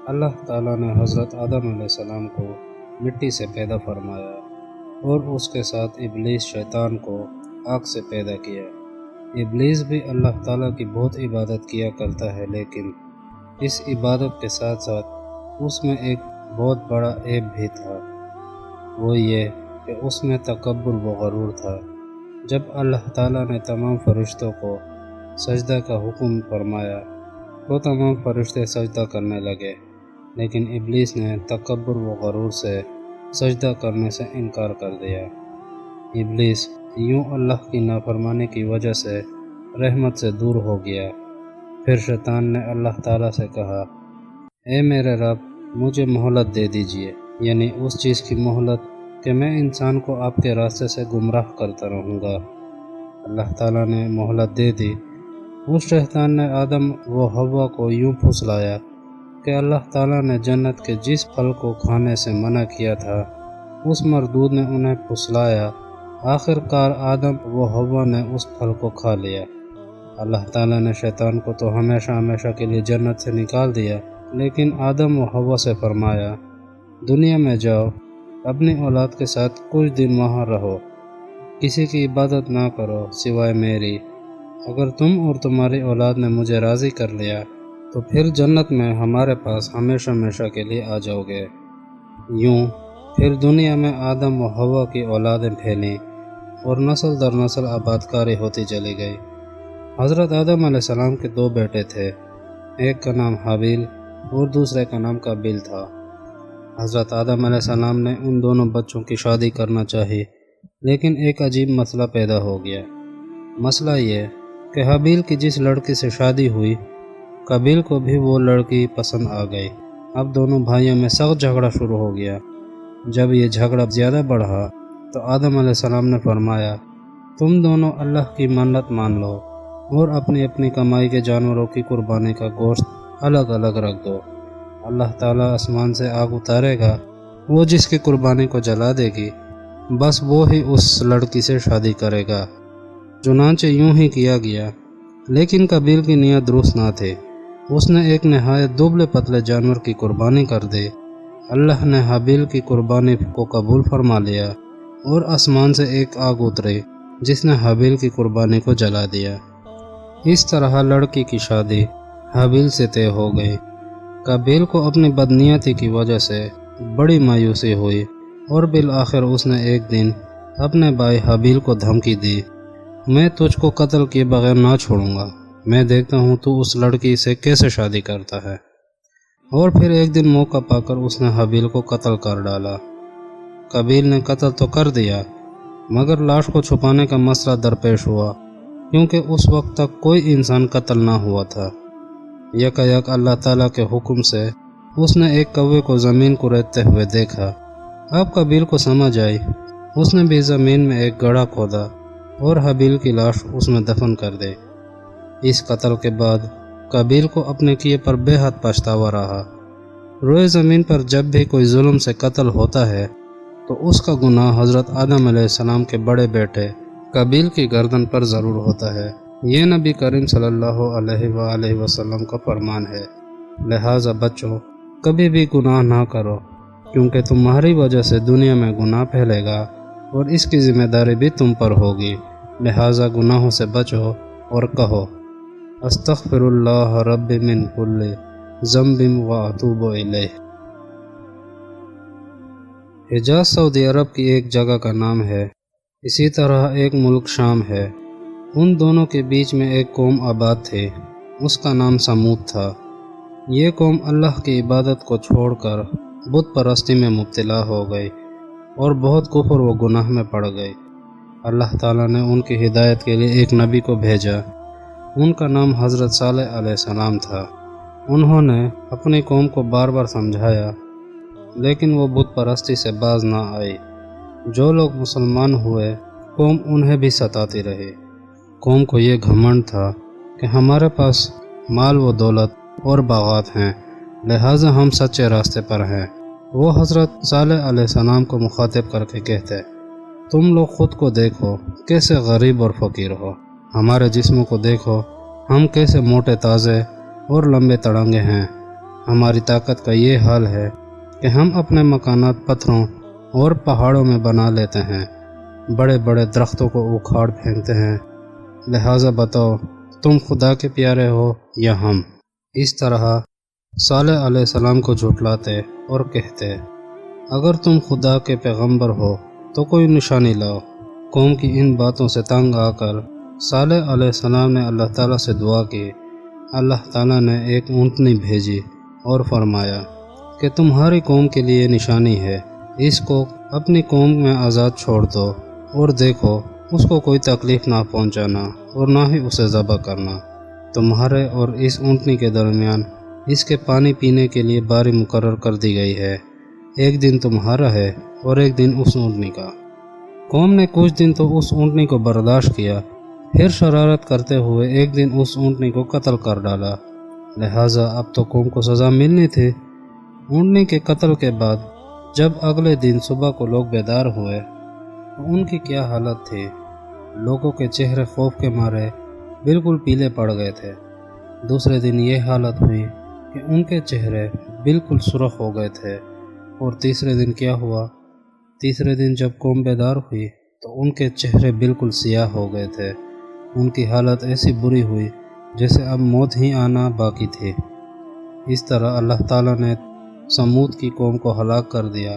اللہ تعالیٰ نے حضرت آدم علیہ السلام کو مٹی سے پیدا فرمایا اور اس کے ساتھ ابلیس شیطان کو آگ سے پیدا کیا۔ ابلیس بھی اللہ تعالیٰ کی بہت عبادت کیا کرتا ہے، لیکن اس عبادت کے ساتھ ساتھ اس میں ایک بہت بڑا عیب بھی تھا، وہ یہ کہ اس میں تکبر و غرور تھا۔ جب اللہ تعالیٰ نے تمام فرشتوں کو سجدہ کا حکم فرمایا تو تمام فرشتے سجدہ کرنے لگے، لیکن ابلیس نے تکبر و غرور سے سجدہ کرنے سے انکار کر دیا۔ ابلیس یوں اللہ کی نافرمانی کی وجہ سے رحمت سے دور ہو گیا۔ پھر شیطان نے اللہ تعالیٰ سے کہا، اے میرے رب، مجھے مہلت دے دیجئے، یعنی اس چیز کی مہلت کہ میں انسان کو آپ کے راستے سے گمراہ کرتا رہوں گا۔ اللہ تعالیٰ نے مہلت دے دی۔ اس شیطان نے آدم و حوا کو یوں پھسلایا کہ اللہ تعالیٰ نے جنت کے جس پھل کو کھانے سے منع کیا تھا اس مردود نے انہیں پھسلایا۔ آخر کار آدم و حوا نے اس پھل کو کھا لیا۔ اللہ تعالیٰ نے شیطان کو تو ہمیشہ ہمیشہ کے لیے جنت سے نکال دیا، لیکن آدم و حوا سے فرمایا، دنیا میں جاؤ، اپنی اولاد کے ساتھ کچھ دن وہاں رہو، کسی کی عبادت نہ کرو سوائے میری۔ اگر تم اور تمہاری اولاد نے مجھے راضی کر لیا تو پھر جنت میں ہمارے پاس ہمیشہ ہمیشہ کے لیے آ جاؤ گے۔ یوں پھر دنیا میں آدم و حوا کی اولادیں پھیلیں اور نسل در نسل آبادکاری ہوتی چلی گئی۔ حضرت آدم علیہ السلام کے دو بیٹے تھے، ایک کا نام حابیل اور دوسرے کا نام قابیل تھا۔ حضرت آدم علیہ السلام نے ان دونوں بچوں کی شادی کرنا چاہی، لیکن ایک عجیب مسئلہ پیدا ہو گیا۔ مسئلہ یہ کہ حابیل کی جس لڑکی سے شادی ہوئی، قابیل کو بھی وہ لڑکی پسند آ گئی۔ اب دونوں بھائیوں میں سخت جھگڑا شروع ہو گیا۔ جب یہ جھگڑا زیادہ بڑھا تو آدم علیہ السلام نے فرمایا، تم دونوں اللہ کی منت مان لو اور اپنی اپنی کمائی کے جانوروں کی قربانی کا گوشت الگ الگ رکھ دو۔ اللہ تعالیٰ آسمان سے آگ اتارے گا، وہ جس کی قربانی کو جلا دے گی، بس وہ ہی اس لڑکی سے شادی کرے گا۔ چنانچہ یوں ہی کیا گیا، لیکن قابیل کی نیت درست نہ تھی۔ اس نے ایک نہایت دبلے پتلے جانور کی قربانی کر دی۔ اللہ نے حابیل کی قربانی کو قبول فرما لیا اور آسمان سے ایک آگ اتری جس نے حابیل کی قربانی کو جلا دیا۔ اس طرح لڑکی کی شادی حابیل سے طے ہو گئی۔ قابیل کو اپنی بدنیتی کی وجہ سے بڑی مایوسی ہوئی اور بالآخر اس نے ایک دن اپنے بھائی حابیل کو دھمکی دی، میں تجھ کو قتل کیے بغیر نہ چھوڑوں گا، میں دیکھتا ہوں تو اس لڑکی سے کیسے شادی کرتا ہے۔ اور پھر ایک دن موقع پا کر اس نے حابیل کو قتل کر ڈالا۔ قابیل نے قتل تو کر دیا، مگر لاش کو چھپانے کا مسئلہ درپیش ہوا، کیونکہ اس وقت تک کوئی انسان قتل نہ ہوا تھا۔ یکایک اللہ تعالیٰ کے حکم سے اس نے ایک کوے کو زمین کو ریتتے ہوئے دیکھا۔ اب قابیل کو سمجھ آئی، اس نے بھی زمین میں ایک گڑھا کھودا اور حابیل کی لاش اس میں دفن کر دی۔ اس قتل کے بعد قابیل کو اپنے کیے پر بے حد پچھتاوا رہا۔ روئے زمین پر جب بھی کوئی ظلم سے قتل ہوتا ہے تو اس کا گناہ حضرت آدم علیہ السلام کے بڑے بیٹے قابیل کی گردن پر ضرور ہوتا ہے۔ یہ نبی کریم صلی اللہ علیہ وآلہ وسلم کا فرمان ہے۔ لہٰذا بچوں، کبھی بھی گناہ نہ کرو، کیونکہ تمہاری وجہ سے دنیا میں گناہ پھیلے گا اور اس کی ذمہ داری بھی تم پر ہوگی۔ لہٰذا گناہوں سے بچو اور کہو، استغفر اللہ رب من کل ذنب واتوب الیہ۔ حجاز سعودی عرب کی ایک جگہ کا نام ہے، اسی طرح ایک ملک شام ہے۔ ان دونوں کے بیچ میں ایک قوم آباد تھی، اس کا نام سمود تھا۔ یہ قوم اللہ کی عبادت کو چھوڑ کر بت پرستی میں مبتلا ہو گئی اور بہت کفر و گناہ میں پڑ گئی۔ اللہ تعالیٰ نے ان کی ہدایت کے لیے ایک نبی کو بھیجا، ان کا نام حضرت صالح علیہ السلام تھا۔ انہوں نے اپنی قوم کو بار بار سمجھایا، لیکن وہ بت پرستی سے باز نہ آئی۔ جو لوگ مسلمان ہوئے، قوم انہیں بھی ستاتی رہی۔ قوم کو یہ گھمنڈ تھا کہ ہمارے پاس مال و دولت اور باغات ہیں، لہٰذا ہم سچے راستے پر ہیں۔ وہ حضرت صالح علیہ السلام کو مخاطب کر کے کہتے، تم لوگ خود کو دیکھو کیسے غریب اور فقیر ہو، ہمارے جسموں کو دیکھو ہم کیسے موٹے تازے اور لمبے تڑنگے ہیں، ہماری طاقت کا یہ حال ہے کہ ہم اپنے مکانات پتھروں اور پہاڑوں میں بنا لیتے ہیں، بڑے بڑے درختوں کو اکھاڑ پھینکتے ہیں، لہٰذا بتاؤ تم خدا کے پیارے ہو یا ہم؟ اس طرح صالح علیہ السلام کو جھٹلاتے اور کہتے، اگر تم خدا کے پیغمبر ہو تو کوئی نشانی لاؤ۔ قوم کی ان باتوں سے تنگ آ کر صالح علیہ السلام نے اللہ تعالیٰ سے دعا کی۔ اللہ تعالیٰ نے ایک اونٹنی بھیجی اور فرمایا کہ تمہاری قوم کے لیے نشانی ہے، اس کو اپنی قوم میں آزاد چھوڑ دو اور دیکھو اس کو کوئی تکلیف نہ پہنچانا اور نہ ہی اسے ذبح کرنا۔ تمہارے اور اس اونٹنی کے درمیان اس کے پانی پینے کے لیے باری مقرر کر دی گئی ہے، ایک دن تمہارا ہے اور ایک دن اس اونٹنی کا۔ قوم نے کچھ دن تو اس اونٹنی کو برداشت کیا، پھر شرارت کرتے ہوئے ایک دن اس اونٹنی کو قتل کر ڈالا، لہٰذا اب تو قوم کو سزا ملنی تھی۔ اونٹنی کے قتل کے بعد جب اگلے دن صبح کو لوگ بیدار ہوئے تو ان کی کیا حالت تھی، لوگوں کے چہرے خوف کے مارے بالکل پیلے پڑ گئے تھے۔ دوسرے دن یہ حالت ہوئی کہ ان کے چہرے بالکل سرخ ہو گئے تھے، اور تیسرے دن کیا ہوا؟ تیسرے دن جب قوم بیدار ہوئی تو ان کے چہرے بالکل سیاہ ہو گئے تھے، ان کی حالت ایسی بری ہوئی جیسے اب موت ہی آنا باقی تھی۔ اس طرح اللہ تعالیٰ نے سمود کی قوم کو ہلاک کر دیا۔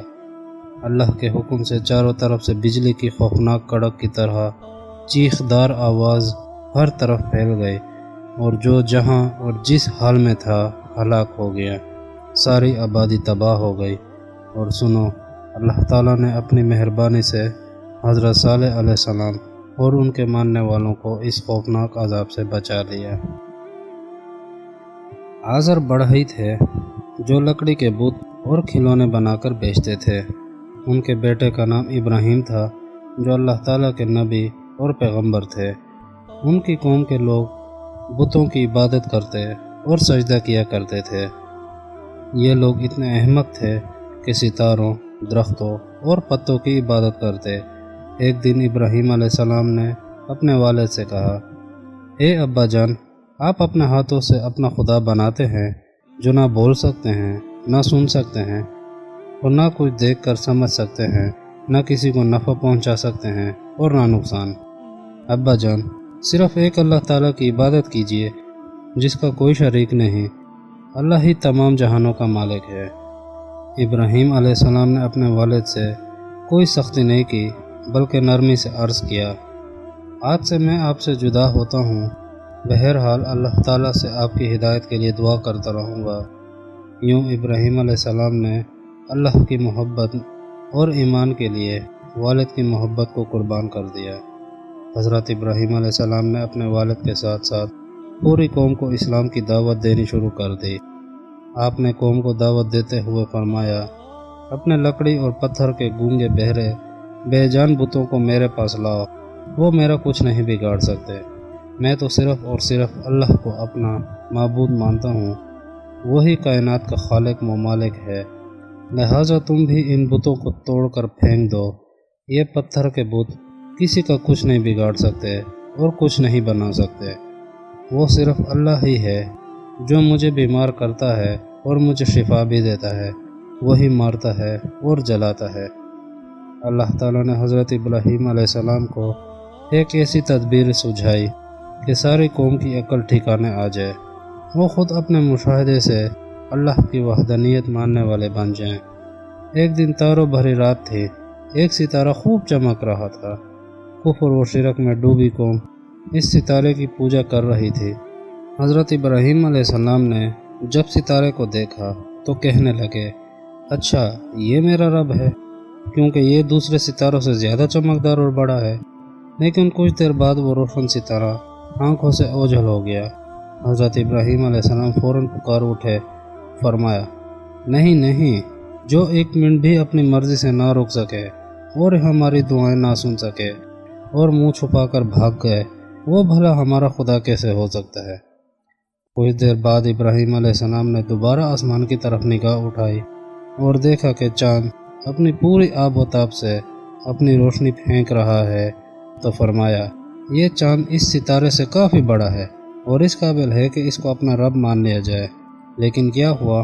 اللہ کے حکم سے چاروں طرف سے بجلی کی خوفناک کڑک کی طرح چیخدار آواز ہر طرف پھیل گئی، اور جو جہاں اور جس حال میں تھا ہلاک ہو گیا، ساری آبادی تباہ ہو گئی۔ اور سنو، اللہ تعالیٰ نے اپنی مہربانی سے حضرت صالح علیہ السلام اور ان کے ماننے والوں کو اس خوفناک عذاب سے بچا لیا۔ آزر بڑھئی تھے جو لکڑی کے بت اور کھلونے بنا کر بیچتے تھے۔ ان کے بیٹے کا نام ابراہیم تھا جو اللہ تعالیٰ کے نبی اور پیغمبر تھے۔ ان کی قوم کے لوگ بتوں کی عبادت کرتے اور سجدہ کیا کرتے تھے۔ یہ لوگ اتنے احمق تھے کہ ستاروں، درختوں اور پتوں کی عبادت کرتے۔ ایک دن ابراہیم علیہ السلام نے اپنے والد سے کہا، اے ابا جان، آپ اپنے ہاتھوں سے اپنا خدا بناتے ہیں جو نہ بول سکتے ہیں، نہ سن سکتے ہیں، اور نہ کچھ دیکھ کر سمجھ سکتے ہیں، نہ کسی کو نفع پہنچا سکتے ہیں اور نہ نقصان۔ ابا جان، صرف ایک اللہ تعالیٰ کی عبادت کیجیے جس کا کوئی شریک نہیں، اللہ ہی تمام جہانوں کا مالک ہے۔ ابراہیم علیہ السلام نے اپنے والد سے کوئی سختی نہیں کی بلکہ نرمی سے عرض کیا، آج سے میں آپ سے جدا ہوتا ہوں، بہرحال اللہ تعالیٰ سے آپ کی ہدایت کے لیے دعا کرتا رہوں گا۔ یوں ابراہیم علیہ السلام نے اللہ کی محبت اور ایمان کے لیے والد کی محبت کو قربان کر دیا۔ حضرت ابراہیم علیہ السلام نے اپنے والد کے ساتھ ساتھ پوری قوم کو اسلام کی دعوت دینی شروع کر دی۔ آپ نے قوم کو دعوت دیتے ہوئے فرمایا، اپنے لکڑی اور پتھر کے گونگے بہرے بے جان بتوں کو میرے پاس لاؤ، وہ میرا کچھ نہیں بگاڑ سکتے، میں تو صرف اور صرف اللہ کو اپنا معبود مانتا ہوں، وہی کائنات کا خالق و مالک ہے، لہٰذا تم بھی ان بتوں کو توڑ کر پھینک دو۔ یہ پتھر کے بت کسی کا کچھ نہیں بگاڑ سکتے اور کچھ نہیں بنا سکتے، وہ صرف اللہ ہی ہے جو مجھے بیمار کرتا ہے اور مجھے شفا بھی دیتا ہے، وہی مارتا ہے اور جلاتا ہے۔ اللہ تعالیٰ نے حضرت ابراہیم علیہ السلام کو ایک ایسی تدبیر سجھائی کہ ساری قوم کی عقل ٹھکانے آ جائے، وہ خود اپنے مشاہدے سے اللہ کی وحدانیت ماننے والے بن جائیں۔ ایک دن تاروں بھری رات تھی، ایک ستارہ خوب چمک رہا تھا۔ کفر و شرک میں ڈوبی قوم اس ستارے کی پوجا کر رہی تھی۔ حضرت ابراہیم علیہ السلام نے جب ستارے کو دیکھا تو کہنے لگے، اچھا یہ میرا رب ہے، کیونکہ یہ دوسرے ستاروں سے زیادہ چمکدار اور بڑا ہے۔ لیکن کچھ دیر بعد وہ روشن ستارہ آنکھوں سے اوجھل ہو گیا۔ حضرت ابراہیم علیہ السلام فوراً پکار اٹھے، فرمایا، نہیں، جو ایک منٹ بھی اپنی مرضی سے نہ رک سکے اور ہماری دعائیں نہ سن سکے اور منہ چھپا کر بھاگ گئے، وہ بھلا ہمارا خدا کیسے ہو سکتا ہے؟ کچھ دیر بعد ابراہیم علیہ السلام نے دوبارہ آسمان کی طرف نگاہ اٹھائی اور دیکھا کہ چاند اپنی پوری آب و تاب سے اپنی روشنی پھینک رہا ہے، تو فرمایا، یہ چاند اس ستارے سے کافی بڑا ہے اور اس قابل ہے کہ اس کو اپنا رب مان لیا جائے۔ لیکن کیا ہوا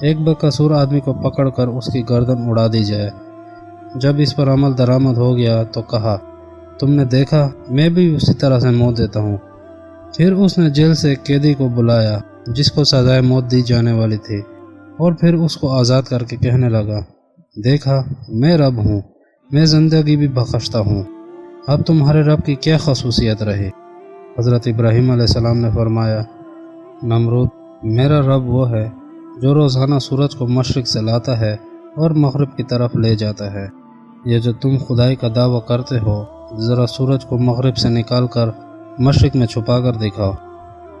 ایک بے-قصور آدمی کو پکڑ کر اس کی گردن اڑا دی جائے۔ جب اس پر عمل درآمد ہو گیا تو کہا، تم نے دیکھا میں بھی اسی طرح سے موت دیتا ہوں۔ پھر اس نے جیل سے ایک قیدی کو بلایا جس کو سزائے موت دی جانے والی تھی، اور پھر اس کو آزاد کر کے کہنے لگا، دیکھا میں رب ہوں، میں زندگی بھی بخشتا ہوں، اب تمہارے رب کی کیا خصوصیت رہی؟ حضرت ابراہیم علیہ السلام نے فرمایا، نمرود، میرا رب وہ ہے جو روزانہ سورج کو مشرق سے لاتا ہے اور مغرب کی طرف لے جاتا ہے۔ یہ جو تم خدائی کا دعویٰ کرتے ہو، ذرا سورج کو مغرب سے نکال کر مشرق میں چھپا کر دکھاؤ۔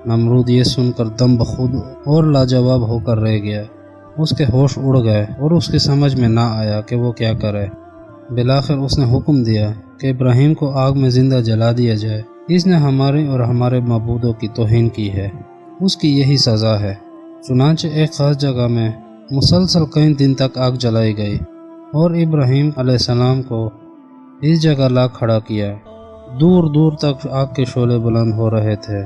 نمرود یہ سن کر دم بخود اور لاجواب ہو کر رہ گیا۔ اس کے ہوش اڑ گئے اور اس کی سمجھ میں نہ آیا کہ وہ کیا کرے۔ بالآخر اس نے حکم دیا کہ ابراہیم کو آگ میں زندہ جلا دیا جائے، اس نے ہماری اور ہمارے معبودوں کی توہین کی ہے، اس کی یہی سزا ہے۔ چنانچہ ایک خاص جگہ میں مسلسل کئی دن تک آگ جلائی گئی اور ابراہیم علیہ السلام کو اس جگہ لا کھڑا کیا۔ دور دور تک آگ کے شعلے بلند ہو رہے تھے۔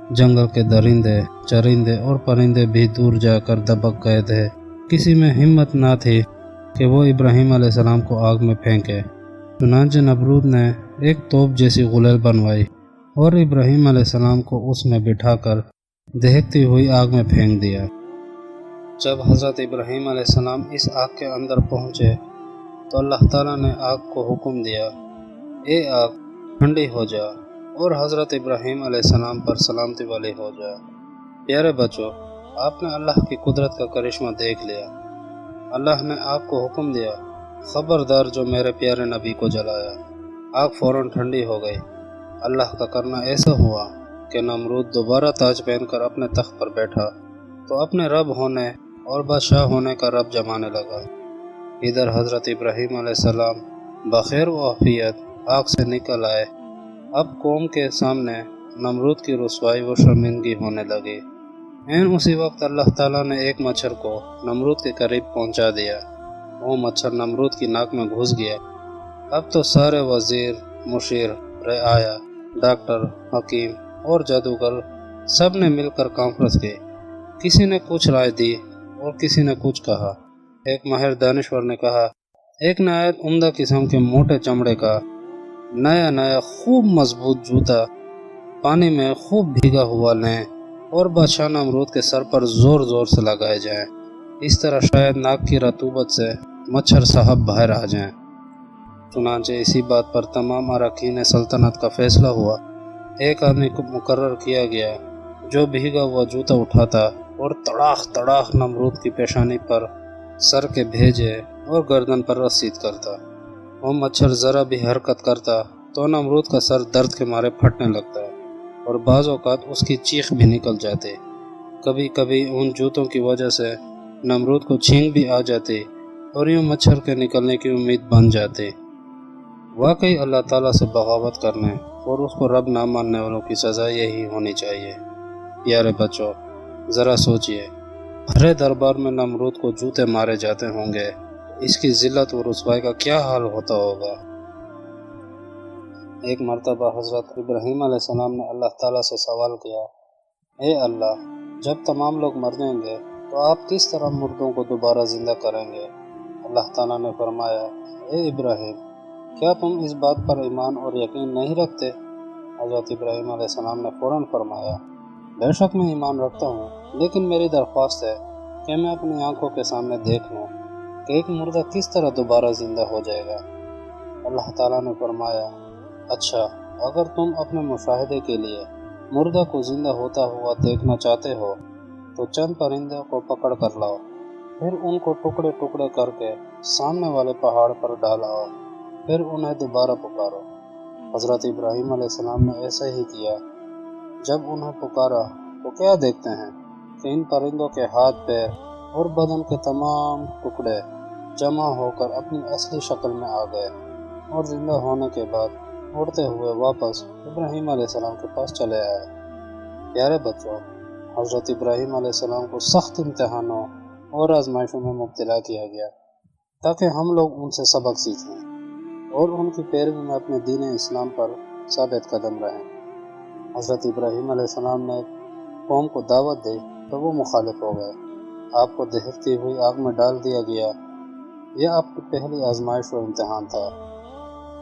جنگل کے درندے، چرندے اور پرندے بھی دور جا کر دبک گئے تھے۔ کسی میں ہمت نہ تھی کہ وہ ابراہیم علیہ السلام کو آگ میں پھینکے۔ چنانچہ نمرود نے ایک توپ جیسی غلیل بنوائی اور ابراہیم علیہ السلام کو اس میں بٹھا کر دہکتی ہوئی آگ میں پھینک دیا۔ جب حضرت ابراہیم علیہ السلام اس آگ کے اندر پہنچے تو اللہ تعالیٰ نے آگ کو حکم دیا، اے آگ ٹھنڈی ہو جا اور حضرت ابراہیم علیہ السلام پر سلامتی والی ہو جا۔ پیارے بچوں، آپ نے اللہ کی قدرت کا کرشمہ دیکھ لیا۔ اللہ نے آگ کو حکم دیا، خبردار جو میرے پیارے نبی کو جلایا۔ آگ فوراً ٹھنڈی ہو گئی۔ اللہ کا کرنا ایسا ہوا کہ نمرود دوبارہ تاج پہن کر اپنے تخت پر بیٹھا تو اپنے رب ہونے اور بادشاہ ہونے کا رب جمانے لگا۔ ادھر حضرت ابراہیم علیہ السلام بخیر و عافیت آگ سے نکل آئے۔ اب قوم کے سامنے نمرود کی رسوائی و شرمندگی ہونے لگی۔ اسی وقت اللہ تعالیٰ نے ایک مچھر کو نمرود کے قریب پہنچا دیا۔ وہ مچھر نمرود کی ناک میں گھس گیا۔ اب تو سارے وزیر، مشیر، رعایا، ڈاکٹر، حکیم اور جادوگر سب نے مل کر کانفرنس کی۔ کسی نے کچھ رائے دی اور کسی نے کچھ کہا۔ ایک ماہر دانشور نے کہا، ایک نہایت عمدہ قسم کے موٹے چمڑے کا نیا خوب مضبوط جوتا پانی میں خوب بھیگا ہوا لیں اور بادشاہ نمرود کے سر پر زور زور سے لگائے جائیں۔ اس طرح شاید ناک کی رطوبت سے مچھر صاحب باہر آ جائیں۔ چنانچہ اسی بات پر تمام اراکین سلطنت کا فیصلہ ہوا۔ ایک آدمی کو مقرر کیا گیا جو بھیگا ہوا جوتا اٹھاتا اور تڑاخ تڑاخ نمرود کی پیشانی پر سر کے بھیجے اور گردن پر رسید کرتا۔ وہ مچھر ذرا بھی حرکت کرتا تو نمرود کا سر درد کے مارے پھٹنے لگتا اور بعض اوقات اس کی چیخ بھی نکل جاتی۔ کبھی کبھی ان جوتوں کی وجہ سے نمرود کو چھینک بھی آ جاتی اور یوں مچھر کے نکلنے کی امید بن جاتی۔ واقعی اللہ تعالیٰ سے بغاوت کرنے اور اس کو رب نہ ماننے والوں کی سزا یہی ہونی چاہیے۔ پیارے بچوں، ذرا سوچئے، بھرے دربار میں نمرود کو جوتے مارے جاتے ہوں گے، اس کی ذلت و رسوائی کا کیا حال ہوتا ہوگا۔ ایک مرتبہ حضرت ابراہیم علیہ السلام نے اللہ تعالیٰ سے سوال کیا، اے اللہ، جب تمام لوگ مر جائیں گے تو آپ کس طرح مردوں کو دوبارہ زندہ کریں گے؟ اللہ تعالیٰ نے فرمایا، اے ابراہیم، کیا تم اس بات پر ایمان اور یقین نہیں رکھتے؟ حضرت ابراہیم علیہ السلام نے فوراً فرمایا، بے شک میں ایمان رکھتا ہوں، لیکن میری درخواست ہے کہ میں اپنی آنکھوں کے سامنے دیکھ لوں کہ ایک مردہ کس طرح دوبارہ زندہ ہو جائے گا۔ اللہ تعالیٰ نے فرمایا، اچھا، اگر تم اپنے مشاہدے کے لیے مردہ کو زندہ ہوتا ہوا دیکھنا چاہتے ہو تو چند پرندوں کو پکڑ کر لاؤ، پھر ان کو ٹکڑے ٹکڑے کر کے سامنے والے پہاڑ پر ڈالاؤ، پھر انہیں دوبارہ پکارو۔ حضرت ابراہیم علیہ السلام نے ایسا ہی کیا۔ جب انہیں پکارا تو کیا دیکھتے ہیں کہ ان پرندوں کے ہاتھ، پیر اور بدن کے تمام ٹکڑے جمع ہو کر اپنی اصلی شکل میں آ گئے اور زندہ ہونے کے بعد اڑتے ہوئے واپس ابراہیم علیہ السلام کے پاس چلے آئے۔ پیارے بچوں، حضرت ابراہیم علیہ السلام کو سخت امتحانوں اور آزمائشوں میں مبتلا کیا گیا تاکہ ہم لوگ ان سے سبق سیکھیں اور ان کی پیروی میں اپنے دین اسلام پر ثابت قدم رہیں۔ حضرت ابراہیم علیہ السلام نے قوم کو دعوت دی تو وہ مخالف ہو گئے۔ آپ کو دہکتی ہوئی آگ میں ڈال دیا گیا۔ یہ آپ کی پہلی آزمائش و امتحان تھا۔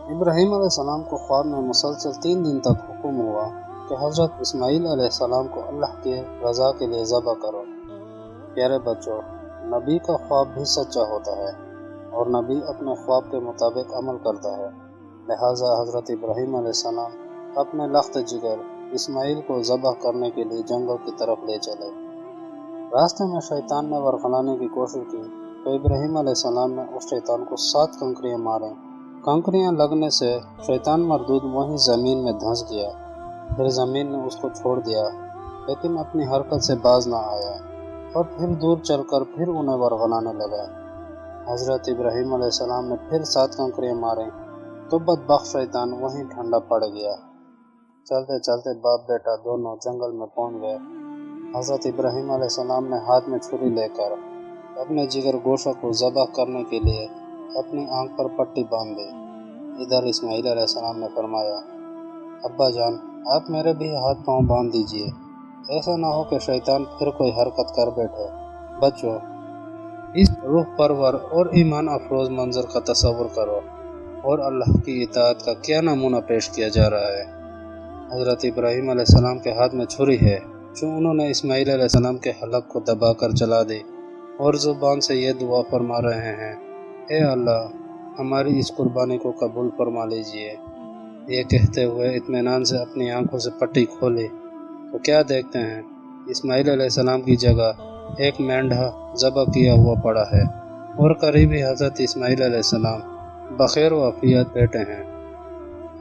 ابراہیم علیہ السلام کو خواب میں مسلسل 3 دن تک حکم ہوا کہ حضرت اسماعیل علیہ السلام کو اللہ کی رضا کے لیے ذبح کرو۔ پیارے بچوں، نبی کا خواب بھی سچا ہوتا ہے اور نبی اپنے خواب کے مطابق عمل کرتا ہے۔ لہٰذا حضرت ابراہیم علیہ السلام اپنے لخت جگر اسماعیل کو ذبح کرنے کے لیے جنگل کی طرف لے چلے۔ راستے میں شیطان نے ورغلانے کی کوشش کی تو ابراہیم علیہ السلام نے اس شیطان کو 7 کنکریاں ماریں۔ کنکریاں لگنے سے شیطان مردود وہیں زمین میں دھنس گیا۔ پھر زمین نے اس کو چھوڑ دیا، لیکن اپنی حرکت سے باز نہ آیا اور پھر دور چل کر پھر انہیں ورغلانے لگا۔ حضرت ابراہیم علیہ السلام نے پھر 7 کنکریاں ماریں تو بدبخت شیطان وہیں ٹھنڈا پڑ گیا۔ چلتے چلتے باپ بیٹا دونوں جنگل میں پہنچ گئے۔ حضرت ابراہیم علیہ السلام نے ہاتھ میں چھری لے کر اپنے جگر گوشہ کو ذبح کرنے کے لیے اپنی آنکھ پر پٹی باندھ دی۔ ادھر اسماعیل علیہ السلام نے فرمایا، ابا جان، آپ میرے بھی ہاتھ پاؤں باندھ دیجئے، ایسا نہ ہو کہ شیطان پھر کوئی حرکت کر بیٹھے۔ بچوں، اس روح پرور اور ایمان افروز منظر کا تصور کرو اور اللہ کی اطاعت کا کیا نمونہ پیش کیا جا رہا ہے۔ حضرت ابراہیم علیہ السلام کے ہاتھ میں چھری ہے جو انہوں نے اسماعیل علیہ السلام کے حلق کو دبا کر چلا دی اور زبان سے یہ دعا فرما رہے ہیں، اے اللہ، ہماری اس قربانی کو قبول فرما لیجئے۔ یہ کہتے ہوئے اطمینان سے اپنی آنکھوں سے پٹی کھولی تو کیا دیکھتے ہیں، اسماعیل علیہ السلام کی جگہ ایک مینڈھا ذبح کیا ہوا پڑا ہے اور قریبی حضرت اسماعیل علیہ السلام بخیر و عافیت بیٹھے ہیں۔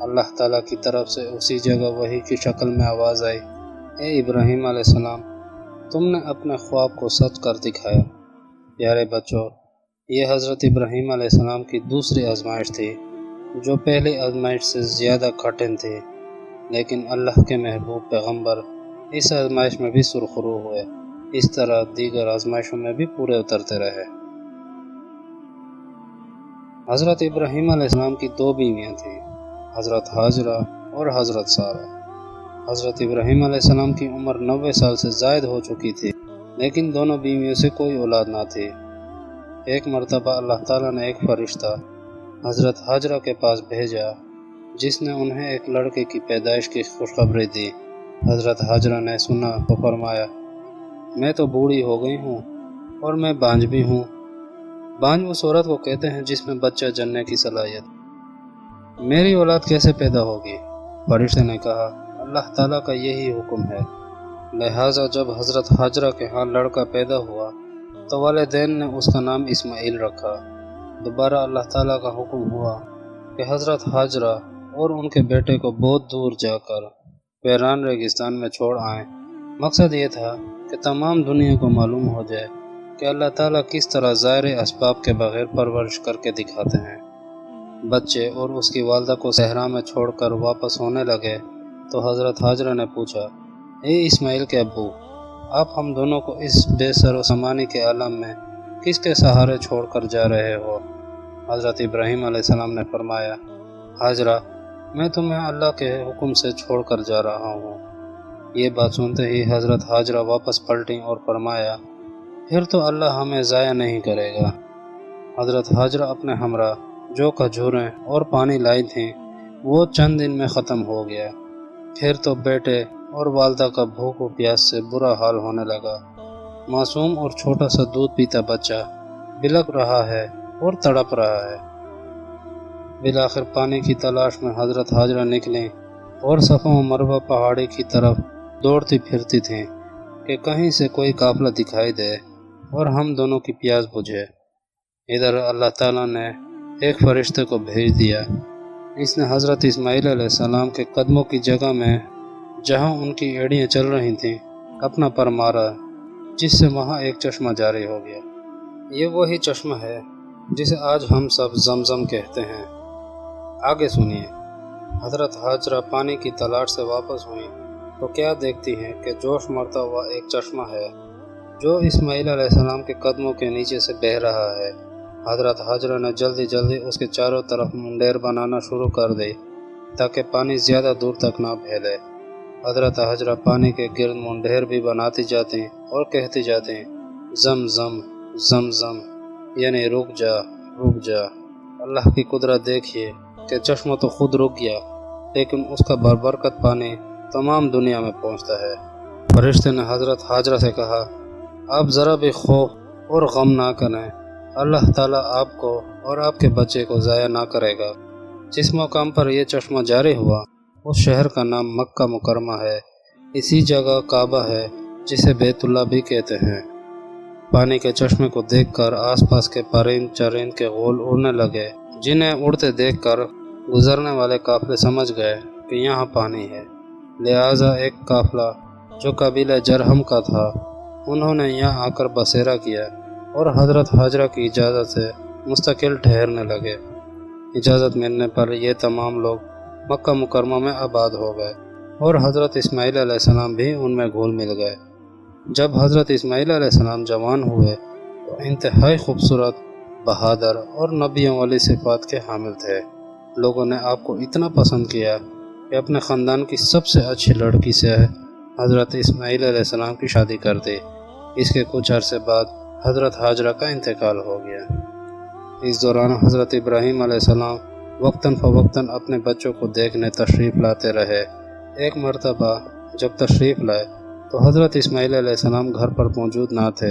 اللہ تعالیٰ کی طرف سے اسی جگہ وحی کی شکل میں آواز آئی، اے ابراہیم علیہ السلام، تم نے اپنے خواب کو سچ کر دکھایا۔ پیارے بچوں، یہ حضرت ابراہیم علیہ السلام کی دوسری آزمائش تھی جو پہلی آزمائش سے زیادہ کٹھن تھی، لیکن اللہ کے محبوب پیغمبر اس آزمائش میں بھی سرخرو ہوئے۔ اس طرح دیگر آزمائشوں میں بھی پورے اترتے رہے۔ حضرت ابراہیم علیہ السلام کی 2 بیویاں تھیں، حضرت ہاجرہ اور حضرت سارہ۔ حضرت ابراہیم علیہ السلام کی عمر 90 سال سے زائد ہو چکی تھی، لیکن دونوں بیویوں سے کوئی اولاد نہ تھی۔ ایک مرتبہ اللہ تعالیٰ نے ایک فرشتہ حضرت ہاجرہ کے پاس بھیجا جس نے انہیں ایک لڑکے کی پیدائش کی خوشخبری دی۔ حضرت ہاجرہ نے سنا تو فرمایا، میں تو بوڑھی ہو گئی ہوں اور میں بانجھ بھی ہوں۔ بانجھ اس عورت کو کہتے ہیں جس میں بچہ جننے کی صلاحیت، میری اولاد کیسے پیدا ہوگی؟ فرشتے نے کہا، اللہ تعالیٰ کا یہی حکم ہے۔ لہٰذا جب حضرت ہاجرہ کے ہاں لڑکا پیدا ہوا تو والدین نے اس کا نام اسماعیل رکھا۔ دوبارہ اللہ تعالیٰ کا حکم ہوا کہ حضرت ہاجرہ اور ان کے بیٹے کو بہت دور جا کر ویران ریگستان میں چھوڑ آئیں۔ مقصد یہ تھا کہ تمام دنیا کو معلوم ہو جائے کہ اللہ تعالیٰ کس طرح ظاہر اسباب کے بغیر پرورش کر کے دکھاتے ہیں۔ بچے اور اس کی والدہ کو صحرا میں چھوڑ کر واپس ہونے لگے تو حضرت ہاجرہ نے پوچھا، اے اسماعیل کے ابو، آپ ہم دونوں کو اس بے سر و سامانی کے عالم میں کس کے سہارے چھوڑ کر جا رہے ہو؟ حضرت ابراہیم علیہ السلام نے فرمایا، ہاجرہ، میں تمہیں اللہ کے حکم سے چھوڑ کر جا رہا ہوں۔ یہ بات سنتے ہی حضرت ہاجرہ واپس پلٹیں اور فرمایا، پھر تو اللہ ہمیں ضائع نہیں کرے گا۔ حضرت ہاجرہ اپنے ہمراہ جو کھجوریں اور پانی لائی تھیں وہ چند دن میں ختم ہو گیا۔ پھر تو بیٹے اور والدہ کا بھوک و پیاس سے برا حال ہونے لگا۔ معصوم اور چھوٹا سا دودھ پیتا بچہ بلک رہا ہے اور تڑپ رہا ہے۔ بالآخر پانی کی تلاش میں حضرت ہاجرہ نکلیں اور صفا و مروہ پہاڑی کی طرف دوڑتی پھرتی تھیں کہ کہیں سے کوئی قافلہ دکھائی دے اور ہم دونوں کی پیاس بجھے۔ ادھر اللہ تعالیٰ نے ایک فرشتے کو بھیج دیا۔ اس نے حضرت اسماعیل علیہ السلام کے قدموں کی جگہ میں جہاں ان کی ایڑیاں چل رہی تھیں اپنا پر مارا، جس سے وہاں ایک چشمہ جاری ہو گیا۔ یہ وہی چشمہ ہے جسے آج ہم سب زمزم کہتے ہیں۔ آگے سنیے۔ حضرت ہاجرہ پانی کی تلاش سے واپس ہوئیں تو کیا دیکھتی ہیں کہ جوش مرتا ہوا ایک چشمہ ہے جو اسماعیل علیہ السلام کے قدموں کے نیچے سے بہہ رہا ہے۔ حضرت ہاجرہ نے جلدی جلدی اس کے چاروں طرف منڈیر بنانا شروع کر دی تاکہ پانی زیادہ دور تک نہ پھیلے۔ حضرت ہاجرہ پانی کے گرد منڈیر بھی بناتی جاتی اور کہتی جاتی، زم زم زم زم یعنی رک جا رک جا۔ اللہ کی قدرت دیکھیے کہ چشمہ تو خود رک گیا، لیکن اس کا بابرکت پانی تمام دنیا میں پہنچتا ہے۔ فرشتے نے حضرت حاجرہ سے کہا، آپ ذرا بھی خوف اور غم نہ کریں، اللہ تعالیٰ آپ کو اور آپ کے بچے کو ضائع نہ کرے گا۔ جس مقام پر یہ چشمہ جاری ہوا اس شہر کا نام مکہ مکرمہ ہے۔ اسی جگہ کعبہ ہے جسے بیت اللہ بھی کہتے ہیں۔ پانی کے چشمے کو دیکھ کر آس پاس کے پرند چرند کے غول اڑنے لگے، جنہیں اڑتے دیکھ کر گزرنے والے قافلے سمجھ گئے کہ یہاں پانی ہے۔ لہٰذا ایک قافلہ جو قبیلہ جرہم کا تھا، انہوں نے یہاں آ کر بسیرا کیا اور حضرت حاجرہ کی اجازت سے مستقل ٹھہرنے لگے۔ اجازت ملنے پر یہ تمام لوگ مکہ مکرمہ میں آباد ہو گئے اور حضرت اسماعیل علیہ السلام بھی ان میں گھل مل گئے۔ جب حضرت اسماعیل علیہ السلام جوان ہوئے تو انتہائی خوبصورت، بہادر اور نبیوں والی صفات کے حامل تھے۔ لوگوں نے آپ کو اتنا پسند کیا کہ اپنے خاندان کی سب سے اچھی لڑکی سے حضرت اسماعیل علیہ السلام کی شادی کر دی۔ اس کے کچھ عرصے بعد حضرت حاجرہ کا انتقال ہو گیا۔ اس دوران حضرت ابراہیم علیہ السلام وقتاً فوقتاً اپنے بچوں کو دیکھنے تشریف لاتے رہے۔ ایک مرتبہ جب تشریف لائے تو حضرت اسماعیل علیہ السلام گھر پر موجود نہ تھے۔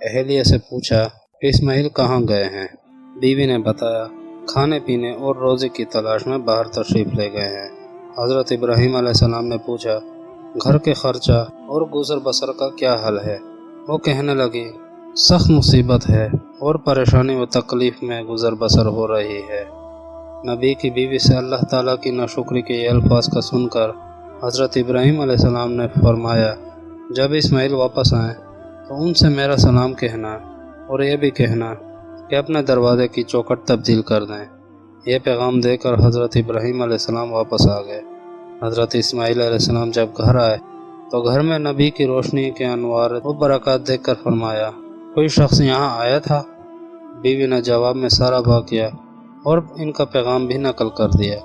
اہلیہ سے پوچھا کہ اسماعیل کہاں گئے ہیں؟ بیوی نے بتایا کھانے پینے اور روزی کی تلاش میں باہر تشریف لے گئے ہیں۔ حضرت ابراہیم علیہ السلام نے پوچھا گھر کے خرچہ اور گزر بسر کا کیا حل ہے؟ وہ کہنے لگی سخت مصیبت ہے اور پریشانی و تکلیف میں گزر بسر ہو رہی ہے۔ نبی کی بیوی سے اللہ تعالیٰ کی ناشکری کے یہ الفاظ کا سن کر حضرت ابراہیم علیہ السلام نے فرمایا جب اسماعیل واپس آئیں تو ان سے میرا سلام کہنا اور یہ بھی کہنا کہ اپنے دروازے کی چوکھٹ تبدیل کر دیں۔ یہ پیغام دے کر حضرت ابراہیم علیہ السلام واپس آ گئے۔ حضرت اسماعیل علیہ السلام جب گھر آئے تو گھر میں نبی کی روشنی کے انوار و برکات دیکھ کر فرمایا کوئی شخص یہاں آیا تھا؟ بیوی نے جواب میں سارا واقعہ اور ان کا پیغام بھی نقل کر دیا۔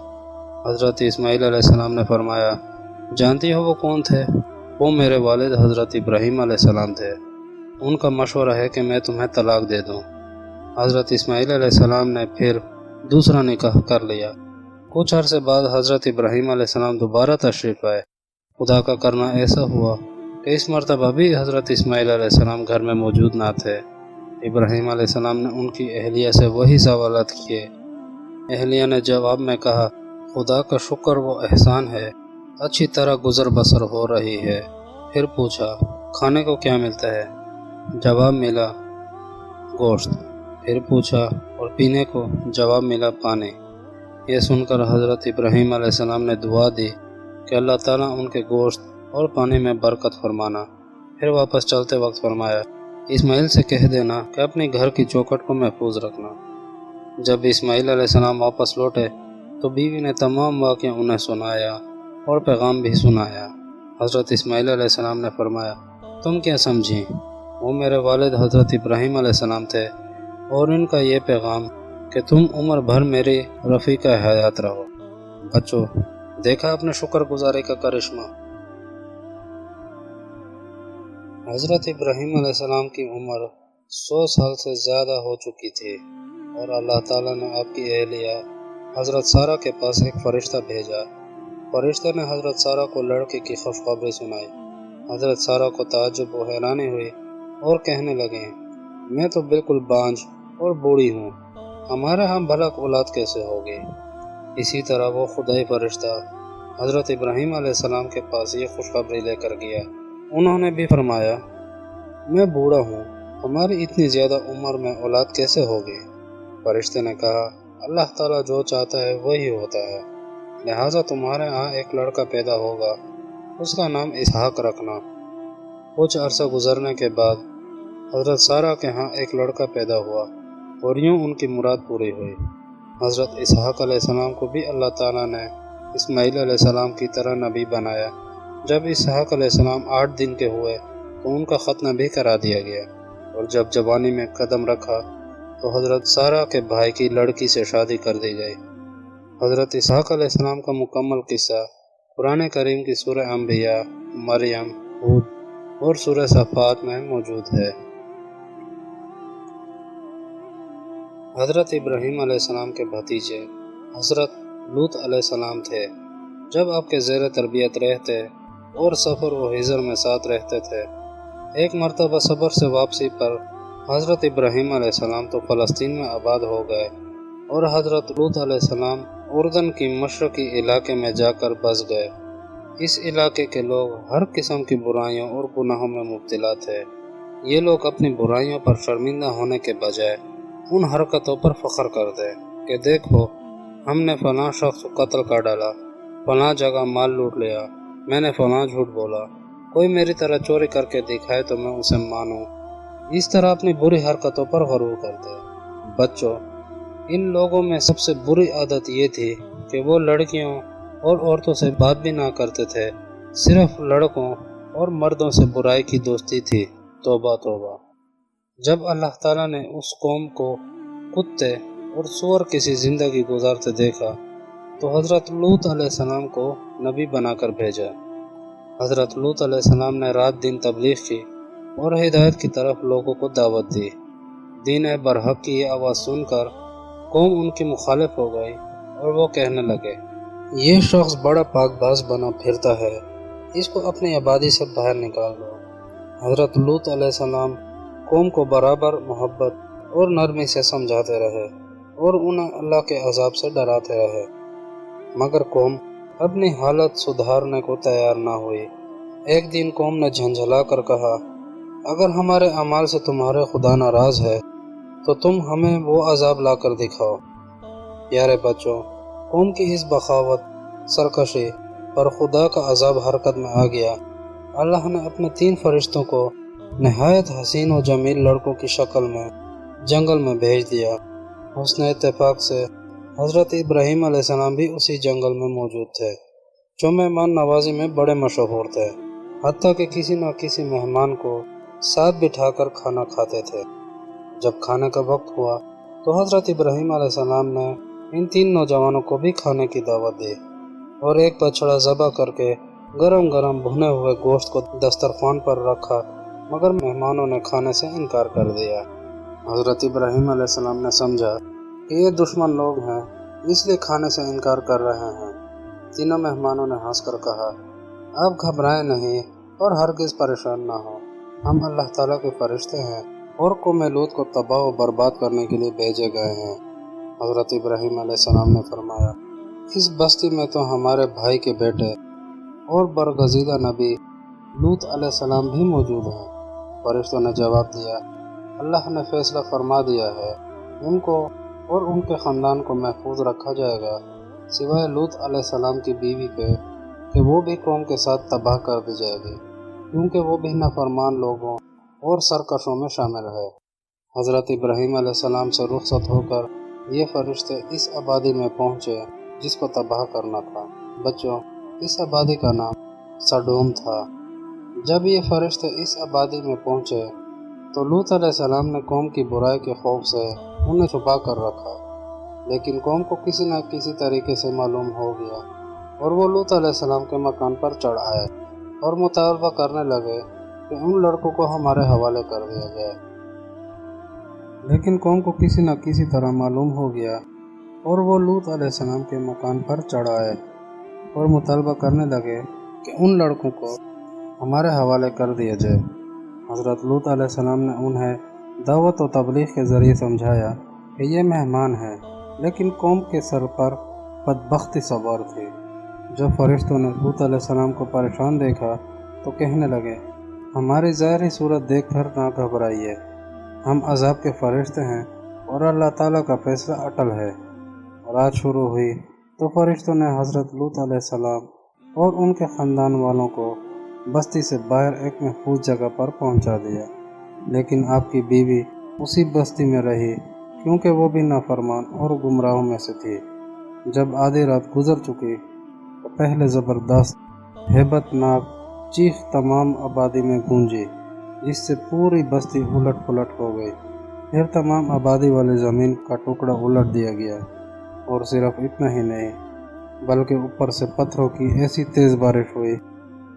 حضرت اسماعیل علیہ السلام نے فرمایا جانتی ہو وہ کون تھے؟ وہ میرے والد حضرت ابراہیم علیہ السلام تھے۔ ان کا مشورہ ہے کہ میں تمہیں طلاق دے دوں۔ حضرت اسماعیل علیہ السلام نے پھر دوسرا نکاح کر لیا۔ کچھ عرصے بعد حضرت ابراہیم علیہ السلام دوبارہ تشریف آئے۔ خدا کا کرنا ایسا ہوا کہ اس مرتبہ بھی حضرت اسماعیل علیہ السلام گھر میں موجود نہ تھے۔ ابراہیم علیہ السلام نے ان کی اہلیہ سے وہی سوالات کیے۔ اہلیہ نے جواب میں کہا خدا کا شکر و احسان ہے، اچھی طرح گزر بسر ہو رہی ہے۔ پھر پوچھا کھانے کو کیا ملتا ہے؟ جواب ملا گوشت۔ پھر پوچھا اور پینے کو؟ جواب ملا پانی۔ یہ سن کر حضرت ابراہیم علیہ السلام نے دعا دی کہ اللہ تعالیٰ ان کے گوشت اور پانی میں برکت فرمانا۔ پھر واپس چلتے وقت فرمایا اسماعیل سے کہہ دینا کہ اپنی گھر کی چوکھٹ کو محفوظ رکھنا۔ جب اسماعیل علیہ السلام واپس لوٹے تو بیوی نے تمام واقعہ انہیں سنایا اور پیغام بھی سنایا۔ حضرت اسماعیل علیہ السلام نے فرمایا تم کیا سمجھیں؟ وہ میرے والد حضرت ابراہیم علیہ السلام تھے اور ان کا یہ پیغام کہ تم عمر بھر میری رفیقہ حیات رہو۔ بچوں دیکھا اپنے شکر گزاری کا کرشمہ۔ حضرت ابراہیم علیہ السلام کی عمر 100 سال سے زیادہ ہو چکی تھی اور اللہ تعالیٰ نے آپ کی اہلیہ حضرت سارہ کے پاس ایک فرشتہ بھیجا۔ فرشتے نے حضرت سارہ کو لڑکے کی خوشخبری سنائی۔ حضرت سارہ کو تعجب و حیرانی ہوئی اور کہنے لگے میں تو بالکل بانجھ اور بوڑھی ہوں، ہمارے ہاں بھلا اولاد کیسے ہوگی؟ اسی طرح وہ خدائی فرشتہ حضرت ابراہیم علیہ السلام کے پاس یہ خوشخبری لے کر گیا۔ انہوں نے بھی فرمایا میں بوڑھا ہوں، ہماری اتنی زیادہ عمر میں اولاد کیسے ہوگی؟ فرشتے نے کہا اللہ تعالیٰ جو چاہتا ہے وہی ہوتا ہے، لہٰذا تمہارے ہاں ایک لڑکا پیدا ہوگا، اس کا نام اسحاق رکھنا۔ کچھ عرصہ گزرنے کے بعد حضرت سارہ کے ہاں ایک لڑکا پیدا ہوا اور یوں ان کی مراد پوری ہوئی۔ حضرت اسحاق علیہ السلام کو بھی اللہ تعالیٰ نے اسماعیل علیہ السلام کی طرح نبی بنایا۔ جب اسحاق علیہ السلام 8 دن کے ہوئے تو ان کا ختنہ بھی کرا دیا گیا، اور جب جوانی میں قدم رکھا تو حضرت سارہ کے بھائی کی لڑکی سے شادی کر دی گئی۔ حضرت اسحاق علیہ السلام کا مکمل قصہ قرآن کریم کی سورہ انبیاء، مریم، ہود اور سورہ صفات میں موجود ہے۔ حضرت ابراہیم علیہ السلام کے بھتیجے حضرت لوط علیہ السلام تھے۔ جب آپ کے زیر تربیت رہتے اور سفر و ہجر میں ساتھ رہتے تھے، ایک مرتبہ سفر سے واپسی پر حضرت ابراہیم علیہ السلام تو فلسطین میں آباد ہو گئے اور حضرت لوط علیہ السلام اردن کی مشرقی علاقے میں جا کر بس گئے۔ اس علاقے کے لوگ ہر قسم کی برائیوں اور گناہوں میں مبتلا تھے۔ یہ لوگ اپنی برائیوں پر شرمندہ ہونے کے بجائے ان حرکتوں پر فخر کرتے کہ دیکھو، ہم نے فلاں شخص کو قتل کر ڈالا، فلاں جگہ مال لوٹ لیا، میں نے فلاں جھوٹ بولا، کوئی میری طرح چوری کر کے دکھائے تو میں اسے مانوں۔ اس طرح اپنی بری حرکتوں پر غرور کرتے۔ بچوں، ان لوگوں میں سب سے بری عادت یہ تھی کہ وہ لڑکیوں اور عورتوں سے بات بھی نہ کرتے تھے، صرف لڑکوں اور مردوں سے برائی کی دوستی تھی۔ توبہ توبہ۔ جب اللہ تعالیٰ نے اس قوم کو کتے اور سور کسی زندگی گزارتے دیکھا تو حضرت لوط علیہ السلام کو نبی بنا کر بھیجا۔ حضرت لوط علیہ السلام نے رات دن تبلیغ کی اور ہدایت کی طرف لوگوں کو دعوت دی۔ دین برحق کی یہ آواز سن کر قوم ان کی مخالف ہو گئی اور وہ کہنے لگے، یہ شخص بڑا پاک باز بنا پھرتا ہے، اس کو اپنی آبادی سے باہر نکال دو۔ حضرت لوط علیہ السلام قوم کو برابر محبت اور نرمی سے سمجھاتے رہے اور انہیں اللہ کے عذاب سے ڈراتے رہے، مگر قوم اپنی حالت سدھارنے کو تیار نہ ہوئی۔ ایک دن قوم نے جھنجھلا کر کہا، اگر ہمارے اعمال سے تمہارے خدا ناراض ہے تو تم ہمیں وہ عذاب لا کر دکھاؤ۔ پیارے بچوں، قوم کی اس بغاوت سرکشی پر خدا کا عذاب حرکت میں آ گیا۔ اللہ نے اپنے 3 فرشتوں کو نہایت حسین و جمیل لڑکوں کی شکل میں جنگل میں بھیج دیا۔ حسن اتفاق سے حضرت ابراہیم علیہ السلام بھی اسی جنگل میں موجود تھے، جو مہمان نوازی میں بڑے مشہور تھے، حتیٰ کہ کسی نہ کسی مہمان کو ساتھ بٹھا کر کھانا کھاتے تھے۔ جب کھانے کا وقت ہوا تو حضرت ابراہیم علیہ السلام نے ان 3 نوجوانوں کو بھی کھانے کی دعوت دی اور ایک بچڑا ذبح کر کے گرم گرم بھنے ہوئے گوشت کو دسترخوان پر رکھا، مگر مہمانوں نے کھانے سے انکار کر دیا۔ حضرت ابراہیم علیہ السلام نے سمجھا کہ یہ دشمن لوگ ہیں، اس لیے کھانے سے انکار کر رہے ہیں۔ تینوں مہمانوں نے ہنس کر کہا، آپ گھبرائیں نہیں اور ہرگز پریشان نہ ہو، ہم اللہ تعالیٰ کے فرشتے ہیں اور قوم لوط کو تباہ و برباد کرنے کے لیے بھیجے گئے ہیں۔ حضرت ابراہیم علیہ السلام نے فرمایا، اس بستی میں تو ہمارے بھائی کے بیٹے اور برگزیدہ نبی لوط علیہ السلام بھی موجود ہیں۔ فرشتوں نے جواب دیا، اللہ نے فیصلہ فرما دیا ہے، ان کو اور ان کے خاندان کو محفوظ رکھا جائے گا، سوائے لوط علیہ السلام کی بیوی کے کہ وہ بھی قوم کے ساتھ تباہ کر دی جائے گی، کیونکہ وہ بھی نافرمان لوگوں اور سرکشوں میں شامل ہے۔ حضرت ابراہیم علیہ السلام سے رخصت ہو کر یہ فرشتے اس آبادی میں پہنچے جس کو تباہ کرنا تھا۔ بچوں، اس آبادی کا نام سڈوم تھا۔ جب یہ فرشتے اس آبادی میں پہنچے تو لوط علیہ السلام نے قوم کی برائی کے خوف سے انہیں چھپا کر رکھا، لیکن قوم کو کسی نہ کسی طریقے سے معلوم ہو گیا اور وہ لوط علیہ السلام کے مکان پر چڑھ آئے اور مطالبہ کرنے لگے کہ ان لڑکوں کو ہمارے حوالے کر دیا جائے۔ لیکن قوم کو کسی نہ کسی طرح معلوم ہو گیا اور وہ لوط علیہ السلام کے مکان پر چڑھ آئے اور مطالبہ کرنے لگے کہ ان لڑکوں کو ہمارے حوالے کر دیا جائے۔ حضرت لوط علیہ السلام نے انہیں دعوت و تبلیغ کے ذریعے سمجھایا کہ یہ مہمان ہیں، لیکن قوم کے سر پر بدبختی سوار تھی۔ جب فرشتوں نے لوط علیہ السلام کو پریشان دیکھا تو کہنے لگے، ہماری ظاہری صورت دیکھ کر نہ گھبرائیے، ہم عذاب کے فرشتے ہیں اور اللہ تعالیٰ کا فیصلہ اٹل ہے۔ رات شروع ہوئی تو فرشتوں نے حضرت لوط علیہ السلام اور ان کے خاندان والوں کو بستی سے باہر ایک محفوظ جگہ پر پہنچا دیا، لیکن آپ کی بیوی اسی بستی میں رہی کیونکہ وہ بھی نافرمان اور گمراہوں میں سے تھی۔ جب آدھی رات گزر چکی تو پہلے زبردست ہیبت ناک چیخ تمام آبادی میں گونجی، جس سے پوری بستی الٹ پلٹ ہو گئی۔ پھر تمام آبادی والی زمین کا ٹکڑا الٹ دیا گیا، اور صرف اتنا ہی نہیں بلکہ اوپر سے پتھروں کی ایسی تیز بارش ہوئی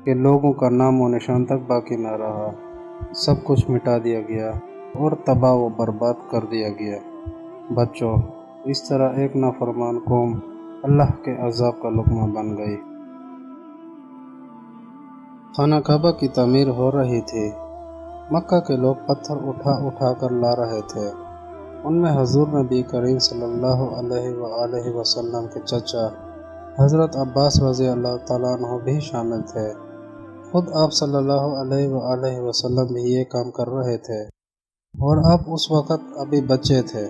کہ لوگوں کا نام و نشان تک باقی نہ رہا، سب کچھ مٹا دیا گیا اور تباہ و برباد کر دیا گیا۔ بچوں، اس طرح ایک نافرمان قوم اللہ کے عذاب کا لقمہ بن گئی۔ خانہ کعبہ کی تعمیر ہو رہی تھی۔ مکہ کے لوگ پتھر اٹھا اٹھا کر لا رہے تھے۔ ان میں حضور نبی کریم صلی اللہ علیہ وآلہ وسلم کے چچا حضرت عباس رضی اللہ تعالیٰ عنہ بھی شامل تھے۔ خود آپ صلی اللہ علیہ وآلہ وسلم بھی یہ کام کر رہے تھے، اور آپ اس وقت ابھی بچے تھے۔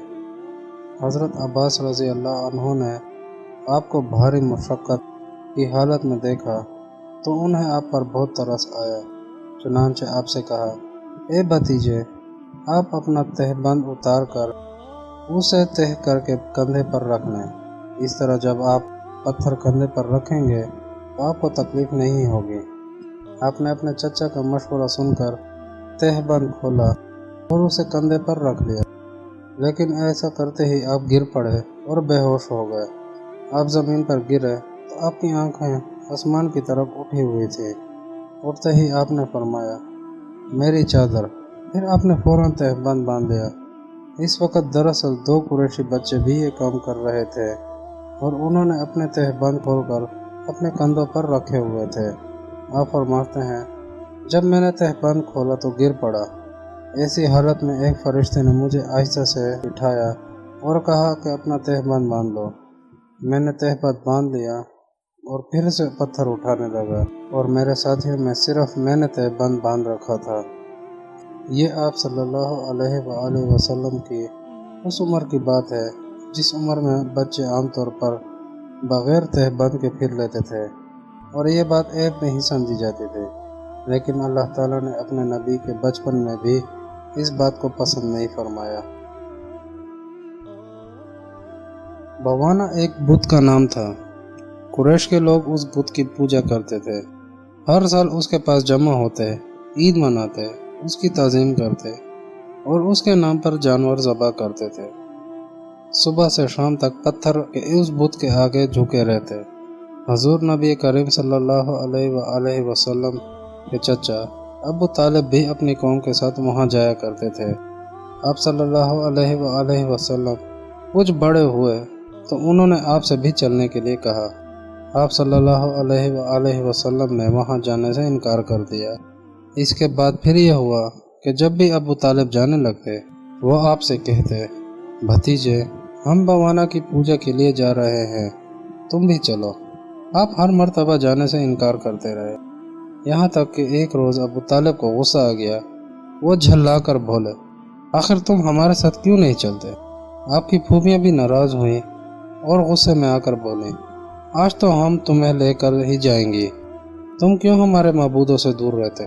حضرت عباس رضی اللہ عنہ نے آپ کو بھاری مشقت کی حالت میں دیکھا تو انہیں آپ پر بہت ترس آیا۔ چنانچہ آپ سے کہا، اے بھتیجے، آپ اپنا تہ بند اتار کر اسے تہ کر کے کندھے پر رکھ لیں۔ اس طرح جب آپ پتھر کندھے پر رکھیں گے تو آپ کو تکلیف نہیں ہوگی۔ آپ نے اپنے چچا کا مشورہ سن کر تہ بند کھولا اور اسے کندھے پر رکھ لیا، لیکن ایسا کرتے ہی آپ گر پڑے اور بے ہوش ہو گئے۔ آپ زمین پر گرے تو آپ کی آنکھیں آسمان کی طرف اٹھی ہوئی تھی۔ اٹھتے ہی آپ نے فرمایا، میری چادر۔ پھر آپ نے فوراً تہ بند باندھ لیا۔ اس وقت دراصل 2 قریشی بچے بھی یہ کام کر رہے تھے، اور انہوں نے اپنے تہ بند کھول کر اپنے کندھوں پر رکھے ہوئے تھے۔ آپ فرماتے ہیں، جب میں نے تہ بند کھولا تو گر پڑا۔ ایسی حالت میں ایک فرشتے نے مجھے آہستہ سے اٹھایا اور کہا کہ اپنا تہ بند باندھ لو۔ میں نے تہ بند باندھ لیا اور پھر سے پتھر اٹھانے لگا، اور میرے ساتھیوں میں صرف میں نے تہ بند باندھ رکھا تھا۔ یہ آپ صلی اللہ علیہ وآلہ وسلم کی اس عمر کی بات ہے جس عمر میں بچے عام طور پر بغیر تہ بند کے پھر لیتے تھے، اور یہ بات عیب نہیں سمجھی جاتی تھی۔ لیکن اللہ تعالیٰ نے اپنے نبی کے بچپن میں بھی اس بات کو پسند نہیں فرمایا۔ بوانا ایک بت کا نام تھا۔ قریش کے لوگ اس بت کی پوجا کرتے تھے۔ ہر سال اس کے پاس جمع ہوتے، عید مناتے، اس کی تعظیم کرتے اور اس کے نام پر جانور ذبح کرتے تھے۔ صبح سے شام تک پتھر کے اس بت کے آگے جھکے رہتے۔ حضور نبی کریم صلی اللہ علیہ وآلہ وسلم کے چچا ابو طالب بھی اپنی قوم کے ساتھ وہاں جایا کرتے تھے۔ آپ صلی اللہ علیہ وآلہ وسلم کچھ بڑے ہوئے تو انہوں نے آپ سے بھی چلنے کے لیے کہا۔ آپ صلی اللہ علیہ وآلہ وسلم نے وہاں جانے سے انکار کر دیا۔ اس کے بعد پھر یہ ہوا کہ جب بھی ابو طالب جانے لگتے، وہ آپ سے کہتے، بھتیجے، ہم بوانا کی پوجا کے لیے جا رہے ہیں، تم بھی چلو۔ آپ ہر مرتبہ جانے سے انکار کرتے رہے، یہاں تک کہ ایک روز ابو طالب کو غصہ آ گیا۔ وہ جھلا کر بولے، آخر تم ہمارے ساتھ کیوں نہیں چلتے؟ آپ کی پھوپھیاں بھی ناراض ہوئیں اور غصے میں آ کر بولیں، آج تو ہم تمہیں لے کر ہی جائیں گی، تم کیوں ہمارے معبودوں سے دور رہتے؟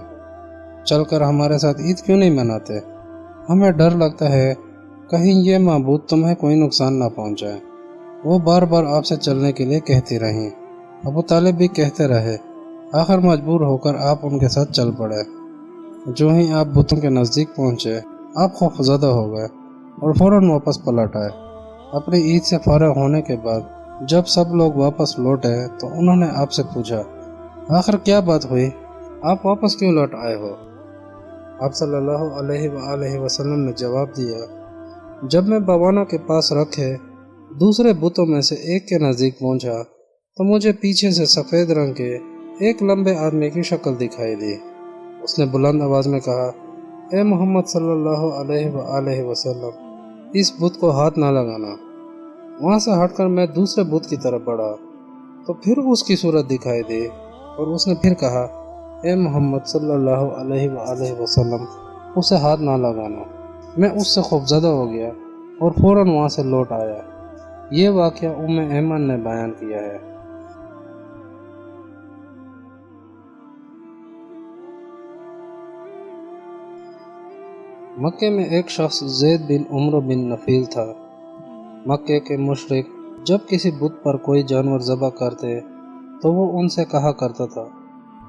چل کر ہمارے ساتھ عید کیوں نہیں مناتے؟ ہمیں ڈر لگتا ہے کہیں یہ معبود تمہیں کوئی نقصان نہ پہنچائے۔ وہ بار بار آپ سے چلنے کے لیے کہتی رہیں۔ ابو طالب بھی کہتے رہے، آخر مجبور ہو کر آپ ان کے ساتھ چل پڑے۔ جو ہی آپ بتوں کے نزدیک پہنچے، آپ خوفزدہ ہو گئے اور فوراً واپس پلٹ آئے۔ اپنی عید سے فارغ ہونے کے بعد جب سب لوگ واپس لوٹے تو انہوں نے آپ سے پوچھا، آخر کیا بات ہوئی؟ آپ واپس کیوں لوٹ آئے ہو؟ آپ صلی اللہ علیہ وآلہ وسلم نے جواب دیا، جب میں بوانا کے پاس رکھے دوسرے بتوں میں سے ایک کے نزدیک پہنچا تو مجھے پیچھے سے سفید رنگ کے ایک لمبے آدمی کی شکل دکھائی دی۔ اس نے بلند آواز میں کہا، اے محمد صلی اللہ علیہ وآلہ وسلم، اس بت کو ہاتھ نہ لگانا۔ وہاں سے ہٹ کر میں دوسرے بت کی طرف بڑھا تو پھر اس کی صورت دکھائی دی، اور اس نے پھر کہا، اے محمد صلی اللہ علیہ وآلہ وسلم، اسے ہاتھ نہ لگانا۔ میں اس سے خوفزدہ ہو گیا اور فوراً وہاں سے لوٹ آیا۔ یہ واقعہ ایمن نے بیان کیا ہے۔ مکے میں ایک شخص زید بن عمرو بن نفیل تھا۔ مکے کے مشرک جب کسی بت پر کوئی جانور ذبح کرتے تو وہ ان سے کہا کرتا تھا،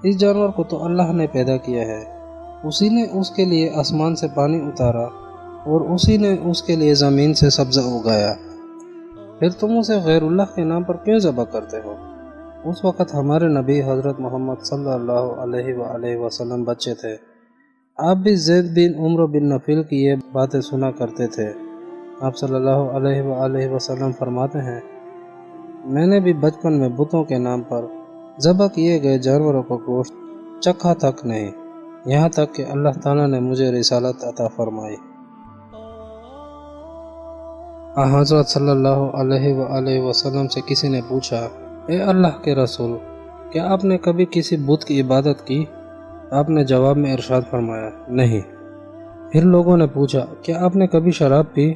اس جانور کو تو اللہ نے پیدا کیا ہے، اسی نے اس کے لیے آسمان سے پانی اتارا اور اسی نے اس کے لیے زمین سے سبزہ اگایا، پھر تم اسے غیر اللہ کے نام پر کیوں ذبح کرتے ہو؟ اس وقت ہمارے نبی حضرت محمد صلی اللہ علیہ وآلہ وسلم بچے تھے۔ آپ بھی زید بن عمرو بن نفیل کی یہ باتیں سنا کرتے تھے۔ آپ صلی اللہ علیہ وآلہ وسلم فرماتے ہیں، میں نے بھی بچپن میں بتوں کے نام پر ذبح کیے گئے جانوروں کا گوشت چکھا تک نہیں، یہاں تک کہ اللہ تعالیٰ نے مجھے رسالت عطا فرمائی۔ حضرت صلی اللہ علیہ وآلہ وسلم سے کسی نے پوچھا، اے اللہ کے رسول، کیا آپ نے کبھی کسی بت کی عبادت کی؟ آپ نے جواب میں ارشاد فرمایا، نہیں۔ پھر لوگوں نے پوچھا، کیا آپ نے کبھی شراب پی؟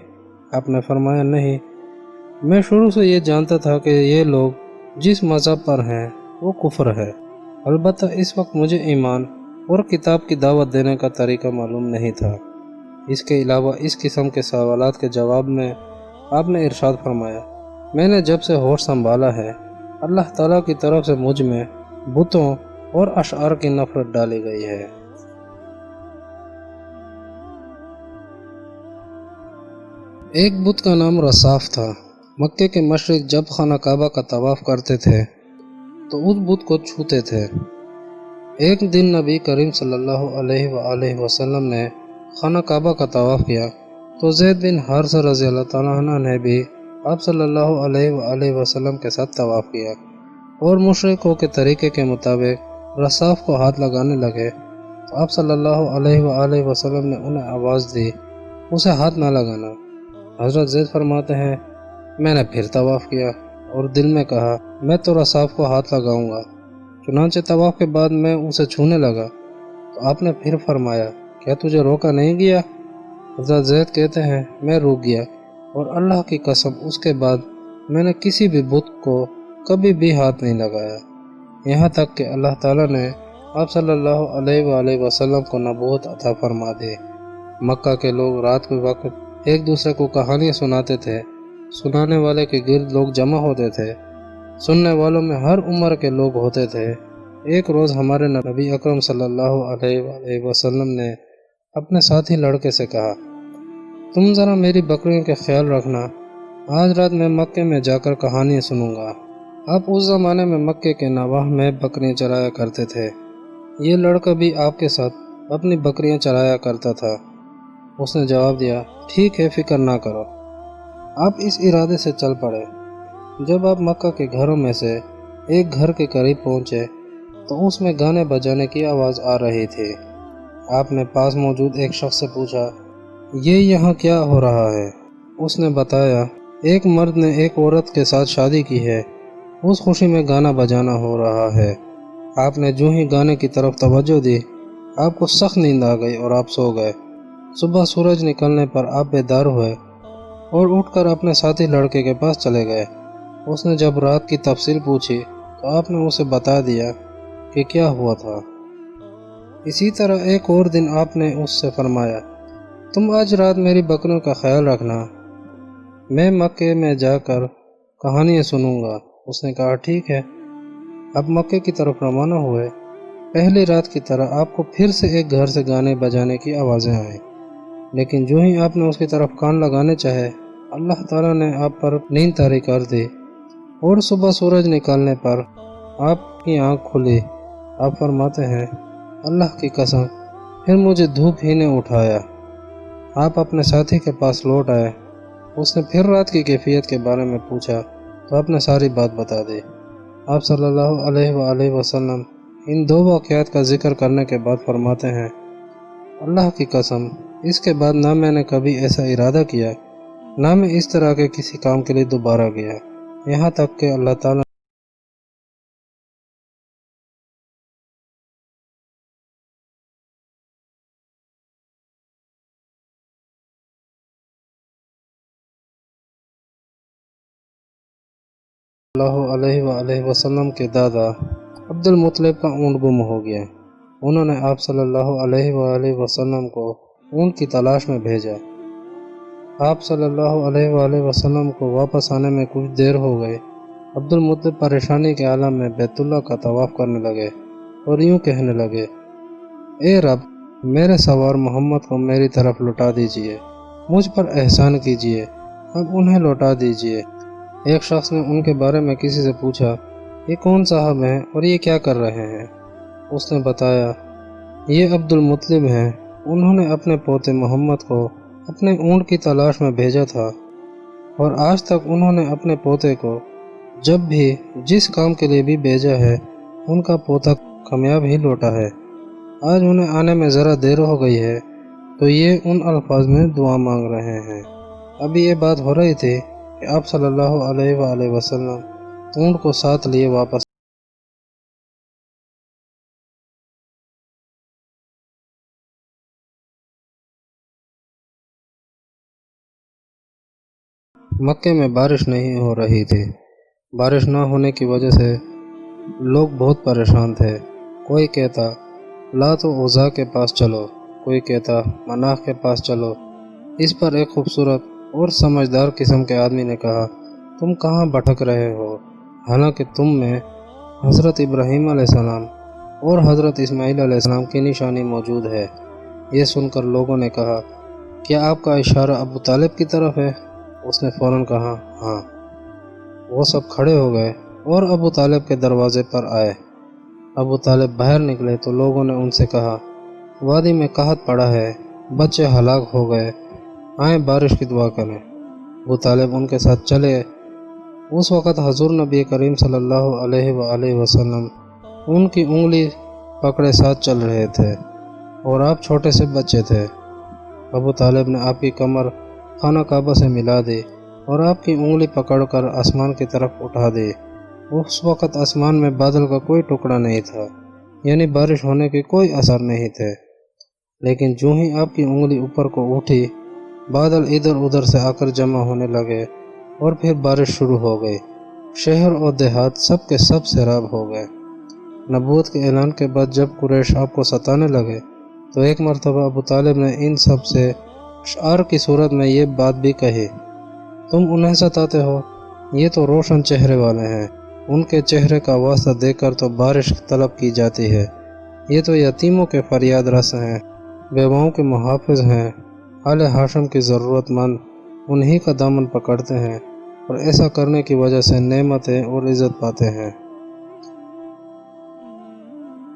آپ نے فرمایا، نہیں۔ میں شروع سے یہ جانتا تھا کہ یہ لوگ جس مذہب پر ہیں وہ کفر ہے، البتہ اس وقت مجھے ایمان اور کتاب کی دعوت دینے کا طریقہ معلوم نہیں تھا۔ اس کے علاوہ اس قسم کے سوالات کے جواب میں آپ نے ارشاد فرمایا، میں نے جب سے ہوش سنبھالا ہے اللہ تعالیٰ کی طرف سے مجھ میں بتوں اور اشعار کی نفرت ڈالی گئی ہے۔ ایک بت کا نام رصاف تھا۔ مکے کے مشرق جب خانہ کعبہ کا طواف کرتے تھے تو اس بت کو چھوتے تھے۔ ایک دن نبی کریم صلی اللہ علیہ وآلہ وسلم نے خانہ کعبہ کا طواف کیا تو زید بن حارثہ رضی اللہ تعالیٰ عنہ نے بھی آپ صلی اللہ علیہ وآلہ وسلم کے ساتھ طواف کیا اور مشرکوں کے طریقے کے مطابق رصاف کو ہاتھ لگانے لگے تو آپ صلی اللہ علیہ وآلہ وسلم نے انہیں آواز دی، اسے ہاتھ نہ لگانا۔ حضرت زید فرماتے ہیں، میں نے پھر طواف کیا اور دل میں کہا میں تو رصاف کو ہاتھ لگاؤں گا، چنانچہ طواف کے بعد میں اسے چھونے لگا تو آپ نے پھر فرمایا، کیا تجھے روکا نہیں گیا؟ حضرت زید کہتے ہیں، میں رک گیا اور اللہ کی قسم اس کے بعد میں نے کسی بھی بت کو کبھی بھی ہاتھ نہیں لگایا، یہاں تک کہ اللہ تعالیٰ نے آپ صلی اللہ علیہ وآلہ وسلم کو نبوت عطا فرما دی۔ مکہ کے لوگ رات کے وقت ایک دوسرے کو کہانیاں سناتے تھے، سنانے والے کے گرد لوگ جمع ہوتے تھے، سننے والوں میں ہر عمر کے لوگ ہوتے تھے۔ ایک روز ہمارے نبی اکرم صلی اللہ علیہ وآلہ وسلم نے اپنے ساتھی لڑکے سے کہا، تم ذرا میری بکریوں کے خیال رکھنا، آج رات میں مکے میں جا کر کہانی سنوں گا۔ آپ اس زمانے میں مکے کے نواح میں بکریاں چرایا کرتے تھے، یہ لڑکا بھی آپ کے ساتھ اپنی بکریاں چرایا کرتا تھا۔ اس نے جواب دیا، ٹھیک ہے، فکر نہ کرو۔ آپ اس ارادے سے چل پڑے۔ جب آپ مکہ کے گھروں میں سے ایک گھر کے قریب پہنچے تو اس میں گانے بجانے کی آواز آ رہی تھی۔ آپ نے پاس موجود ایک شخص سے پوچھا، یہ یہاں کیا ہو رہا ہے؟ اس نے بتایا، ایک مرد نے ایک عورت کے ساتھ شادی کی ہے، اس خوشی میں گانا بجانا ہو رہا ہے۔ آپ نے جو ہی گانے کی طرف توجہ دی، آپ کو سخت نیند آ گئی اور آپ سو گئے۔ صبح سورج نکلنے پر آپ بیدار ہوئے اور اٹھ کر اپنے ساتھی لڑکے کے پاس چلے گئے۔ اس نے جب رات کی تفصیل پوچھی تو آپ نے اسے بتا دیا کہ کیا ہوا تھا۔ اسی طرح ایک اور دن آپ نے اس سے فرمایا، تم آج رات میری بکریوں کا خیال رکھنا، میں مکے میں جا کر کہانیاں سنوں گا۔ اس نے کہا، ٹھیک ہے۔ اب مکے کی طرف روانہ ہوئے۔ پہلی رات کی طرح آپ کو پھر سے ایک گھر سے گانے بجانے کی آوازیں آئیں، لیکن جو ہی آپ نے اس کی طرف کان لگانے چاہے، اللہ تعالیٰ نے آپ پر نیند طاری کر دی اور صبح سورج نکالنے پر آپ کی آنکھ کھلی۔ آپ فرماتے ہیں، اللہ کی قسم پھر مجھے دھوپ ہی نے اٹھایا۔ آپ اپنے ساتھی کے پاس لوٹ آئے۔ اس نے پھر رات کی کیفیت کے بارے میں پوچھا تو آپ نے ساری بات بتا دی۔ آپ صلی اللہ علیہ وآلہ وسلم ان دو واقعات کا ذکر کرنے کے بعد فرماتے ہیں، اللہ کی قسم اس کے بعد نہ میں نے کبھی ایسا ارادہ کیا، نہ میں اس طرح کے کسی کام کے لیے دوبارہ گیا، یہاں تک کہ اللہ تعالیٰ اللہ علیہ وآلہ وسلم کے دادا عبد المطلب کا اونٹ گم ہو گیا۔ انہوں نے آپ صلی اللہ علیہ وآلہ وسلم کو اونٹ کی تلاش میں بھیجا۔ آپ صلی اللہ علیہ وآلہ وسلم کو واپس آنے میں کچھ دیر ہو گئی۔ عبد المطلب پریشانی کے عالم میں بیت اللہ کا طواف کرنے لگے اور یوں کہنے لگے، اے رب، میرے سوار محمد کو میری طرف لوٹا دیجئے، مجھ پر احسان کیجئے، اب انہیں لوٹا دیجئے۔ ایک شخص نے ان کے بارے میں کسی سے پوچھا، یہ کون صاحب ہیں اور یہ کیا کر رہے ہیں؟ اس نے بتایا، یہ عبد المطلب ہیں، انہوں نے اپنے پوتے محمد کو اپنے اونٹ کی تلاش میں بھیجا تھا، اور آج تک انہوں نے اپنے پوتے کو جب بھی جس کام کے لیے بھی بھیجا ہے ان کا پوتا کامیاب ہی لوٹا ہے۔ آج انہیں آنے میں ذرا دیر ہو گئی ہے تو یہ ان الفاظ میں دعا مانگ رہے ہیں۔ ابھی یہ بات ہو رہی تھی کہ آپ صلی اللہ علیہ وآلہ وسلم اونٹ کو ساتھ لیے واپس مکے میں بارش نہیں ہو رہی تھی۔ بارش نہ ہونے کی وجہ سے لوگ بہت پریشان تھے۔ کوئی کہتا لات و عزا کے پاس چلو، کوئی کہتا مناخ کے پاس چلو۔ اس پر ایک خوبصورت اور سمجھدار قسم کے آدمی نے کہا، تم کہاں بھٹک رہے ہو؟ حالانکہ تم میں حضرت ابراہیم علیہ السلام اور حضرت اسماعیل علیہ السلام کی نشانی موجود ہے۔ یہ سن کر لوگوں نے کہا، کیا آپ کا اشارہ ابو طالب کی طرف ہے؟ اس نے فوراً کہا، ہاں۔ وہ سب کھڑے ہو گئے اور ابو طالب کے دروازے پر آئے۔ ابو طالب باہر نکلے تو لوگوں نے ان سے کہا، وادی میں قحط پڑا ہے، بچے ہلاک ہو گئے، آئیں بارش کی دعا کریں۔ ابو طالب ان کے ساتھ چلے۔ اس وقت حضور نبی کریم صلی اللہ علیہ وآلہ وسلم ان کی انگلی پکڑے ساتھ چل رہے تھے، اور آپ چھوٹے سے بچے تھے۔ ابو طالب نے آپ کی کمر خانہ کعبہ سے ملا دی اور آپ کی انگلی پکڑ کر آسمان کی طرف اٹھا دی۔ اس وقت آسمان میں بادل کا کوئی ٹکڑا نہیں تھا، یعنی بارش ہونے کے کوئی آثار نہیں تھے، لیکن جو ہی آپ کی انگلی اوپر کو اٹھی، بادل ادھر ادھر سے آ کر جمع ہونے لگے اور پھر بارش شروع ہو گئی۔ شہر اور دیہات سب کے سب سیراب ہو گئے۔ نبوت کے اعلان کے بعد جب قریش آپ کو ستانے لگے تو ایک مرتبہ ابو طالب نے ان سب سے اشعار کی صورت میں یہ بات بھی کہی، تم انہیں ستاتے ہو، یہ تو روشن چہرے والے ہیں، ان کے چہرے کا واسطہ دے کر تو بارش طلب کی جاتی ہے، یہ تو یتیموں کے فریاد رس ہیں، بیواؤں کے محافظ ہیں، آل ہاشم کی ضرورت مند انہی کا دامن پکڑتے ہیں، اور ایسا کرنے کی وجہ سے نعمتیں اور عزت پاتے ہیں۔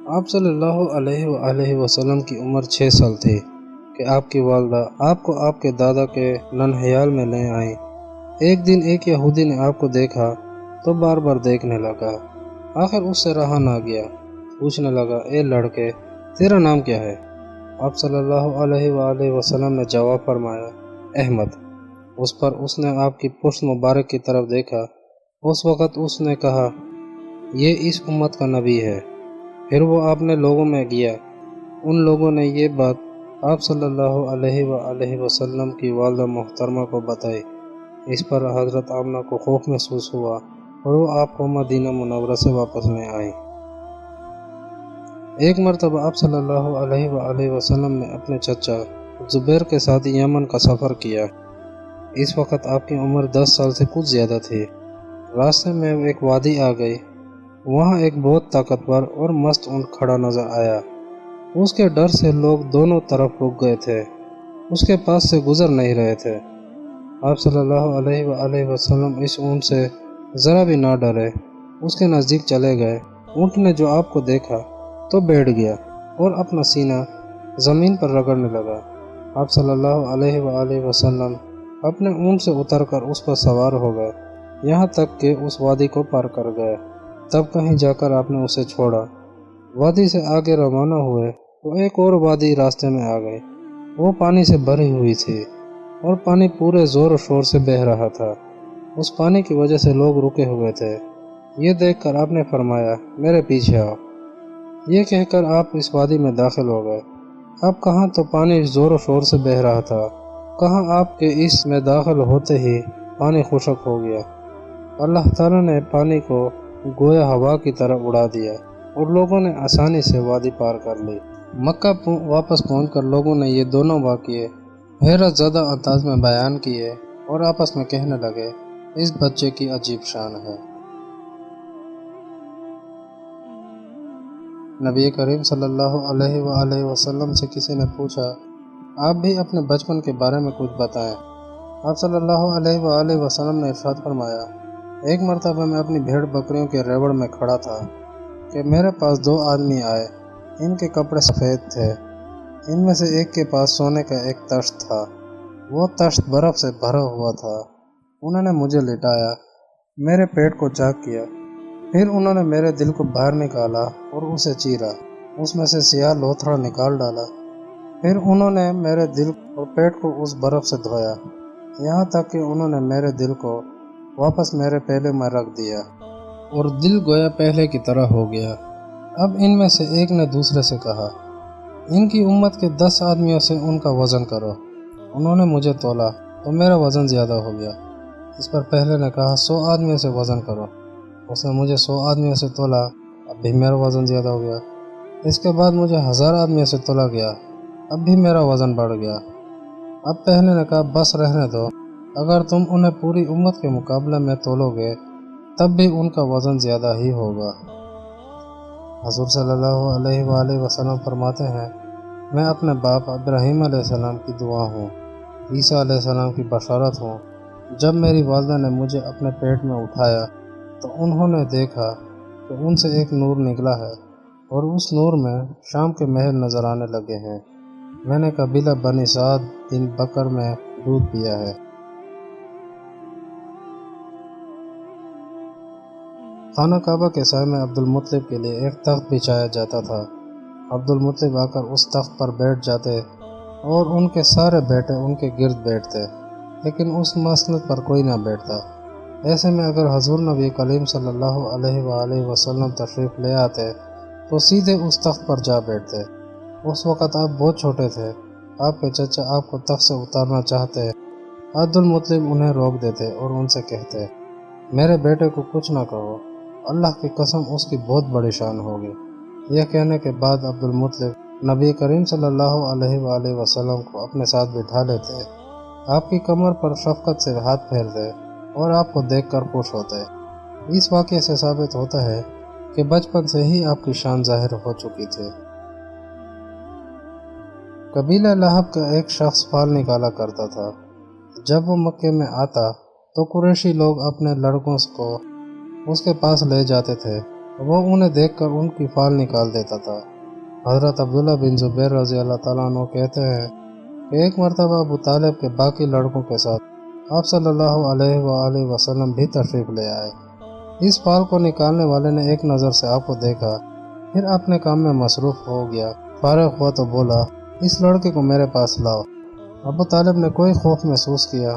آپ صلی اللہ علیہ وآلہ وسلم کی عمر 6 سال تھی کہ آپ کی والدہ آپ کو آپ کے دادا کے ننہیال میں لے آئیں۔ ایک دن ایک یہودی نے آپ کو دیکھا تو بار بار دیکھنے لگا، آخر اس سے رہا نہ گیا، پوچھنے لگا، اے لڑکے تیرا نام کیا ہے؟ آپ صلی اللہ علیہ وآلہ وسلم نے جواب فرمایا، احمد۔ اس پر اس نے آپ کی پشت مبارک کی طرف دیکھا۔ اس وقت اس نے کہا، یہ اس امت کا نبی ہے۔ پھر وہ اپنے لوگوں میں گیا۔ ان لوگوں نے یہ بات آپ صلی اللہ علیہ وآلہ وسلم کی والدہ محترمہ کو بتائی۔ اس پر حضرت آمنہ کو خوف محسوس ہوا اور وہ آپ کو مدینہ منورہ سے واپس لے آئیں۔ ایک مرتبہ آپ صلی اللہ علیہ وآلہ وسلم نے اپنے چچا زبیر کے ساتھ یمن کا سفر کیا۔ اس وقت آپ کی عمر 10 سال سے کچھ زیادہ تھی۔ راستے میں ایک وادی آ گئی، وہاں ایک بہت طاقتور اور مست اونٹ کھڑا نظر آیا۔ اس کے ڈر سے لوگ دونوں طرف رک گئے تھے، اس کے پاس سے گزر نہیں رہے تھے۔ آپ صلی اللہ علیہ وآلہ وسلم اس اونٹ سے ذرا بھی نہ ڈرے، اس کے نزدیک چلے گئے۔ اونٹ نے جو آپ کو دیکھا تو بیٹھ گیا اور اپنا سینہ زمین پر رگڑنے لگا۔ آپ صلی اللہ علیہ وآلہ وسلم اپنے اونٹ سے اتر کر اس پر سوار ہو گئے، یہاں تک کہ اس وادی کو پار کر گئے۔ تب کہیں جا کر آپ نے اسے چھوڑا۔ وادی سے آگے روانہ ہوئے تو ایک اور وادی راستے میں آ گئی۔ وہ پانی سے بھری ہوئی تھی اور پانی پورے زور و شور سے بہہ رہا تھا۔ اس پانی کی وجہ سے لوگ رکے ہوئے تھے۔ یہ دیکھ کر آپ نے فرمایا، میرے پیچھے آؤ۔ یہ کہہ کر آپ اس وادی میں داخل ہو گئے۔ اب کہاں تو پانی زور و شور سے بہہ رہا تھا، کہاں آپ کے اس میں داخل ہوتے ہی پانی خشک ہو گیا۔ اللہ تعالیٰ نے پانی کو گویا ہوا کی طرح اڑا دیا اور لوگوں نے آسانی سے وادی پار کر لی۔ مکہ واپس پہنچ کر لوگوں نے یہ دونوں واقعے حیرت زدہ انداز میں بیان کیے اور آپس میں کہنے لگے، اس بچے کی عجیب شان ہے۔ نبی کریم صلی اللہ علیہ وآلہ وسلم سے کسی نے پوچھا، آپ بھی اپنے بچپن کے بارے میں کچھ بتائیں۔ آپ صلی اللہ علیہ وآلہ وسلم نے ارشاد فرمایا، ایک مرتبہ میں اپنی بھیڑ بکریوں کے ریوڑ میں کھڑا تھا کہ میرے پاس 2 آدمی آئے۔ ان کے کپڑے سفید تھے۔ ان میں سے ایک کے پاس سونے کا ایک تخت تھا وہ تشت برف سے بھرا ہوا تھا۔ انہوں نے مجھے لٹایا، میرے پیٹ کو چاک کیا، پھر انہوں نے میرے دل کو باہر نکالا اور اسے چیرا، اس میں سے سیاہ لوتھڑا نکال ڈالا۔ پھر انہوں نے میرے دل اور پیٹ کو اس برف سے دھویا، یہاں تک کہ انہوں نے میرے دل کو واپس میرے پہلے میں رکھ دیا، اور دل گویا پہلے کی طرح ہو گیا۔ اب ان میں سے ایک نے دوسرے سے کہا، ان کی امت کے 10 آدمیوں سے ان کا وزن کرو۔ انہوں نے مجھے تولا تو میرا وزن زیادہ ہو گیا۔ اس پر پہلے نے کہا، 100 آدمیوں سے وزن کرو۔ اس نے مجھے 100 آدمیوں سے تولا، اب بھی میرا وزن زیادہ ہو گیا۔ اس کے بعد مجھے 1000 آدمیوں سے تولا گیا، اب بھی میرا وزن بڑھ گیا۔ اب پہلے نے کہا، بس رہنے دو، اگر تم انہیں پوری امت کے مقابلے میں تولو گے تب بھی ان کا وزن زیادہ ہی ہوگا۔ حضور صلی اللہ علیہ وآلہ وسلم فرماتے ہیں، میں اپنے باپ ابراہیم علیہ السلام کی دعا ہوں، عیسیٰ علیہ السلام کی بشارت ہوں۔ جب میری والدہ نے مجھے اپنے پیٹ میں اٹھایا تو انہوں نے دیکھا کہ ان سے ایک نور نکلا ہے، اور اس نور میں شام کے محل نظر آنے لگے ہیں۔ میں نے قبیلہ بنی سعد بن بکر میں دودھ پیا ہے۔ خانہ کعبہ کے سائے میں عبد المطلب کے لیے ایک تخت بچھایا جاتا تھا۔ عبد المطلب آ کر اس تخت پر بیٹھ جاتے اور ان کے سارے بیٹے ان کے گرد بیٹھتے، لیکن اس مسند پر کوئی نہ بیٹھتا۔ ایسے میں اگر حضور نبی کریم صلی اللہ علیہ وآلہ وسلم تشریف لے آتے تو سیدھے اس تخت پر جا بیٹھتے۔ اس وقت آپ بہت چھوٹے تھے، آپ کے چچا آپ کو تخت سے اتارنا چاہتے، عبد المطلب انہیں روک دیتے اور ان سے کہتے، میرے بیٹے کو کچھ نہ کہو، اللہ کی قسم اس کی بہت بڑی شان ہوگی۔ یہ کہنے کے بعد عبد المطلب نبی کریم صلی اللہ علیہ وآلہ وسلم کو اپنے ساتھ بٹھا لیتے، آپ کی کمر پر شفقت سے ہاتھ پھیرتے اور آپ کو دیکھ کر خوش ہوتے۔ اس واقعے سے ثابت ہوتا ہے کہ بچپن سے ہی آپ کی شان ظاہر ہو چکی تھی۔ قبیلہ لہب کا ایک شخص پھال نکالا کرتا تھا۔ جب وہ مکے میں آتا تو قریشی لوگ اپنے لڑکوں کو اس کے پاس لے جاتے تھے، وہ انہیں دیکھ کر ان کی پھال نکال دیتا تھا۔ حضرت عبداللہ بن زبیر رضی اللہ تعالیٰ عنہ کہتے ہیں کہ ایک مرتبہ ابو طالب کے باقی لڑکوں کے ساتھ آپ صلی اللہ علیہ وآلہ وسلم بھی تشریف لے آئے۔ اس پھال کو نکالنے والے نے ایک نظر سے آپ کو دیکھا، پھر اپنے کام میں مصروف ہو گیا، فارغ ہوا تو بولا، اس لڑکے کو میرے پاس لاؤ۔ ابو طالب نے کوئی خوف محسوس کیا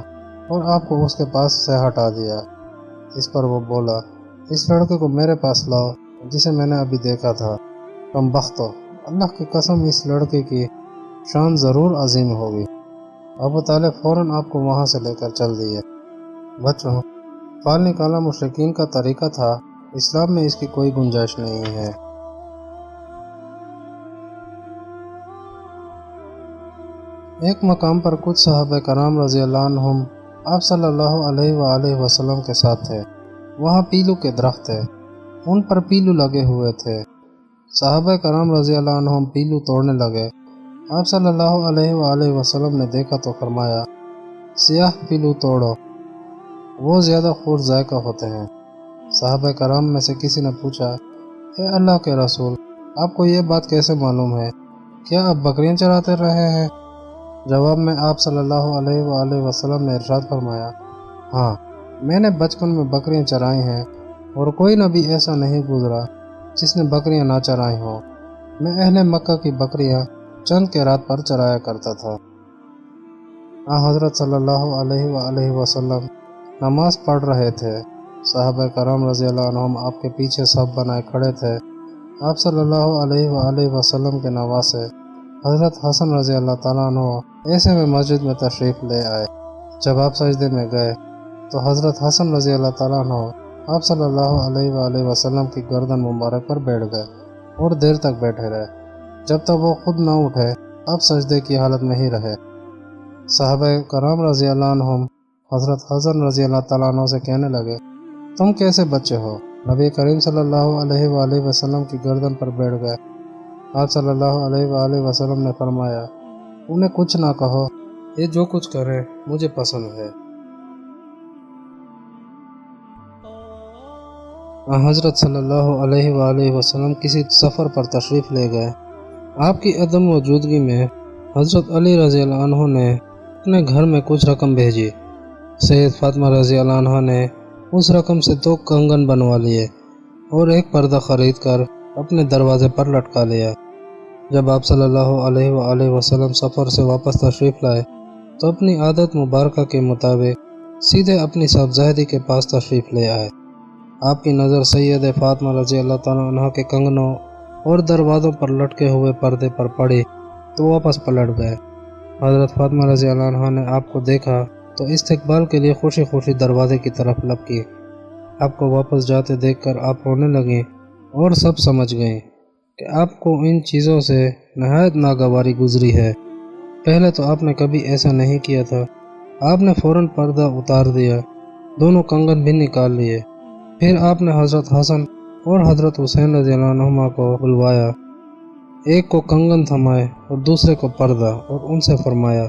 اور آپ کو اس کے پاس سے ہٹا دیا۔ اس پر وہ بولا، اس لڑکے کو میرے پاس لاؤ جسے میں نے ابھی دیکھا تھا۔ کم بختو، اللہ کی قسم اس لڑکے کی شان ضرور عظیم ہوگی۔ ابو طالب فوراً آپ کو وہاں سے لے کر چل دیے۔ بچوں، پھال نکالنا مشرکین کا طریقہ تھا، اسلام میں اس کی کوئی گنجائش نہیں ہے۔ ایک مقام پر کچھ صحابہ کرام رضی اللہ عنہم آپ صلی اللہ علیہ وآلہ وسلم کے ساتھ تھے۔ وہاں پیلو کے درخت تھے، ان پر پیلو لگے ہوئے تھے۔ صحابہ کرام رضی اللہ عنہم پیلو توڑنے لگے۔ آپ صلی اللہ علیہ وآلہ وسلم نے دیکھا تو فرمایا، سیاہ پیلو توڑو، وہ زیادہ خوش ذائقہ ہوتے ہیں۔ صحابہ کرام میں سے کسی نے پوچھا، اے اللہ کے رسول، آپ کو یہ بات کیسے معلوم ہے؟ کیا آپ بکریاں چراتے رہے ہیں؟ جواب میں آپ صلی اللہ علیہ وآلہ وسلم نے ارشاد فرمایا، ہاں، میں نے بچپن میں بکریاں چرائی ہیں، اور کوئی نبی ایسا نہیں گزرا جس نے بکریاں نہ چرائی ہوں۔ میں اہل مکہ کی بکریاں چند کے رات پر چرایا کرتا تھا۔ حضرت صلی اللہ علیہ وآلہ وسلم نماز پڑھ رہے تھے۔ صحابہ کرام رضی اللہ عنہم آپ کے پیچھے صف بنائے کھڑے تھے۔ آپ صلی اللہ علیہ وآلہ وسلم کے نواسے حضرت حسن رضی اللہ تعالیٰ عنہ ایسے میں مسجد میں تشریف لے آئے۔ جب آپ سجدے میں گئے تو حضرت حسن رضی اللہ تعالیٰ عنہ آپ صلی اللہ علیہ وآلہ وسلم کی گردن مبارک پر بیٹھ گئے اور دیر تک بیٹھے رہے، جب تک وہ خود نہ اٹھے۔ آپ سجدے کی حالت میں ہی رہے۔ صحابہ کرام رضی اللہ عنہم حضرت حسن رضی اللہ تعالیٰ عنہ سے کہنے لگے، تم کیسے بچے ہو؟ نبی کریم صلی اللہ علیہ وآلہ وسلم کی گردن پر بیٹھ گئے۔ آپ صلی اللہ علیہ وآلہ وسلم نے فرمایا، انہیں کچھ نہ کہو، یہ جو کچھ کرے مجھے پسند ہے۔ حضرت صلی اللہ علیہ وآلہ وسلم کسی سفر پر تشریف لے گئے۔ آپ کی عدم موجودگی میں حضرت علی رضی اللہ عنہ نے اپنے گھر میں کچھ رقم بھیجی۔ سید فاطمہ رضی اللہ عنہ نے اس رقم سے 2 کنگن بنوا لیے اور ایک پردہ خرید کر اپنے دروازے پر لٹکا لیا۔ جب آپ صلی اللہ علیہ وآلہ وسلم سفر سے واپس تشریف لائے تو اپنی عادت مبارکہ کے مطابق سیدھے اپنی صاحبزادی کے پاس تشریف لے آئے۔ آپ کی نظر سید فاطمہ رضی اللہ تعالیٰ عنہ کے کنگنوں اور دروازوں پر لٹکے ہوئے پردے پر پڑی تو واپس پلٹ گئے۔ حضرت فاطمہ رضی اللہ عنہ نے آپ کو دیکھا تو استقبال کے لیے خوشی خوشی دروازے کی طرف لپکی۔ آپ کو واپس جاتے دیکھ کر آپ رونے لگیں اور سب سمجھ گئیں کہ آپ کو ان چیزوں سے نہایت ناگواری گزری ہے۔ پہلے تو آپ نے کبھی ایسا نہیں کیا تھا۔ آپ نے فوراً پردہ اتار دیا، دونوں کنگن بھی نکال لیے۔ پھر آپ نے حضرت حسن اور حضرت حسین رضی اللہ عنہما کو بلوایا، ایک کو کنگن تھمائے اور دوسرے کو پردہ، اور ان سے فرمایا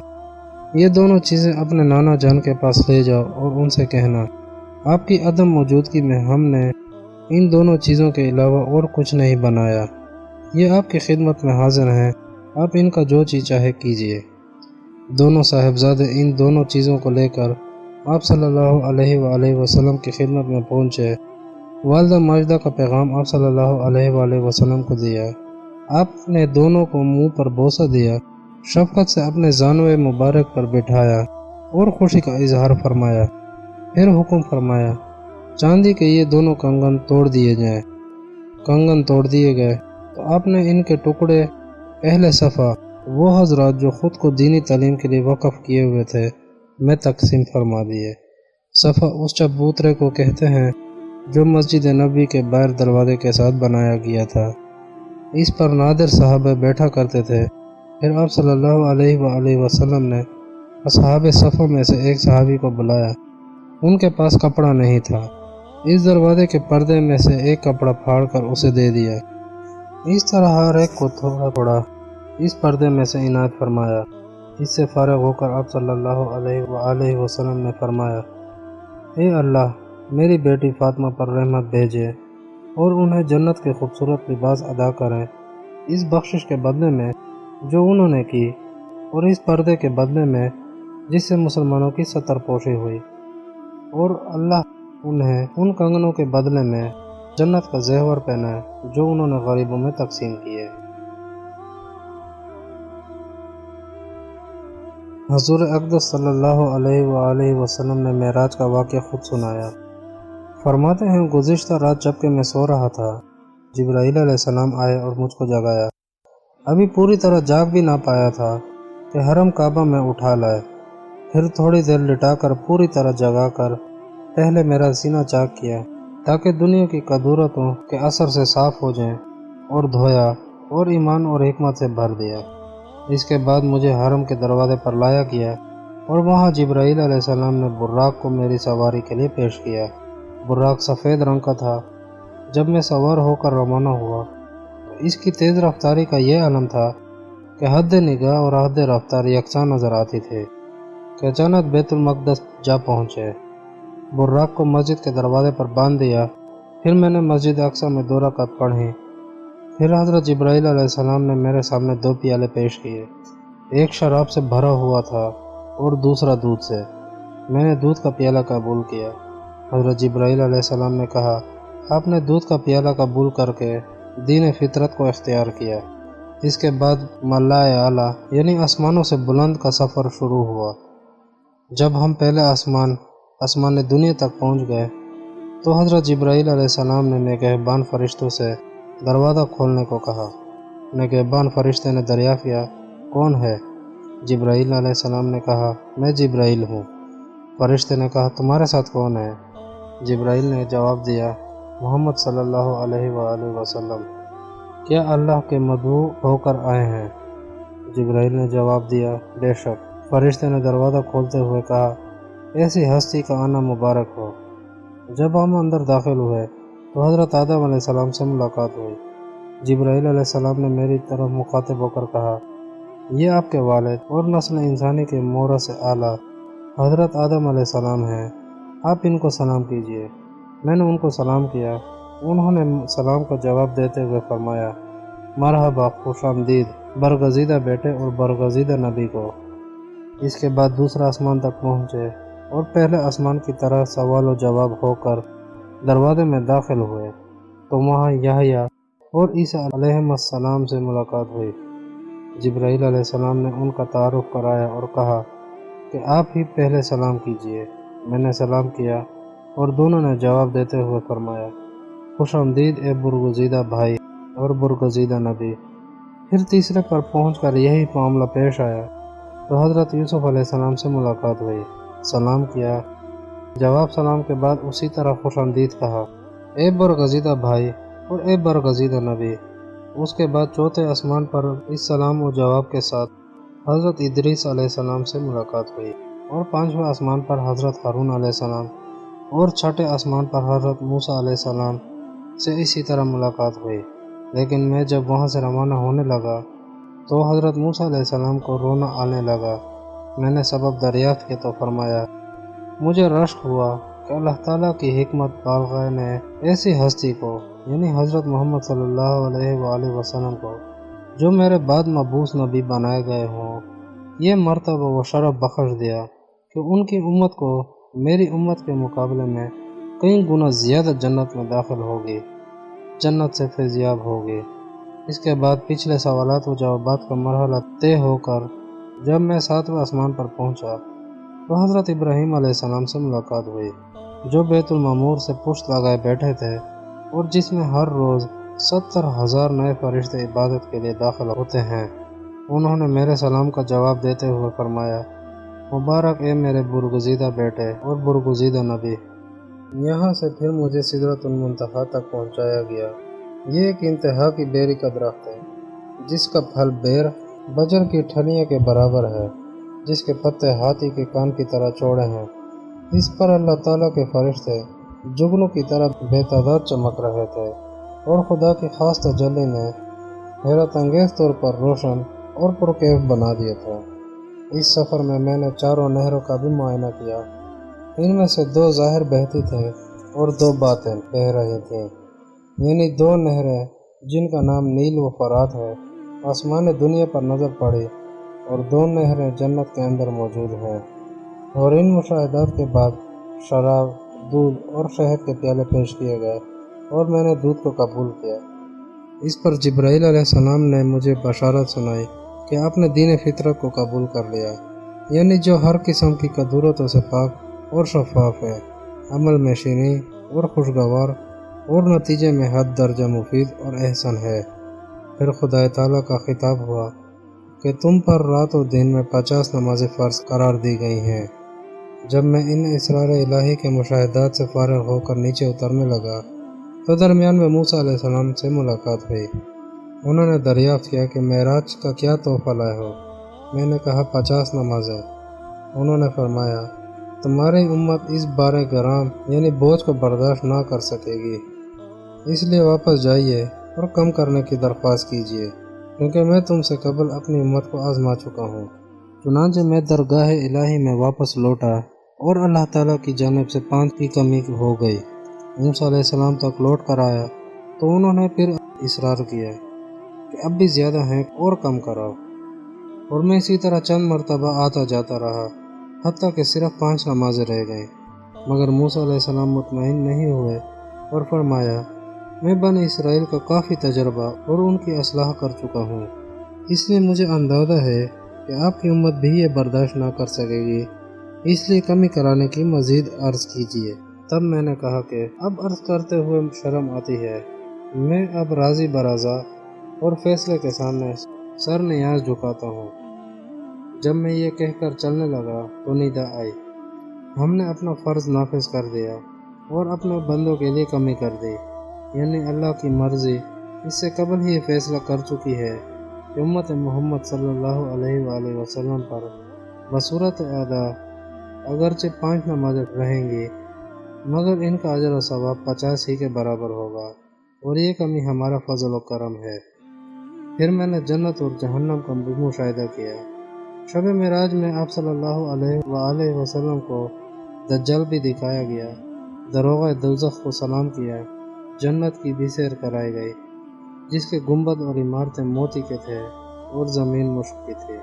یہ دونوں چیزیں اپنے نانا جان کے پاس لے جاؤ اور ان سے کہنا آپ کی عدم موجودگی میں ہم نے ان دونوں چیزوں کے علاوہ اور کچھ نہیں بنایا، یہ آپ کی خدمت میں حاضر ہیں، آپ ان کا جو چیز چاہے کیجیے۔ دونوں صاحبزادے ان دونوں چیزوں کو لے کر آپ صلی اللہ علیہ وآلہ وسلم کی خدمت میں پہنچے۔ والدہ ماجدہ کا پیغام آپ صلی اللہ علیہ وآلہ وسلم کو دیا۔ آپ نے دونوں کو منہ پر بوسہ دیا، شفقت سے اپنے زانوئے مبارک پر بٹھایا اور خوشی کا اظہار فرمایا۔ پھر حکم فرمایا چاندی کے یہ دونوں کنگن توڑ دیے جائیں۔ کنگن توڑ دیے گئے تو آپ نے ان کے ٹکڑے اہل صفا، وہ حضرات جو خود کو دینی تعلیم کے لیے وقف کیے ہوئے تھے، میں تقسیم فرما دیے۔ صفا اس چبوترے کو کہتے ہیں جو مسجد نبوی کے باہر دروازے کے ساتھ بنایا گیا تھا۔ اس پر نادر صحابہ بیٹھا کرتے تھے۔ پھر آپ صلی اللہ علیہ وآلہ وسلم نے اصحاب صفا میں سے ایک صحابی کو بلایا، ان کے پاس کپڑا نہیں تھا۔ اس دروازے کے پردے میں سے ایک کپڑا پھاڑ کر اسے دے دیا۔ اس طرح ہر ایک کو تھوڑا تھوڑا اس پردے میں سے عنایت فرمایا۔ اس سے فارغ ہو کر آپ صلی اللہ علیہ وآلہ وسلم نے فرمایا، اے اللہ میری بیٹی فاطمہ پر رحمت بھیجے اور انہیں جنت کے خوبصورت لباس ادا کریں اس بخشش کے بدلے میں جو انہوں نے کی، اور اس پردے کے بدلے میں جس سے مسلمانوں کی ستر پوشی ہوئی، اور اللہ انہیں ان کنگنوں کے بدلے میں جنت کا زیور پہنائے جو انہوں نے غریبوں میں تقسیم کیے۔ حضور اقدس صلی اللہ علیہ وآلہ وسلم نے معراج کا واقعہ خود سنایا۔ فرماتے ہیں گزشتہ رات جب کہ میں سو رہا تھا، جبرائیل علیہ السلام آئے اور مجھ کو جگایا۔ ابھی پوری طرح جاگ بھی نہ پایا تھا کہ حرم کعبہ میں اٹھا لائے۔ پھر تھوڑی دیر لٹا کر پوری طرح جگا کر پہلے میرا سینہ چاک کیا تاکہ دنیا کی قدورتوں کے اثر سے صاف ہو جائیں، اور دھویا اور ایمان اور حکمت سے بھر دیا۔ اس کے بعد مجھے حرم کے دروازے پر لایا گیا اور وہاں جبرائیل علیہ السلام نے براق کو میری سواری کے لیے پیش کیا۔ براق سفید رنگ کا تھا۔ جب میں سوار ہو کر روانہ ہوا تو اس کی تیز رفتاری کا یہ علم تھا کہ حد نگاہ اور حد رفتار یکساں نظر آتی تھی کہ اچانک بیت المقدس جا پہنچے۔ براق کو مسجد کے دروازے پر باندھ دیا۔ پھر میں نے مسجد اقصی میں 2 رکعت پڑھی۔ پھر حضرت جبرائیل علیہ السلام نے میرے سامنے 2 پیالے پیش کیے، ایک شراب سے بھرا ہوا تھا اور دوسرا دودھ سے۔ میں نے دودھ کا پیالہ قبول کیا۔ حضرت جبرائیل علیہ السلام نے کہا، آپ نے دودھ کا پیالہ قبول کر کے دین فطرت کو اختیار کیا۔ اس کے بعد ملائے اعلیٰ یعنی آسمانوں سے بلند کا سفر شروع ہوا۔ جب ہم پہلے آسمان دنیا تک پہنچ گئے تو حضرت جبرائیل علیہ السلام نے نگہبان فرشتوں سے دروازہ کھولنے کو کہا۔ نگہبان فرشتے نے دریافت کیا، کون ہے؟ جبرائیل علیہ السلام نے کہا، میں جبرائیل ہوں۔ فرشتے نے کہا، تمہارے ساتھ کون ہے؟ جبرائیل نے جواب دیا، محمد صلی اللہ علیہ وآلہ وسلم۔ کیا اللہ کے مدعو ہو کر آئے ہیں؟ جبرائیل نے جواب دیا، بے شک۔ فرشتے نے دروازہ کھولتے ہوئے کہا، ایسی ہستی کا آنا مبارک ہو۔ جب ہم اندر داخل ہوئے تو حضرت آدم علیہ السلام سے ملاقات ہوئی۔ جبرائیل علیہ السلام نے میری طرف مخاطب ہو کر کہا، یہ آپ کے والد اور نسل انسانی کے مورث اعلیٰ حضرت آدم علیہ السلام ہیں، آپ ان کو سلام کیجیے۔ میں نے ان کو سلام کیا۔ انہوں نے سلام کا جواب دیتے ہوئے فرمایا، مرحبا، خوش آمدید برگزیدہ بیٹے اور برگزیدہ نبی کو۔ اس کے بعد دوسرا آسمان تک پہنچے اور پہلے آسمان کی طرح سوال و جواب ہو کر دروازے میں داخل ہوئے تو وہاں یحییٰ اور عیسیٰ علیہ السلام سے ملاقات ہوئی۔ جبرائیل علیہ السلام نے ان کا تعارف کرایا اور کہا کہ آپ ہی پہلے سلام کیجئے۔ میں نے سلام کیا اور دونوں نے جواب دیتے ہوئے فرمایا، خوش آمدید اے برگزیدہ بھائی اور برگزیدہ نبی۔ پھر تیسرے پر پہنچ کر یہی معاملہ پیش آیا تو حضرت یوسف علیہ السلام سے ملاقات ہوئی، سلام کیا، جواب سلام کے بعد اسی طرح خوش آمدید کہا، اے برگزیدہ بھائی اور اے برگزیدہ نبی۔ اس کے بعد چوتھے آسمان پر اس سلام و جواب کے ساتھ حضرت ادریس علیہ السلام سے ملاقات ہوئی، اور پانچویں آسمان پر حضرت ہارون علیہ السلام اور چھٹے آسمان پر حضرت موسیٰ علیہ السلام سے اسی طرح ملاقات ہوئی۔ لیکن میں جب وہاں سے روانہ ہونے لگا تو حضرت موسیٰ علیہ السلام کو رونا آنے لگا۔ میں نے سبب دریافت کیا تو فرمایا، مجھے رشک ہوا کہ اللہ تعالیٰ کی حکمت بالغہ نے ایسی ہستی کو، یعنی حضرت محمد صلی اللہ علیہ وآلہ وسلم کو، جو میرے بعد مبعوث نبی بنائے گئے ہوں، یہ مرتبہ و شرف بخش دیا کہ ان کی امت کو میری امت کے مقابلے میں کئی گنا زیادہ جنت میں داخل ہوگی، جنت سے فیضیاب ہوگی۔ اس کے بعد پچھلے سوالات و جوابات کا مرحلہ طے ہو کر جب میں ساتویں آسمان پر پہنچا تو حضرت ابراہیم علیہ السلام سے ملاقات ہوئی، جو بیت المعمور سے پشت لگائے بیٹھے تھے اور جس میں ہر روز 70,000 نئے فرشتے عبادت کے لیے داخل ہوتے ہیں۔ انہوں نے میرے سلام کا جواب دیتے ہوئے فرمایا، مبارک اے میرے برگزیدہ بیٹے اور برگزیدہ نبی۔ یہاں سے پھر مجھے سدرۃ المنتہی تک پہنچایا گیا۔ یہ ایک انتہا کی بیری کا درخت ہے جس کا پھل بیر بجر کی ٹھلیاں کے برابر ہے، جس کے پتے ہاتھی کے کان کی طرح چوڑے ہیں۔ اس پر اللہ تعالیٰ کے فرشتے جگنوں کی طرح بے تعداد چمک رہے تھے، اور خدا کی خاص تجلی نے حیرت انگیز طور پر روشن اور پرکیف بنا دیا تھا۔ اس سفر میں نے چاروں نہروں کا بھی معائنہ کیا۔ ان میں سے 2 ظاہر بہتی تھیں اور 2 باطن بہہ رہی تھیں، یعنی 2 نہریں جن کا نام نیل و فرات ہے آسمان دنیا پر نظر پڑی، اور 2 نہریں جنت کے اندر موجود ہیں۔ اور ان مشاہدات کے بعد شراب، دودھ اور شہد کے پیالے پیش کیے گئے اور میں نے دودھ کو قبول کیا۔ اس پر جبرائیل علیہ السلام نے مجھے بشارت سنائی کہ آپ نے دین فطرت کو قبول کر لیا، یعنی جو ہر قسم کی کدورتوں سے پاک اور شفاف ہے، عمل میں شیریں اور خوشگوار، اور نتیجے میں حد درجہ مفید اور احسن ہے۔ پھر خدا تعالیٰ کا خطاب ہوا کہ تم پر رات و دن میں 50 نمازیں فرض قرار دی گئی ہیں۔ جب میں ان اسرار الہی کے مشاہدات سے فارغ ہو کر نیچے اترنے لگا تو درمیان میں موسیٰ علیہ السلام سے ملاقات ہوئی۔ انہوں نے دریافت کیا کہ معراج کا کیا تحفہ لائے ہو؟ میں نے کہا 50 نمازیں۔ انہوں نے فرمایا، تمہاری امت اس بار گرام یعنی بوجھ کو برداشت نہ کر سکے گی، اس لیے واپس جائیے اور کم کرنے کی درخواست کیجیے، کیونکہ میں تم سے قبل اپنی امت کو آزما چکا ہوں۔ چنانچہ میں درگاہ الہی میں واپس لوٹا اور اللہ تعالیٰ کی جانب سے 5 کی کمی ہو گئی۔ موسیٰ علیہ السلام تک لوٹ کر آیا تو انہوں نے پھر اصرار کیا کہ اب بھی زیادہ ہیں اور کم کراؤ، اور میں اسی طرح چند مرتبہ آتا جاتا رہا حتیٰ کہ صرف 5 نمازیں رہ گئیں، مگر موسیٰ علیہ السلام مطمئن نہیں ہوئے اور فرمایا، میں بنی اسرائیل کا کافی تجربہ اور ان کی اصلاح کر چکا ہوں، اس لیے مجھے اندازہ ہے کہ آپ کی امت بھی یہ برداشت نہ کر سکے گی، اس لیے کمی کرانے کی مزید عرض کیجیے۔ تب میں نے کہا کہ اب عرض کرتے ہوئے شرم آتی ہے، میں اب راضی برضا اور فیصلے کے سامنے سر نیاز جھکاتا ہوں۔ جب میں یہ کہہ کر چلنے لگا تو ندا آئی، ہم نے اپنا فرض نافذ کر دیا اور اپنے بندوں کے لیے کمی کر دی، یعنی اللہ کی مرضی اس سے قبل ہی یہ فیصلہ کر چکی ہے کہ امت محمد صلی اللہ علیہ وآلہ وسلم پر بصورت ادا اگرچہ 5 نمازیں رہیں گی، مگر ان کا اجر و ثواب 50 ہی کے برابر ہوگا، اور یہ کمی ہمارا فضل و کرم ہے۔ پھر میں نے جنت اور جہنم کا بھی مشاہدہ کیا۔ شب معراج میں آپ صلی اللہ علیہ وآلہ وسلم کو دجال بھی دکھایا گیا، دروغہ دوزخ کو سلام کیا، جنت کی بھی سیر کرائی گئی جس کے گنبد اور عمارتیں موتی کے تھے اور زمین مشک کی تھی۔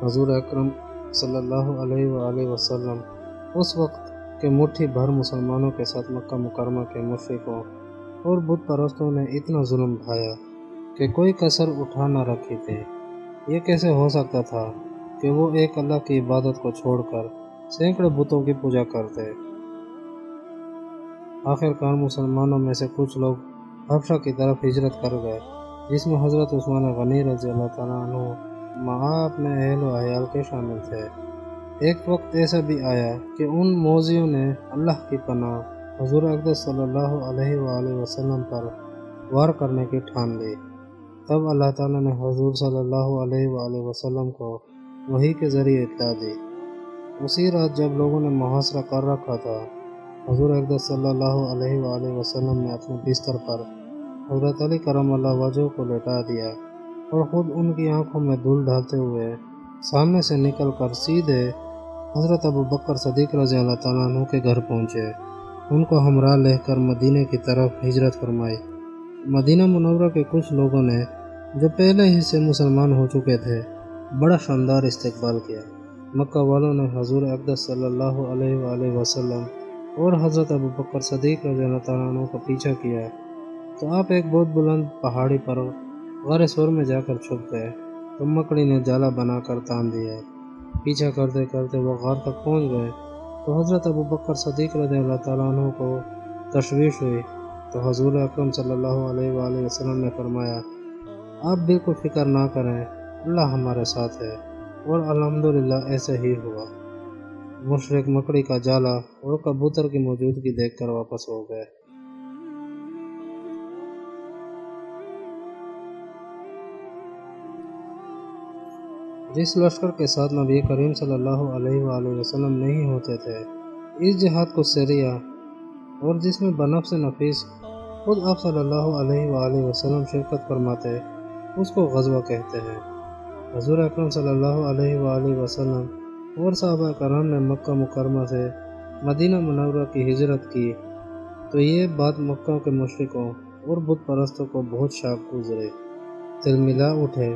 حضور اکرم صلی اللہ علیہ وآلہ وسلم اس وقت کے مٹھی بھر مسلمانوں کے ساتھ مکہ مکرمہ کے مشرکوں اور بت پرستوں نے اتنا ظلم ڈھایا کہ کوئی کسر اٹھا نہ رکھی تھی۔ یہ کیسے ہو سکتا تھا کہ وہ ایک اللہ کی عبادت کو چھوڑ کر سینکڑے بتوں کی پوجا کرتے۔ آخر کار مسلمانوں میں سے کچھ لوگ حبشہ کی طرف ہجرت کر گئے، جس میں حضرت عثمان غنی رضی اللہ تعالیٰ عنہ مع اپنے اہل و عیال کے شامل تھے۔ ایک وقت ایسا بھی آیا کہ ان موذیوں نے اللہ کی پناہ حضور اقدس صلی اللہ علیہ وآلہ وسلم پر وار کرنے کی ٹھان لی۔ تب اللہ تعالیٰ نے حضور صلی اللہ علیہ وآلہ وسلم کو وحی کے ذریعے اطلاع دی۔ اسی رات جب لوگوں نے محاصرہ کر رکھا تھا، حضور اقدس صلی اللہ علیہ وآلہ وسلم نے اپنے بستر پر حضرت علی کرم اللہ وجہہ کو لٹا دیا اور خود ان کی آنکھوں میں دھول ڈالتے ہوئے سامنے سے نکل کر سیدھے حضرت ابو بکر صدیق رضی اللہ تعالیٰ عنہ کے گھر پہنچے۔ ان کو ہمراہ لے کر مدینہ کی طرف ہجرت فرمائی۔ مدینہ منورہ کے کچھ لوگوں نے جو پہلے ہی سے مسلمان ہو چکے تھے بڑا شاندار استقبال کیا۔ مکہ والوں نے حضور اقدس صلی اللہ علیہ وآلہ وسلم اور حضرت ابو بکر صدیق رضی اللہ تعالیٰ عنہ کا پیچھا کیا تو آپ ایک بہت بلند پہاڑی پر غار سور میں جا کر چھپ گئے تو مکڑی نے جالا بنا کر تان دیا۔ پیچھا کرتے کرتے وہ غار تک پہنچ گئے تو حضرت ابو بکر صدیق رضی اللہ تعالیٰ عنہ کو تشویش ہوئی تو حضور اکرم صلی اللہ علیہ وآلہ وسلم نے فرمایا، آپ بالکل فکر نہ کریں، اللہ ہمارے ساتھ ہے، اور الحمدللہ ایسے ہی ہوا۔ مشرک مکڑی کا جالا اور کبوتر کی موجودگی دیکھ کر واپس ہو گئے۔ جس لشکر کے ساتھ نبی کریم صلی اللہ علیہ وآلہ وسلم نہیں ہوتے تھے، اس جہاد کو سریہ اور جس میں بنفس نفیس خود آپ صلی اللہ علیہ وآلہ وسلم شرکت فرماتے، اس کو غزوہ کہتے ہیں۔ حضور اکرم صلی اللہ علیہ وآلہ وسلم اور صحابہ کرام نے مکہ مکرمہ سے مدینہ منورہ کی ہجرت کی تو یہ بات مکہ کے مشرکوں اور بت پرستوں کو بہت شاق گزرے۔ دل ملا اٹھے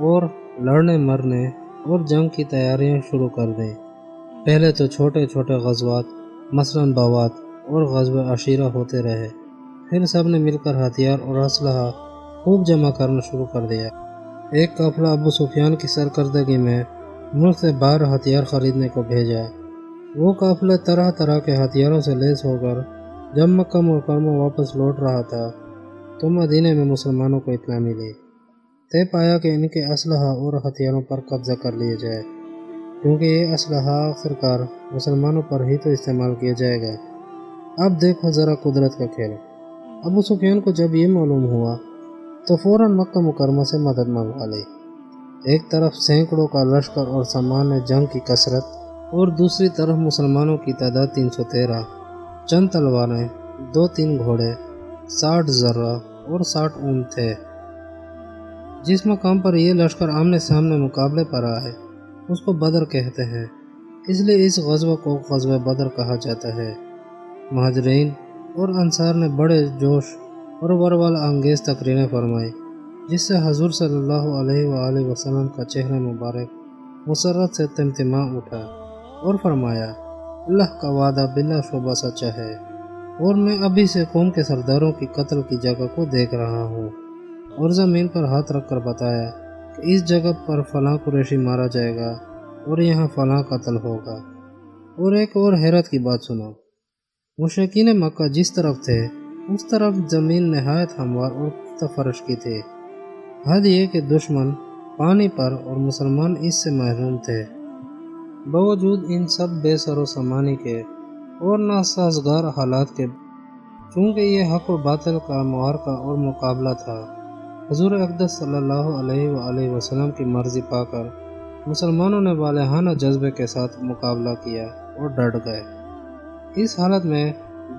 اور لڑنے مرنے اور جنگ کی تیاریاں شروع کر دیں۔ پہلے تو چھوٹے چھوٹے غزوات مثلاً بوات اور غزوہ عشیرہ ہوتے رہے، پھر سب نے مل کر ہتھیار اور اسلحہ خوب جمع کرنا شروع کر دیا۔ ایک قافلہ ابو سفیان کی سرکردگی میں ملک سے باہر ہتھیار خریدنے کو بھیجا۔ وہ قافلہ طرح طرح کے ہتھیاروں سے لیس ہو کر جب مکہ مکرمہ واپس لوٹ رہا تھا تو مدینے میں مسلمانوں کو اطلاع ملی۔ طے پایا کہ ان کے اسلحہ اور ہتھیاروں پر قبضہ کر لیا جائے، کیونکہ یہ اسلحہ آخرکار مسلمانوں پر ہی تو استعمال کیا جائے گا۔ اب دیکھو ذرا قدرت کا کھیل۔ ابو سفیان کو جب یہ معلوم ہوا تو فوراً مکہ مکرمہ سے مدد منگوا لی۔ ایک طرف سینکڑوں کا لشکر اور سامان جنگ کی کثرت اور دوسری طرف مسلمانوں کی تعداد 313، چند تلواریں، 2-3 گھوڑے، 60 ذرہ اور 60 اونٹ تھے۔ جس مقام پر یہ لشکر آمنے سامنے مقابلے پر آئے اس کو بدر کہتے ہیں، اس لیے اس غزوہ کو غزوہ بدر کہا جاتا ہے۔ مہاجرین اور انصار نے بڑے جوش اور ورولہ انگیز تقریریں فرمائی، جس سے حضور صلی اللہ علیہ وآلہ وسلم کا چہرہ مبارک مسرت سے تمتما اٹھا اور فرمایا، اللہ کا وعدہ بلا شبہ سچا ہے، اور میں ابھی سے قوم کے سرداروں کی قتل کی جگہ کو دیکھ رہا ہوں، اور زمین پر ہاتھ رکھ کر بتایا کہ اس جگہ پر فلاں قریشی مارا جائے گا اور یہاں فلاں قتل ہوگا۔ اور ایک اور حیرت کی بات سنو، مشرکین مکہ جس طرف تھے اس طرف زمین نہایت ہموار اور پختہ فرش کی تھی، حد یہ کہ دشمن پانی پر اور مسلمان اس سے محروم تھے۔ باوجود ان سب بے سر و سامانی کے اور ناسازگار حالات کے، چونکہ یہ حق و باطل کا معرکہ اور مقابلہ تھا، حضور اقدس صلی اللہ علیہ وآلہ وسلم کی مرضی پا کر مسلمانوں نے والہانہ جذبے کے ساتھ مقابلہ کیا اور ڈٹ گئے۔ اس حالت میں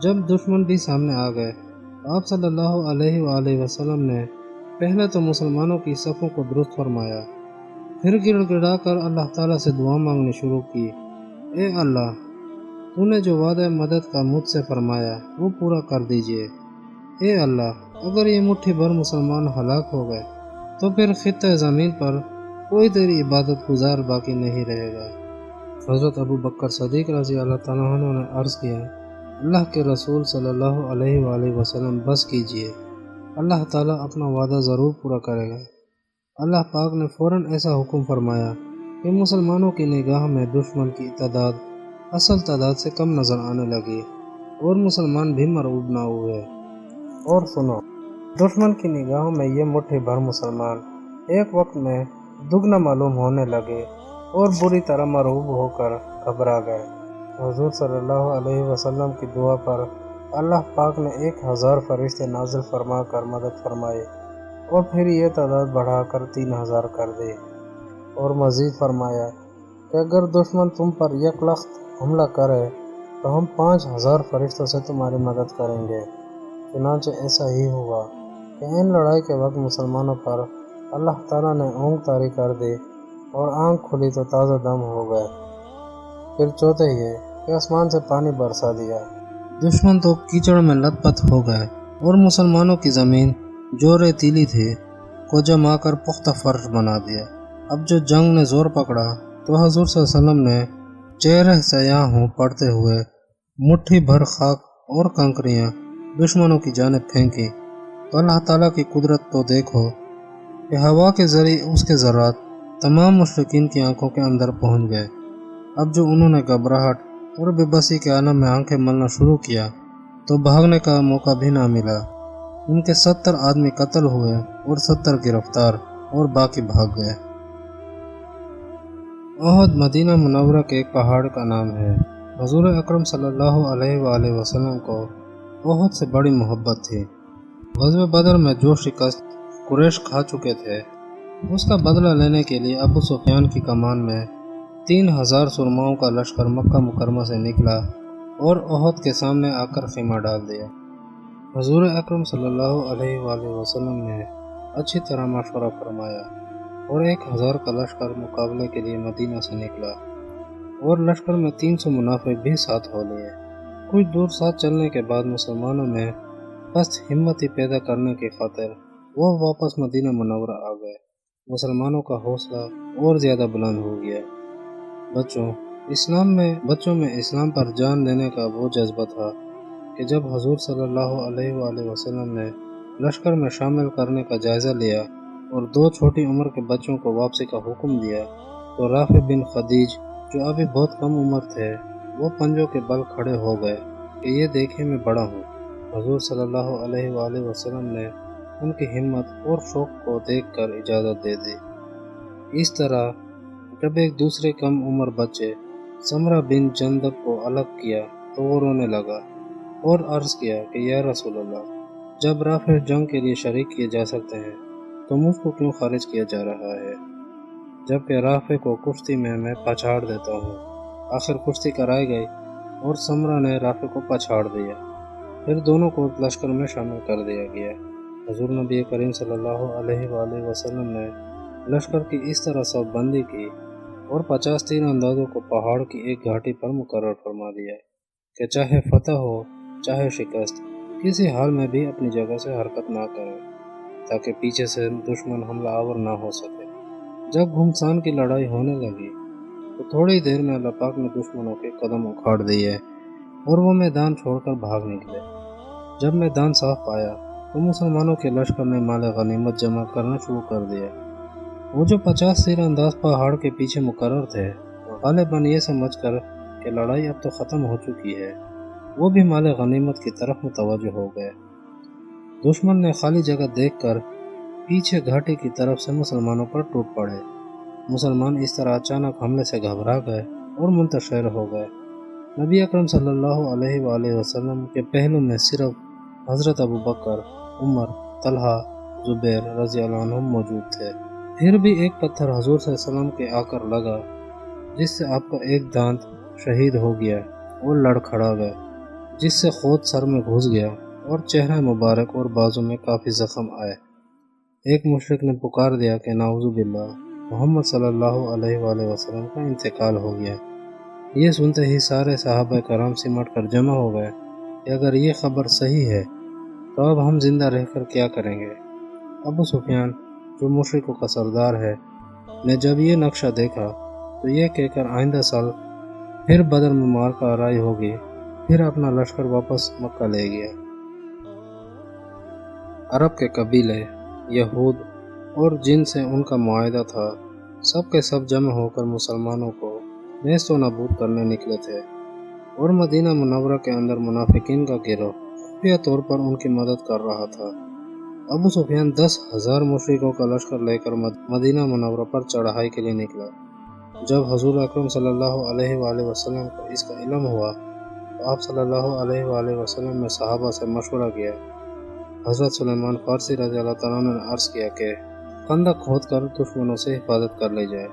جب دشمن بھی سامنے آ گئے تو آپ صلی اللہ علیہ وآلہ وسلم نے پہلے تو مسلمانوں کی صفوں کو درست فرمایا، پھر گڑ گڑا کر اللہ تعالیٰ سے دعا مانگنی شروع کی، اے اللہ، تو نے جو وعدہ مدد کا مجھ سے فرمایا وہ پورا کر دیجئے۔ اے اللہ، اگر یہ مٹھی بھر مسلمان ہلاک ہو گئے تو پھر خطہ زمین پر کوئی تیری عبادت گزار باقی نہیں رہے گا۔ حضرت ابو بکر صدیق رضی اللہ تعالیٰ عنہ نے عرض کیا، اللہ کے رسول صلی اللہ علیہ وآلہ وسلم بس کیجئے، اللہ تعالیٰ اپنا وعدہ ضرور پورا کرے گا۔ اللہ پاک نے فوراً ایسا حکم فرمایا کہ مسلمانوں کی نگاہ میں دشمن کی تعداد اصل تعداد سے کم نظر آنے لگی اور مسلمان بھی مرعوب نہ ہوئے۔ اور سنو، دشمن کی نگاہوں میں یہ مٹھی بھر مسلمان ایک وقت میں دگنا معلوم ہونے لگے اور بری طرح مرعوب ہو کر گھبرا گئے۔ حضور صلی اللہ علیہ وسلم کی دعا پر اللہ پاک نے 1000 فرشتے نازل فرما کر مدد فرمائی اور پھر یہ تعداد بڑھا کر 3000 کر دی، اور مزید فرمایا کہ اگر دشمن تم پر یکلخت حملہ کرے تو ہم 5000 فرشتوں سے تمہاری مدد کریں گے۔ چنانچہ ایسا ہی ہوا کہ ان لڑائی کے وقت مسلمانوں پر اللہ تعالیٰ نے اونگ طاری کر دی اور آنکھ کھلی تو تازہ دم ہو گئے۔ پھر چوتھے یہ کہ آسمان سے پانی برسا دیا، دشمن تو کیچڑ میں لت پت ہو گئے اور مسلمانوں کی زمین جو ریتیلی تھی کو جما کر پختہ فرش بنا دیا۔ اب جو جنگ نے زور پکڑا تو حضور صلی اللہ علیہ وسلم نے چہرہ سیاہ ہوں پڑتے ہوئے مٹھی بھر خاک اور کنکریاں دشمنوں کی جانب پھینکی تو اللہ تعالیٰ کی قدرت تو دیکھو کہ ہوا کے ذریعے اس کے ذرات تمام مشرکین کی آنکھوں کے اندر پہنچ گئے۔ اب جو انہوں نے گھبراہٹ اور بے بسی کے عالم میں آنکھیں ملنا شروع کیا تو بھاگنے کا موقع بھی نہ ملا۔ ان کے 70 آدمی قتل ہوئے اور 70 گرفتار اور باقی بھاگ گئے۔ احد مدینہ منورہ کے ایک پہاڑ کا نام ہے۔ حضور اکرم صلی اللہ علیہ وآلہ وسلم کو احد سے بڑی محبت تھی۔ غزوہ بدر میں جو شکست قریش کھا چکے تھے اس کا بدلہ لینے کے لیے ابو سفیان کی کمان میں 3000 سرماؤں کا لشکر مکہ مکرمہ سے نکلا اور احد کے سامنے آ کر خیمہ ڈال دیا۔ حضور اکرم صلی اللہ علیہ وآلہ وسلم نے اچھی طرح مشورہ فرمایا اور 1000 کا لشکر مقابلے کے لیے مدینہ سے نکلا اور لشکر میں 300 منافق بھی ساتھ ہو لیے۔ کچھ دور ساتھ چلنے کے بعد مسلمانوں میں پست ہمتی پیدا کرنے کی خاطر وہ واپس مدینہ منورہ آ گئے۔ مسلمانوں کا حوصلہ اور زیادہ بلند ہو گیا۔ بچوں میں اسلام پر جان دینے کا وہ جذبہ تھا کہ جب حضور صلی اللہ علیہ وآلہ وسلم نے لشکر میں شامل کرنے کا جائزہ لیا اور 2 چھوٹی عمر کے بچوں کو واپسی کا حکم دیا تو رافع بن خدیج جو ابھی بہت کم عمر تھے وہ پنجوں کے بل کھڑے ہو گئے کہ یہ دیکھے میں بڑا ہوں۔ حضور صلی اللہ علیہ وآلہ وسلم نے ان کی ہمت اور شوق کو دیکھ کر اجازت دے دی۔ اس طرح جب ایک دوسرے کم عمر بچے سمرہ بن جندب کو الگ کیا تو وہ رونے لگا اور عرض کیا کہ یا رسول اللہ، جب رافع جنگ کے لیے شریک کیے جا سکتے ہیں تو مجھ کو کیوں خارج کیا جا رہا ہے، جبکہ رافع کو کشتی میں پچھاڑ دیتا ہوں۔ آخر کشتی کرائی گئی اور سمرہ نے رافع کو پچھاڑ دیا، پھر دونوں کو لشکر میں شامل کر دیا گیا۔ حضور نبی کریم صلی اللہ علیہ وآلہ وسلم نے لشکر کی اس طرح صف بندی کی اور 50 تیر اندازوں کو پہاڑ کی ایک گھاٹی پر مقرر فرما دیا کہ چاہے فتح ہو چاہے شکست، کسی حال میں بھی اپنی جگہ سے حرکت نہ کریں تاکہ پیچھے سے دشمن حملہ آور نہ ہو سکے۔ جب گھمسان کی لڑائی ہونے لگی تو تھوڑی دیر میں اللہ پاک نے دشمنوں کے قدم اکھاڑ دیے اور وہ میدان چھوڑ کر بھاگ نکلے۔ جب میدان صاف پایا تو مسلمانوں کے لشکر نے مال غنیمت جمع کرنا شروع کر دیا۔ وہ جو 50 تیر انداز پہاڑ کے پیچھے مقرر تھے غالباً یہ سمجھ کر کہ لڑائی اب تو ختم ہو چکی ہے، وہ بھی مال غنیمت کی طرف متوجہ ہو گئے۔ دشمن نے خالی جگہ دیکھ کر پیچھے گھاٹی کی طرف سے مسلمانوں پر ٹوٹ پڑے۔ مسلمان اس طرح اچانک حملے سے گھبرا گئے اور منتشر ہو گئے۔ نبی اکرم صلی اللہ علیہ وآلہ وسلم کے پہلو میں صرف حضرت ابو بکر، عمر، طلحہ، زبیر رضی اللہ عنہ موجود تھے۔ پھر بھی ایک پتھر حضور صلی اللہ علیہ وسلم کے آ کر لگا جس سے آپ کا ایک دانت شہید ہو گیا اور لڑ کھڑا گیا، جس سے خود سر میں گھس گیا اور چہرہ مبارک اور بازو میں کافی زخم آئے۔ ایک مشرک نے پکار دیا کہ نعوذ باللہ، محمد صلی اللہ علیہ وآلہ وسلم کا انتقال ہو گیا۔ یہ سنتے ہی سارے صحابہ کرام سمٹ کر جمع ہو گئے کہ اگر یہ خبر صحیح ہے تو اب ہم زندہ رہ کر کیا کریں گے۔ ابو سفیان جو مشرکوں کا سردار ہے نے جب یہ نقشہ دیکھا تو یہ کہہ کر آئندہ سال پھر بدر میں معرکہ آرائی ہوگی، پھر اپنا لشکر واپس مکہ لے گیا۔ عرب کے قبیلے، یہود اور جن سے ان کا معاہدہ تھا، سب کے سب جمع ہو کر مسلمانوں کو نیست و نابود کرنے نکلے تھے، اور مدینہ منورہ کے اندر منافقین کا گروہ خفیہ طور پر ان کی مدد کر رہا تھا۔ ابو سفیان 10,000 مشرکوں کا لشکر لے کر مدینہ منورہ پر چڑھائی کے لیے نکلا۔ جب حضور اکرم صلی اللہ علیہ وآلہ وسلم کو اس کا علم ہوا تو آپ صلی اللہ علیہ وآلہ وسلم نے صحابہ سے مشورہ کیا۔ حضرت سلیمان فارسی رضی اللہ تعالیٰ نے عرض کیا کہ خندق کھود کر دشمنوں سے حفاظت کر لی جائے۔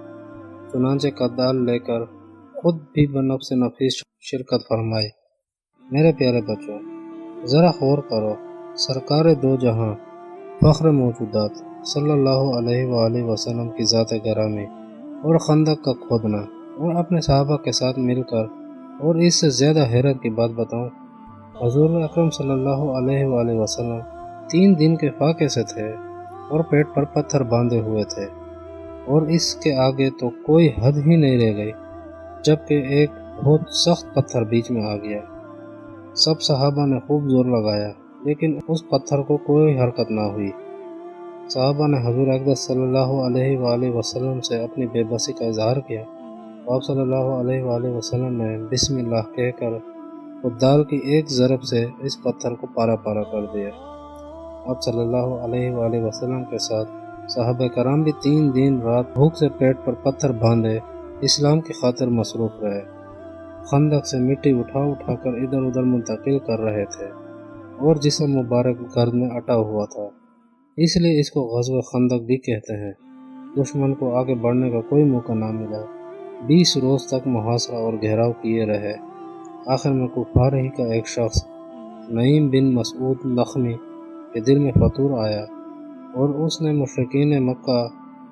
چنانچہ قدال لے کر خود بھی بنفس نفیس شرکت فرمائی۔ میرے پیارے بچوں، ذرا غور کرو، سرکار دو جہاں، فخر موجودات صلی اللہ علیہ وآلہ وسلم کی ذات گرامی اور خندق کا کھودنا، اور اپنے صحابہ کے ساتھ مل کر، اور اس سے زیادہ حیرت کی بات بتاؤں، حضور اکرم صلی اللہ علیہ وآلہ وسلم 3 دن کے فاقے سے تھے اور پیٹ پر پتھر باندھے ہوئے تھے، اور اس کے آگے تو کوئی حد ہی نہیں رہ گئی، جبکہ ایک بہت سخت پتھر بیچ میں آ گیا۔ سب صحابہ نے خوب زور لگایا، لیکن اس پتھر کو کوئی حرکت نہ ہوئی۔ صحابہ نے حضور اقدس صلی اللہ علیہ وآلہ وسلم سے اپنی بے بسی کا اظہار کیا۔ آپ صلی اللہ علیہ وآلہ وسلم نے بسم اللہ کہہ کر خدال کی ایک ضرب سے اس پتھر کو پارا پارا کر دیا۔ آپ صلی اللہ علیہ وآلہ وسلم کے ساتھ صحابہ کرام بھی 3 دن رات بھوک سے پیٹ پر پتھر باندھے اسلام کی خاطر مصروف رہے۔ خندق سے مٹی اٹھا اٹھا کر ادھر ادھر منتقل کر رہے تھے، اور جسم مبارک گرد میں اٹا ہوا تھا، اس لیے اس کو غزوہ خندق بھی کہتے ہیں۔ دشمن کو آگے بڑھنے کا کوئی موقع نہ ملا، 20 روز تک محاصرہ اور گھیراؤ کیے رہے۔ آخر میں کفار ہی کا ایک شخص نعیم بن مسعود لخمی کے دل میں فطور آیا، اور اس نے مشرکین مکہ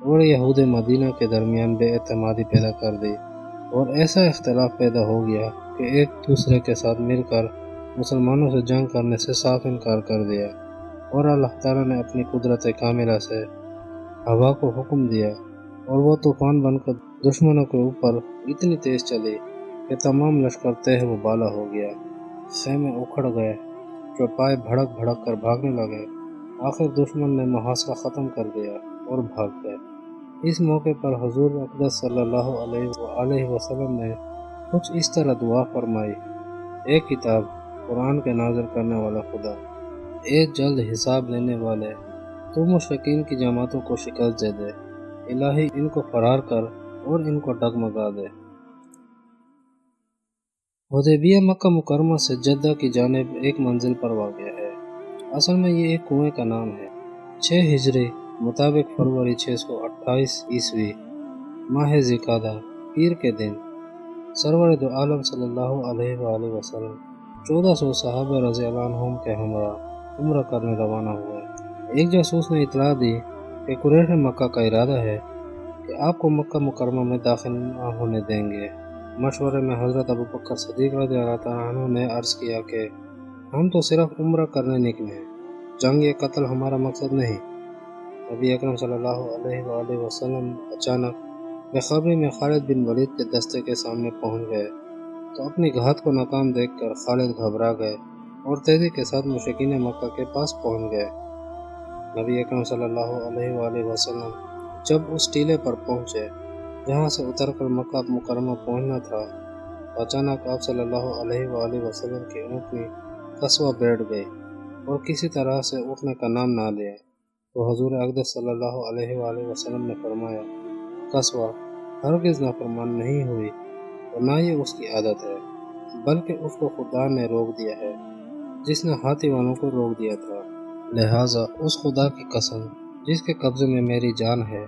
اور یہود مدینہ کے درمیان بے اعتمادی پیدا کر دی، اور ایسا اختلاف پیدا ہو گیا کہ ایک دوسرے کے ساتھ مل کر مسلمانوں سے جنگ کرنے سے صاف انکار کر دیا، اور اللہ تعالیٰ نے اپنی قدرت کاملہ سے ہوا کو حکم دیا، اور وہ طوفان بن کر دشمنوں کے اوپر اتنی تیز چلی کہ تمام لشکر تہ و بالا ہو گیا، خیمے اکھڑ گئے، چوپائے بھڑک بھڑک کر بھاگنے لگے۔ آخر دشمن نے محاصرہ ختم کر دیا اور بھاگ گئے۔ اس موقع پر حضور اقدس صلی اللہ علیہ وآلہ وسلم نے کچھ اس طرح دعا فرمائی: اے کتاب قرآن کے نازل کرنے والا خدا، اے جلد حساب لینے والے، تو مشرکین کی جماعتوں کو شکست دے دے، الہی ان کو فرار کر اور ان کو ڈگمگا دے۔ حدیبیہ مکہ مکرمہ سے جدہ کی جانب ایک منزل پر واقع ہے۔ اصل میں یہ ایک کنویں کا نام ہے۔ 6 ہجری مطابق فروری 628 عیسوی ماہ ذی-القعدہ پیر کے دن سرور دو عالم صلی اللہ علیہ وآلہ وسلم 1400 صحابہ رضی اللہ عنہم کے ہمراہ عمرہ کرنے روانہ ہوئے۔ ایک جاسوس نے اطلاع دی کہ قریش مکہ کا ارادہ ہے کہ آپ کو مکہ مکرمہ میں داخل نہ ہونے دیں گے۔ مشورے میں حضرت ابوبکر صدیق رضی اللہ تعالیٰ عنہ نے عرض کیا کہ ہم تو صرف عمرہ کرنے نکلے ہیں، جنگ یا قتل ہمارا مقصد نہیں۔ نبی اکرم صلی اللہ علیہ وآلہ وسلم اچانک بخبری میں خالد بن ولید کے دستے کے سامنے پہنچ گئے تو اپنی گھات کو ناکام دیکھ کر خالد گھبرا گئے اور تیزی کے ساتھ مشرکین مکہ کے پاس پہنچ گئے۔ نبی اکرم صلی اللہ علیہ وآلہ وسلم جب اس ٹیلے پر پہنچے جہاں سے اتر کر مکہ مکرمہ پہنچنا تھا، اچانک آپ صلی اللہ علیہ وآلہ وسلم کی اونٹنی قصوہ بیٹھ گئی اور کسی طرح سے اٹھنے کا نام نہ لیا، تو حضور اقدس صلی اللہ علیہ وآلہ وسلم نے فرمایا: قصوہ ہرگز نافرمان نہیں ہوئی اور نہ یہ اس کی عادت ہے، بلکہ اس کو خدا نے روک دیا ہے جس نے ہاتھی والوں کو روک دیا تھا، لہٰذا اس خدا کی قسم جس کے قبضے میں میری جان ہے،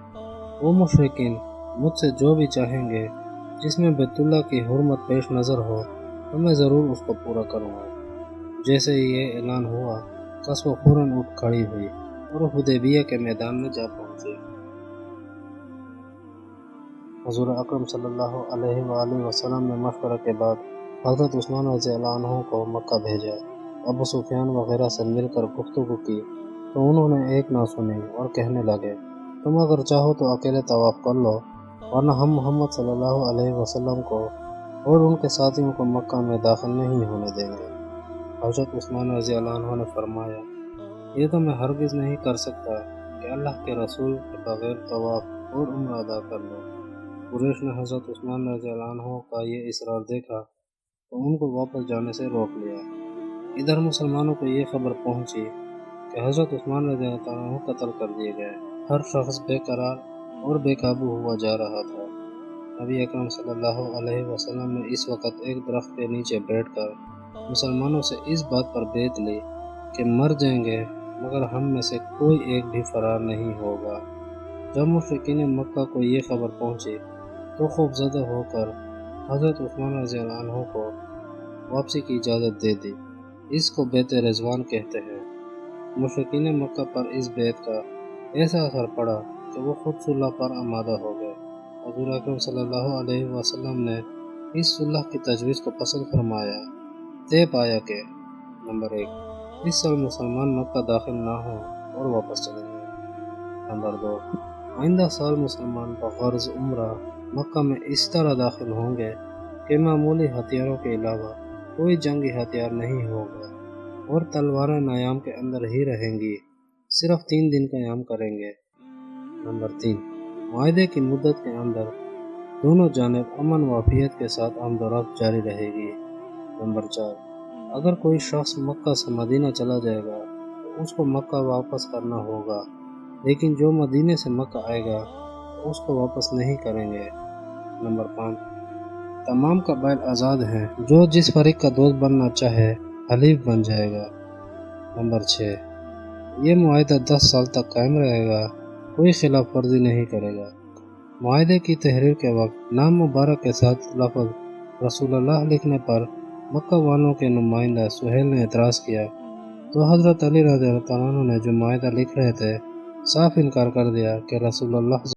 وہ مشرکین مجھ سے جو بھی چاہیں گے جس میں بیت اللہ کی حرمت پیش نظر ہو تو میں ضرور اس کو پورا کروں گا۔ جیسے ہی یہ اعلان ہوا، قصوہ فوراً اٹھ کھڑی ہوئی اور حدیبیہ کے میدان میں جا پہنچی۔ حضور اکرم صلی اللہ علیہ وآلہ وسلم نے مشورہ کے بعد حضرت عثمان رضی اللہ عنہ کو مکہ بھیجا۔ ابو سفیان وغیرہ سے مل کر گفتگو کی تو انہوں نے ایک نہ سنی اور کہنے لگے: تم اگر چاہو تو اکیلے طواف کر لو، ورنہ ہم محمد صلی اللہ علیہ وسلم کو اور ان کے ساتھیوں کو مکہ میں داخل نہیں ہونے دیں گے۔ حضرت عثمان رضی اللہ عنہ نے فرمایا، یہ تو میں ہرگز نہیں کر سکتا کہ اللہ کے رسول کے بغیر طواف اور عمرہ ادا کر لو۔ قریش نے حضرت عثمان رضی اللہ عنہ کا یہ اصرار دیکھا تو ان کو واپس جانے سے روک لیا۔ ادھر مسلمانوں کو یہ خبر پہنچی کہ حضرت عثمان رضی اللہ عنہ قتل کر دیے گئے۔ ہر شخص بے قرار اور بے قابو ہوا جا رہا تھا۔ نبی اکرم صلی اللہ علیہ وسلم نے اس وقت ایک درخت کے نیچے بیٹھ کر مسلمانوں سے اس بات پر بیعت لی کہ مر جائیں گے مگر ہم میں سے کوئی ایک بھی فرار نہیں ہوگا۔ جب مشرکین مکہ کو یہ خبر پہنچی تو خوف زدہ ہو کر حضرت عثمان رضی اللہ عنہ کو واپسی کی اجازت دے دی۔ اس کو بیعت رضوان کہتے ہیں۔ مشرکین مکہ پر اس بیعت کا ایسا اثر پڑا کہ وہ خود صلح پر آمادہ ہو گئے۔ حضور اکرم صلی اللہ علیہ وسلم نے اس صلح کی تجویز کو پسند فرمایا، طے پایا کہ نمبر 1 اس سال مسلمان مکہ داخل نہ ہوں اور واپس چلیں گے۔ نمبر 2 آئندہ سال مسلمان بغرض عمرہ مکہ میں اس طرح داخل ہوں گے کہ معمولی ہتھیاروں کے علاوہ کوئی جنگی ہتھیار نہیں ہوگا اور تلواریں نیام کے اندر ہی رہیں گی، صرف 3 دن قیام کریں گے۔ نمبر 3 معاہدے کی مدت کے اندر دونوں جانب امن و عافیت کے ساتھ آمد و رفت جاری رہے گی۔ نمبر 4 اگر کوئی شخص مکہ سے مدینہ چلا جائے گا تو اس کو مکہ واپس کرنا ہوگا، لیکن جو مدینہ سے مکہ آئے گا تو اس کو واپس نہیں کریں گے۔ نمبر 5 تمام قبائل آزاد ہیں، جو جس فریق کا دوست بننا چاہے حلیف بن جائے گا۔ نمبر 6 یہ معاہدہ 10 سال تک قائم رہے گا، کوئی خلاف ورزی نہیں کرے گا۔ معاہدے کی تحریر کے وقت نام مبارک کے ساتھ لفظ رسول اللہ لکھنے پر مکہ والوں کے نمائندہ سہیل نے اعتراض کیا تو حضرت علی رضی اللہ عنہ نے جو معاہدہ لکھ رہے تھے صاف انکار کر دیا کہ رسول اللہ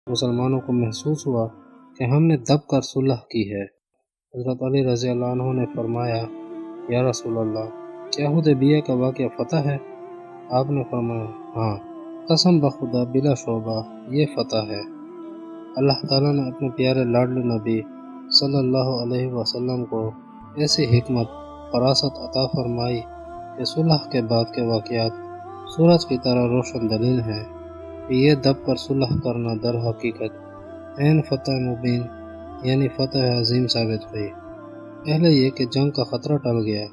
مسلمانوں کو محسوس ہوا کہ ہم نے دب کر صلح کی ہے۔ حضرت علی رضی اللہ عنہ نے فرمایا، یا رسول اللہ کیا حدیبیہ کا واقعہ فتح ہے؟ آپ نے فرمایا، ہاں، قسم بخدا بلا شعبہ یہ فتح ہے۔ اللہ تعالیٰ نے اپنے پیارے لاڈلے نبی صلی اللہ علیہ وسلم کو ایسی حکمت فراست عطا فرمائی کہ صلح کے بعد کے واقعات سورج کی طرح روشن دلیل ہیں کہ یہ دب کر صلح کرنا در حقیقت عین فتح مبین یعنی فتح عظیم ثابت ہوئی۔ پہلے یہ کہ جنگ کا خطرہ ٹل گیا،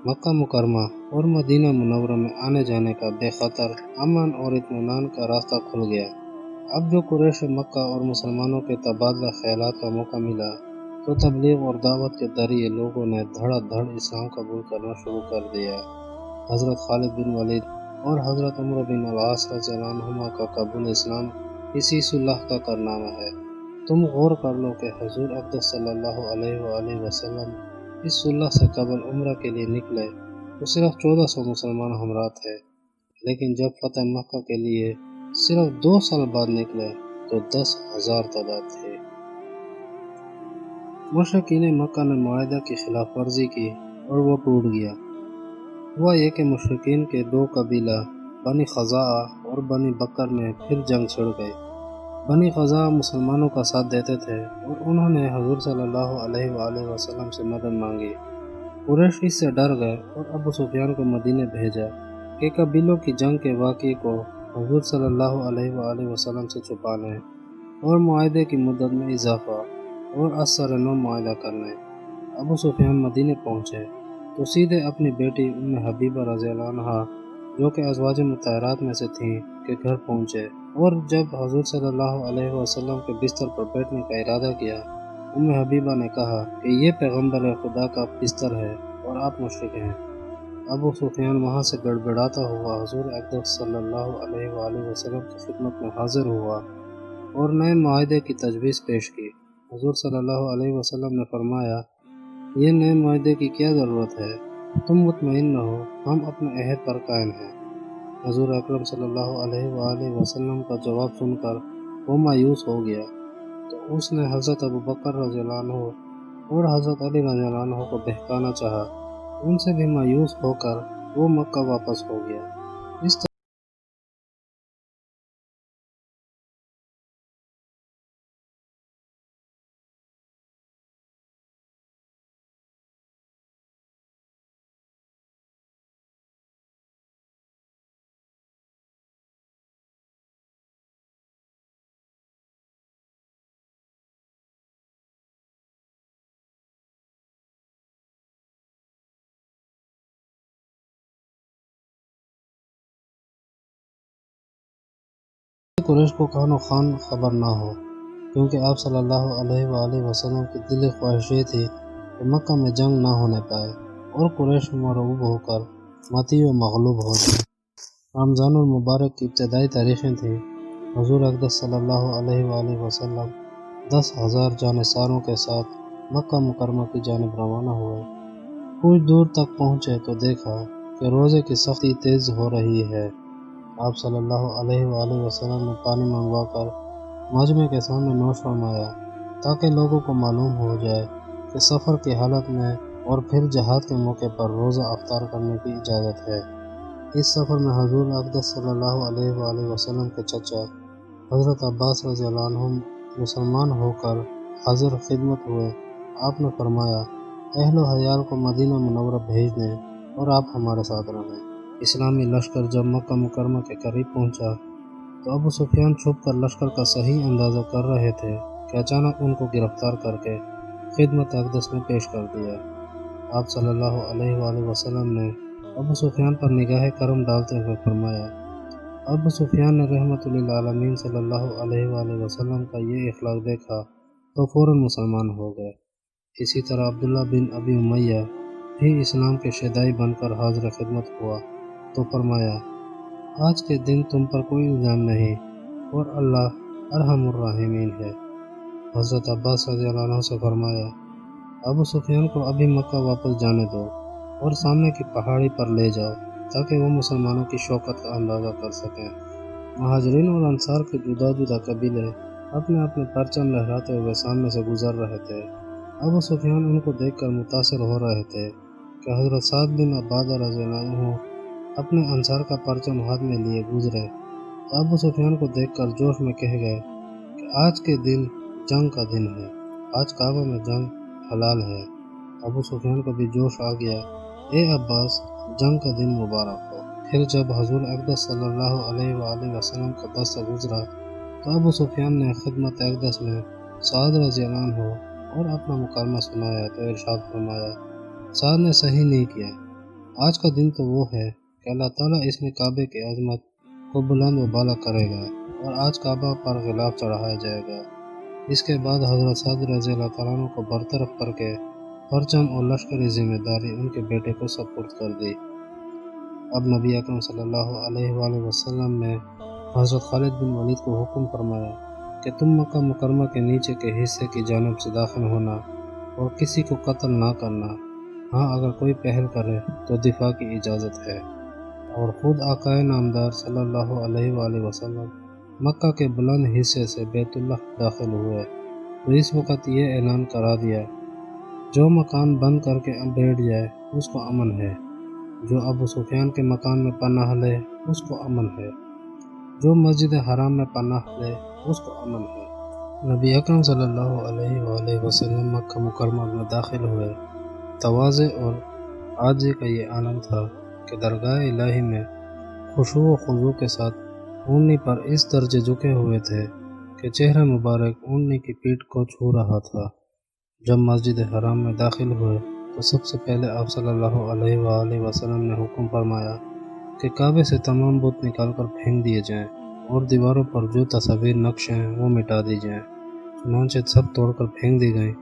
مکہ مکرمہ اور مدینہ منورہ میں آنے جانے کا بے خطر امن اور اطمینان کا راستہ کھل گیا۔ اب جو قریش مکہ اور مسلمانوں کے تبادلہ خیالات کا موقع ملا تو تبلیغ اور دعوت کے ذریعے لوگوں نے دھڑا دھڑ اسلام قبول کرنا شروع کر دیا۔ حضرت خالد بن ولید اور حضرت عمر بن العاص رضی اللہ عنہما کا قبول اسلام اسی صلح کا کارنامہ ہے۔ تم غور کر لو کہ حضور اقدس صلی اللہ علیہ وآلہ وسلم اس صلح سے قبل عمرہ کے لیے نکلے تو صرف 1400 مسلمان ہمراہ تھے، لیکن جب فتح مکہ کے لیے صرف 2 سال بعد نکلے تو 10,000 تعداد تھے۔ مشرکین مکہ نے معاہدہ کی خلاف ورزی کی اور وہ ٹوٹ گیا۔ ہوا یہ کہ مشرکین کے 2 قبیلہ بنی خزاعہ اور بنی بکر میں پھر جنگ چھڑ گئی۔ بنی خزاعہ مسلمانوں کا ساتھ دیتے تھے اور انہوں نے حضور صلی اللہ علیہ وآلہ وسلم سے مدد مانگی۔ قریش اس سے ڈر گئے اور ابو سفیان کو مدینے بھیجا کہ قبیلوں کی جنگ کے واقعے کو حضور صلی اللہ علیہ وآلہ وسلم سے چھپا لیں اور معاہدے کی مدت میں اضافہ اور اثر نو معاہدہ کر لیں۔ ابو سفیان مدینے پہنچے تو سیدھے اپنی بیٹی ام حبیبہ رضی اللہ عنہا جو کہ ازواج مطہرات میں سے تھیں کے گھر پہنچے، اور جب حضور صلی اللہ علیہ وسلم کے بستر پر بیٹھنے کا ارادہ کیا، ام حبیبہ نے کہا کہ یہ پیغمبر خدا کا بستر ہے اور آپ مشرک ہیں۔ ابو سفیان وہاں سے گڑبڑاتا ہوا حضور اقدس صلی اللہ علیہ وآلہ وسلم کی خدمت میں حاضر ہوا اور نئے معاہدے کی تجویز پیش کی۔ حضور صلی اللہ علیہ وسلم نے فرمایا، یہ نئے معاہدے کی کیا ضرورت ہے؟ تم مطمئن نہ ہو، ہم اپنے عہد پر قائم ہیں۔ حضور اکرم صلی اللہ علیہ وآلہ وسلم کا جواب سن کر وہ مایوس ہو گیا، تو اس نے حضرت ابوبکر رضی اللہ عنہ اور حضرت علی رضی اللہ عنہ کو بہکانا چاہا۔ ان سے بھی مایوس ہو کر وہ مکہ واپس ہو گیا۔ اس قریش کو خان و خان خبر نہ ہو، کیونکہ آپ صلی اللہ علیہ وآلہ وسلم کی دلی خواہش یہ تھی کہ مکہ میں جنگ نہ ہونے پائے اور قریش مرعوب ہو کر ماتی و مغلوب ہو جائے۔ رمضان المبارک کی ابتدائی تاریخیں تھیں۔ حضور اقدس صلی اللہ علیہ وآلہ وسلم 10,000 جانصاروں کے ساتھ مکہ مکرمہ کی جانب روانہ ہوئے۔ کچھ دور تک پہنچے تو دیکھا کہ روزے کی سختی تیز ہو رہی ہے۔ آپ صلی اللہ علیہ وآلہ وسلم نے پانی منگوا کر مجمع کے سامنے نوش فرمایا تاکہ لوگوں کو معلوم ہو جائے کہ سفر کی حالت میں اور پھر جہاد کے موقع پر روزہ افطار کرنے کی اجازت ہے۔ اس سفر میں حضور اقدس صلی اللہ علیہ وآلہ وسلم کے چچا حضرت عباس رضی اللہ عنہ مسلمان ہو کر حاضر خدمت ہوئے۔ آپ نے فرمایا، اہل و حیال کو مدینہ منورہ بھیج دیں اور آپ ہمارے ساتھ رہیں۔ اسلامی لشکر جب مکہ مکرمہ کے قریب پہنچا تو ابو سفیان چھپ کر لشکر کا صحیح اندازہ کر رہے تھے کہ اچانک ان کو گرفتار کر کے خدمت اقدس میں پیش کر دیا۔ آپ صلی اللہ علیہ وآلہ وسلم نے ابو سفیان پر نگاہ کرم ڈالتے ہوئے فرمایا۔ ابو سفیان نے رحمت للعالمین صلی اللہ علیہ وآلہ وسلم کا یہ اخلاق دیکھا تو فوراً مسلمان ہو گئے۔ اسی طرح عبداللہ بن ابی امیہ بھی اسلام کے شیدائی بن کر حاضر خدمت ہوا تو فرمایا، آج کے دن تم پر کوئی الزام نہیں اور اللہ ارحم الراحمین ہے۔ حضرت عباس رضی اللہ عنہ سے فرمایا، ابو سفیان کو ابھی مکہ واپس جانے دو اور سامنے کی پہاڑی پر لے جاؤ تاکہ وہ مسلمانوں کی شوکت کا اندازہ کر سکیں۔ مہاجرین اور انصار کے جدا جدا قبیلے اپنے اپنے پرچم لہراتے ہوئے سامنے سے گزر رہے تھے۔ ابو سفیان ان کو دیکھ کر متاثر ہو رہے تھے کہ حضرت سعد بن عبادہ رضی اللہ عنہ اپنے انصار کا پرچم ہاتھ میں لیے گزرے تو ابو سفیان کو دیکھ کر جوش میں کہہ گئے کہ آج کے دن جنگ کا دن ہے، آج کعبہ میں جنگ حلال ہے۔ ابو سفیان کو بھی جوش آ گیا، اے عباس، جنگ کا دن مبارک ہو۔ پھر جب حضور اقدس صلی اللہ علیہ وآلہ وسلم کا دستہ گزرا تو ابو سفیان نے خدمت اقدس میں سعد رضی اللہ عنہ اور اپنا مکالمہ سنایا تو ارشاد فرمایا، سعد نے صحیح نہیں کیا، آج کا دن تو وہ ہے کہ اللہ تعالیٰ اس میں کعبے کی عظمت کو بلند و بالا کرے گا اور آج کعبہ پر غلاف چڑھایا جائے گا۔ اس کے بعد حضرت سعد رضی اللہ تعالیٰ عنہ کو برطرف کر کے پرچم اور لشکری ذمہ داری ان کے بیٹے کو سپرد کر دی۔ اب نبی اکرم صلی اللہ علیہ وآلہ وسلم نے حضرت خالد بن ولید کو حکم فرمایا کہ تم مکہ مکرمہ کے نیچے کے حصے کی جانب سے داخل ہونا اور کسی کو قتل نہ کرنا، ہاں اگر کوئی پہل کرے تو دفاع کی اجازت ہے۔ اور خود آقائے نامدار صلی اللہ علیہ وآلہ وسلم مکہ کے بلند حصے سے بیت اللہ داخل ہوئے تو اس وقت یہ اعلان کرا دیا، جو مکان بند کر کے بیٹھ جائے اس کو امن ہے، جو ابو سفیان کے مکان میں پناہ لے اس کو امن ہے، جو مسجد حرام میں پناہ لے اس کو امن ہے۔ نبی اکرم صلی اللہ علیہ وآلہ وسلم مکہ مکرمہ میں داخل ہوئے۔ تواضع اور عاجزی کا یہ عالم تھا کہ درگاہ الہی میں خشوع و خضوع کے ساتھ اونی پر اس درجے جھکے ہوئے تھے کہ چہرہ مبارک اونی کی پیٹھ کو چھو رہا تھا۔ جب مسجد حرام میں داخل ہوئے تو سب سے پہلے آپ صلی اللہ علیہ وآلہ وسلم نے حکم فرمایا کہ کعبے سے تمام بت نکال کر پھینک دیے جائیں اور دیواروں پر جو تصاویر نقش ہیں وہ مٹا دی جائیں۔ چنانچہ سب توڑ کر پھینک دی گئیں۔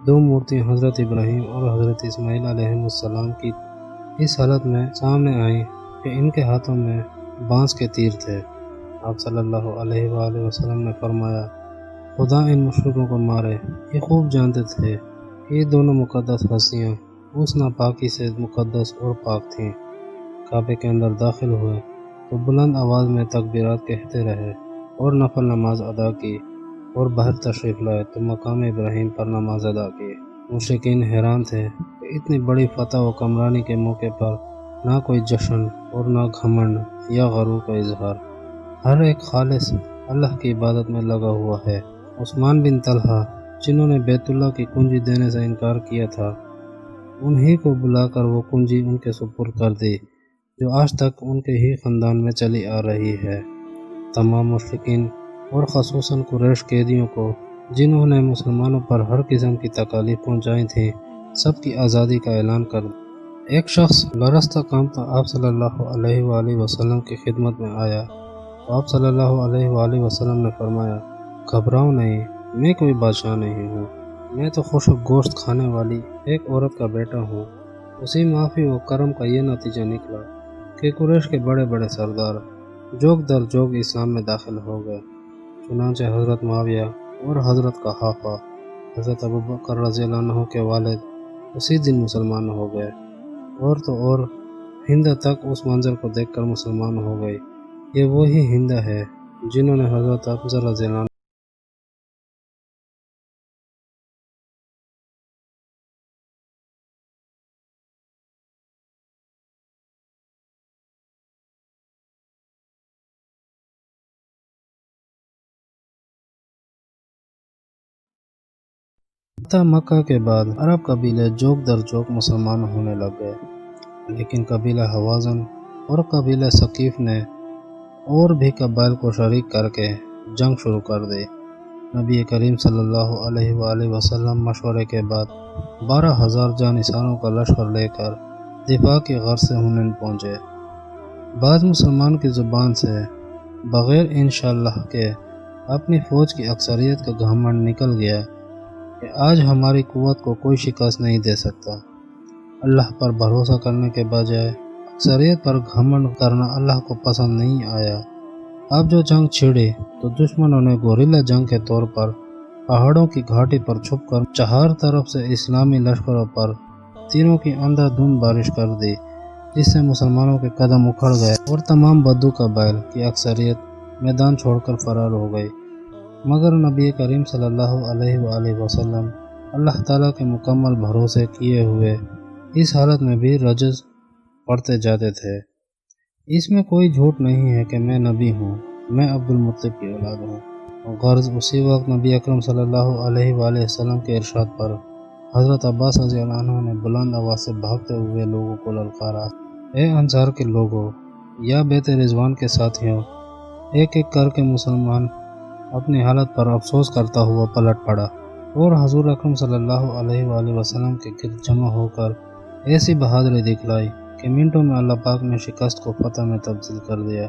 دو مورتیاں حضرت ابراہیم اور حضرت اسماعیل علیہ السلام کی اس حالت میں سامنے آئیں کہ ان کے ہاتھوں میں بانس کے تیر تھے۔ آپ صلی اللہ علیہ وآلہ وسلم نے فرمایا، خدا ان مشرکوں کو مارے، یہ خوب جانتے تھے کہ یہ دونوں مقدس ہستیاں اس ناپاکی سے مقدس اور پاک تھیں۔ کعبے کے اندر داخل ہوئے تو بلند آواز میں تکبیرات کہتے رہے اور نفل نماز ادا کی، اور باہر تشریف لائے تو مقام ابراہیم پر نماز ادا کی۔ مشرکین حیران تھے کہ اتنی بڑی فتح و کمرانی کے موقع پر نہ کوئی جشن اور نہ گھمنڈ یا غرور کا اظہار، ہر ایک خالص اللہ کی عبادت میں لگا ہوا ہے۔ عثمان بن طلحہ جنہوں نے بیت اللہ کی کنجی دینے سے انکار کیا تھا، انہی کو بلا کر وہ کنجی ان کے سپرد کر دی جو آج تک ان کے ہی خاندان میں چلی آ رہی ہے۔ تمام مشرکین اور خصوصاً قریش قیدیوں کو جنہوں نے مسلمانوں پر ہر قسم کی تکالیف پہنچائی تھیں، سب کی آزادی کا اعلان کر دیا۔ ایک شخص لرزتا کانپتا آپ صلی اللہ علیہ وآلہ وسلم کی خدمت میں آیا تو آپ صلی اللہ علیہ وآلہ وسلم نے فرمایا، گھبراؤ نہیں، میں کوئی بادشاہ نہیں ہوں، میں تو خشک گوشت کھانے والی ایک عورت کا بیٹا ہوں۔ اسی معافی و کرم کا یہ نتیجہ نکلا کہ قریش کے بڑے بڑے سردار جوگ در جوگ اسلام میں داخل ہو گئے۔ چنانچہ حضرت معاویہ اور حضرت قحافہ، حضرت ابوبکر رضی اللہ عنہ کے والد، اسی دن مسلمان ہو گئے، اور تو اور ہند تک اس منظر کو دیکھ کر مسلمان ہو گئی۔ یہ وہی ہند ہے جنہوں نے حضرت افضل رضی اللہ عنہ فتح مکہ کے بعد عرب قبیلے جوگ در جوگ مسلمان ہونے لگ گئے، لیکن قبیلہ حوازن اور قبیلہ ثقیف نے اور بھی قبائل کو شریک کر کے جنگ شروع کر دی۔ نبی کریم صلی اللہ علیہ وآلہ وسلم مشورے کے بعد 12,000 جانثاروں کا لشکر لے کر دفاع کی غرض سے حنین پہنچے۔ بعض مسلمان کی زبان سے بغیر انشاءاللہ کے اپنی فوج کی اکثریت کا گھمنڈ نکل گیا کہ آج ہماری قوت کو کوئی شکست نہیں دے سکتا۔ اللہ پر بھروسہ کرنے کے بجائے اکثریت پر گھمنڈ کرنا اللہ کو پسند نہیں آیا۔ اب جو جنگ چھڑی تو دشمنوں نے گوریلا جنگ کے طور پر پہاڑوں کی گھاٹی پر چھپ کر چہار طرف سے اسلامی لشکروں پر تیروں کی اندھا دھند بارش کر دی، جس سے مسلمانوں کے قدم اکھڑ گئے اور تمام بدو قبائل کی اکثریت میدان چھوڑ کر فرار ہو گئی۔ مگر نبی کریم صلی اللہ علیہ وآلہ وسلم اللہ تعالیٰ کے مکمل بھروسے کیے ہوئے اس حالت میں بھی رجز پڑھتے جاتے تھے۔ اس میں کوئی جھوٹ نہیں ہے کہ میں نبی ہوں، میں عبد المطلب کی اولاد ہوں۔ غرض اسی وقت نبی اکرم صلی اللہ علیہ وآلہ وسلم کے ارشاد پر حضرت عباس رضی اللہ عنہ نے بلند آواز سے بھاگتے ہوئے لوگوں کو للکارا، اے انصار کے لوگوں یا بیت رضوان کے ساتھیوں! ایک ایک کر کے مسلمان اپنی حالت پر افسوس کرتا ہوا پلٹ پڑا اور حضور اکرم صلی اللہ علیہ وآلہ وسلم کے گرد جمع ہو کر ایسی بہادری دکھلائی کہ منٹوں میں اللہ پاک نے شکست کو فتح میں تبدیل کر دیا۔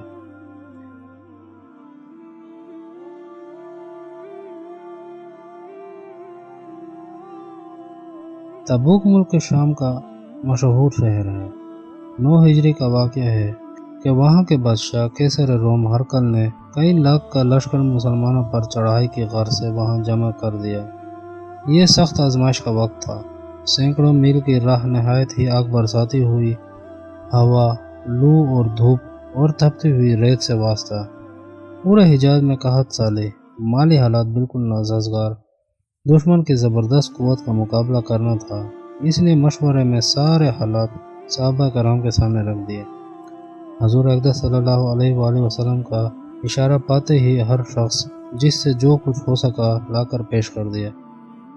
تبوک ملک شام کا مشہور شہر ہے۔ 9 ہجری کا واقعہ ہے کہ وہاں کے بادشاہ کیسر روم ہرقل نے کئی لاکھ کا لشکر مسلمانوں پر چڑھائی کی غرض سے وہاں جمع کر دیا۔ یہ سخت آزمائش کا وقت تھا۔ سینکڑوں میل کی راہ نہایت ہی آگ برساتی ہوئی ہوا، لو اور دھوپ اور تپتی ہوئی ریت سے واسطہ۔ پورے حجاز میں قحط سالی، مالی حالات بالکل ناسازگار، دشمن کی زبردست قوت کا مقابلہ کرنا تھا۔ اس لیے مشورے میں سارے حالات صحابہ کرام کے سامنے رکھ دیے۔ حضور اقدس صلی اللہ علیہ وآلہ وسلم کا اشارہ پاتے ہی ہر شخص جس سے جو کچھ ہو سکا لا کر پیش کر دیا۔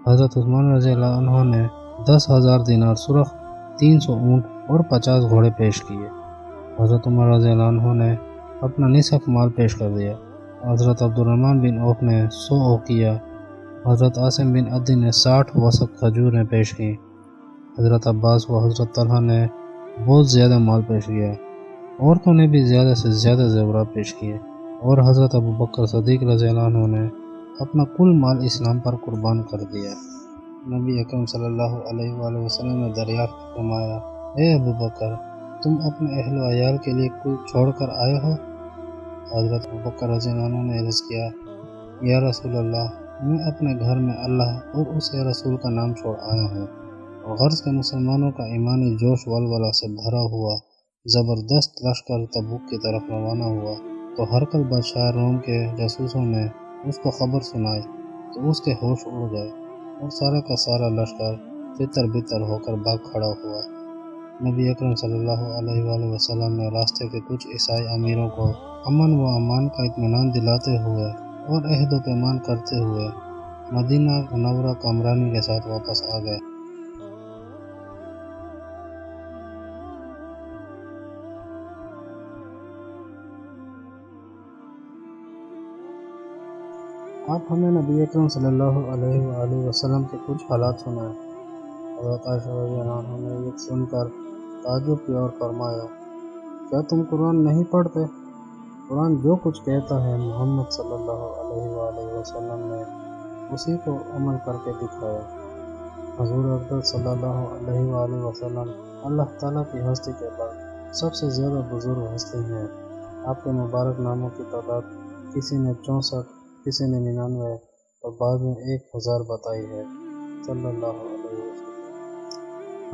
حضرت عثمان رضی اللہ عنہ نے 10,000 دینار سرخ، 300 اونٹ اور 50 گھوڑے پیش کیے۔ حضرت عمر رضی اللہ عنہ نے اپنا نصف مال پیش کر دیا۔ حضرت عبد الرحمن بن عوف نے 100 اوقیہ، حضرت عاصم بن عدی نے 60 وسق کھجوریں پیش کی۔ حضرت عباس و حضرت طلحہ نے بہت زیادہ مال پیش کیا۔ عورتوں نے بھی زیادہ سے زیادہ زیورات پیش کیے، اور حضرت ابوبکر صدیق رضی اللہ عنہ نے اپنا کل مال اسلام پر قربان کر دیا۔ نبی اکرم صلی اللہ علیہ وآلہ وسلم نے دریافت فرمایا، اے ابوبکر، تم اپنے اہل و عیال کے لیے کچھ چھوڑ کر آئے ہو؟ حضرت ابوبکر رضی اللہ عنہ نے عرض کیا، یا رسول اللہ، میں اپنے گھر میں اللہ اور اس کے رسول کا نام چھوڑ آیا ہوں۔ غرض کے مسلمانوں کا ایمانی جوش ولولہ سے بھرا ہوا زبردست لشکر تبوک کی طرف روانہ ہوا تو ہرقل بادشاہ روم کے جاسوسوں نے اس کو خبر سنائی تو اس کے ہوش اڑ گئے اور سارا کا سارا لشکر تتر بتر ہو کر بھاگ کھڑا ہوا۔ نبی اکرم صلی اللہ علیہ وآلہ وسلم نے راستے کے کچھ عیسائی امیروں کو امن و امان کا اطمینان دلاتے ہوئے اور عہد و پیمان کرتے ہوئے مدینہ منورہ کامرانی کے ساتھ واپس آ گئے۔ آپ ہمیں نبی اکرم صلی اللہ علیہ وآلہ وسلم کے کچھ حالات سنائیں۔ حضرت عائشہ رضی اللہ عنہا نے یہ سن کر تعجب کیا اور فرمایا، کیا تم قرآن نہیں پڑھتے؟ قرآن جو کچھ کہتا ہے محمد صلی اللہ علیہ وآلہ وسلم نے اسی کو عمل کر کے دکھایا۔ حضور اقدس صلی اللہ علیہ وآلہ وسلم اللہ تعالیٰ کی ہستی کے بعد سب سے زیادہ بزرگ ہستی ہیں۔ آپ کے مبارک ناموں کی تعداد کسی نے 64، کسی نے 99 اور بعض میں 1000 بتائی ہے۔ صلی اللہ علیہ وسلم۔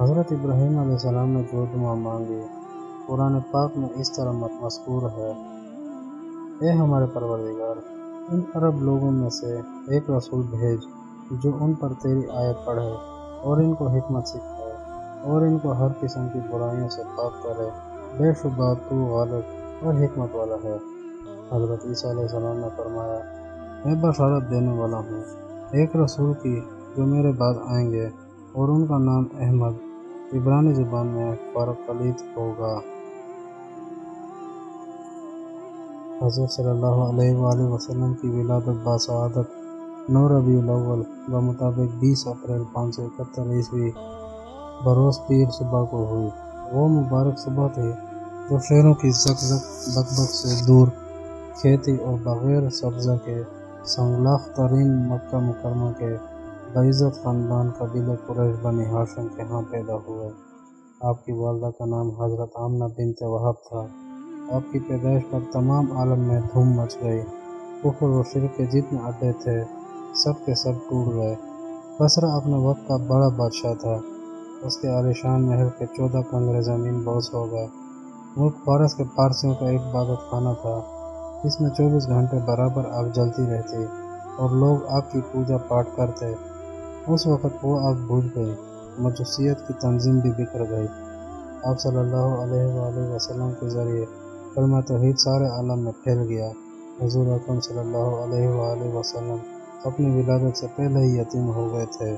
حضرت ابراہیم علیہ السلام نے جو دعا مانگی قرآن پاک میں اس طرح مذکور ہے، اے ہمارے پروردگار، ان عرب لوگوں میں سے ایک رسول بھیج جو ان پر تیری آیت پڑھے اور ان کو حکمت سکھائے اور ان کو ہر قسم کی برائیوں سے پاک کرے، بے شبہ تو غالب اور حکمت والا ہے۔ حضرت عیسیٰ علیہ السلام نے فرمایا، میں بشارت دینے والا ہوں ایک رسول کی جو میرے بعد آئیں گے اور ان کا نام احمد عبرانی زبان میں فرقلیط ہوگا۔ حضرت صلی اللہ علیہ وآلہ وسلم کی ولادت باسعادت 9 ربیع الاول بمطابق 20 اپریل 571 عیسوی بروز پیر صبح کو ہوئی۔ وہ مبارک صبح تھی جو شہروں کی زک زک بک بک سے دور، کھیتی اور بغیر سبزہ کے سنگلاخ ترین مکہ مکرمہ کے باعزت خاندان قبیلہ قریش بنی ہاشم کے ہاں پیدا ہوئے۔ آپ کی والدہ کا نام حضرت آمنہ بنت وہب تھا۔ آپ کی پیدائش پر تمام عالم میں دھوم مچ گئی۔ کفر و شرک کے جتنے اڈے تھے سب کے سب ٹوٹ گئے۔ بصرہ اپنے وقت کا بڑا بادشاہ تھا۔ اس کے عالیشان محل کے 14 کنگرے زمین بوس ہو گئے۔ ملک فارس کے پارسیوں کا ایک عبادت خانہ تھا جس میں 24 گھنٹے برابر آگ جلتی رہتی اور لوگ آگ کی پوجا پاٹ کرتے۔ اس وقت وہ آگ بجھ گئی، مجوسیت کی تنظیم بھی بکھر گئی۔ آپ صلی اللہ علیہ وآلہ وسلم کے ذریعے کلمہ توحید سارے عالم میں پھیل گیا۔ حضور اکرم صلی اللہ علیہ وآلہ وسلم اپنی ولادت سے پہلے ہی یتیم ہو گئے تھے۔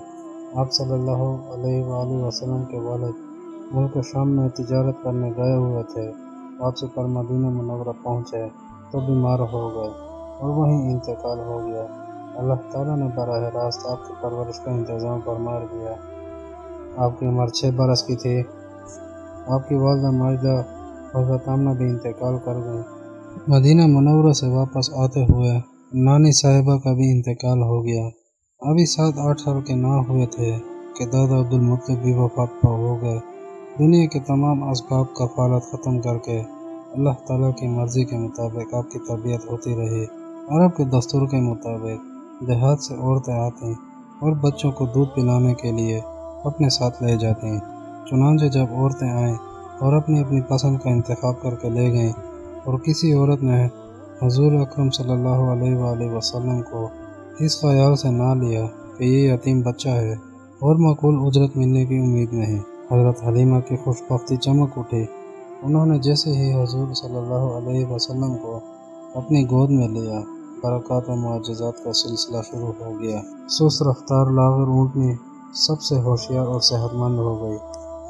آپ صلی اللہ علیہ وآلہ وسلم کے والد ملک شام میں تجارت کرنے گئے ہوئے تھے۔ واپسی پر مدینہ منورہ پہنچے تو بیمار ہو گئے اور وہیں انتقال ہو گیا۔ اللہ تعالیٰ نے براہ راست آپ کی پرورش کا انتظام فرما دیا۔ آپ کی عمر 6 برس کی تھی۔ آپ کی والدہ ماجدہ حضرت آمنہ بھی انتقال کر گئیں۔ مدینہ منورہ سے واپس آتے ہوئے نانی صاحبہ کا بھی انتقال ہو گیا۔ ابھی 7-8 سال کے نہ ہوئے تھے کہ دادا عبدالمطلب بھی وفات پا ہو گئے۔ دنیا کے تمام اسباب کفالت ختم کر کے اللہ تعالیٰ کی مرضی کے مطابق آپ کی طبیعت ہوتی رہی۔ عرب کے دستور کے مطابق دیہات سے عورتیں آتیں اور بچوں کو دودھ پلانے کے لیے اپنے ساتھ لے جاتیں۔ چنانچہ جب عورتیں آئیں اور اپنی اپنی پسند کا انتخاب کر کے لے گئیں اور کسی عورت نے حضور اکرم صلی اللہ علیہ وآلہ وسلم کو اس خیال سے نہ لیا کہ یہ یتیم بچہ ہے اور معقول اجرت ملنے کی امید نہیں، حضرت حلیمہ کی خوش بختی چمک اٹھی۔ انہوں نے جیسے ہی حضور صلی اللہ علیہ وسلم کو اپنی گود میں لیا، برکات و معجزات کا سلسلہ شروع ہو گیا۔ سست رفتار لاغر اونٹنی سب سے ہوشیار اور صحت مند ہو گئی۔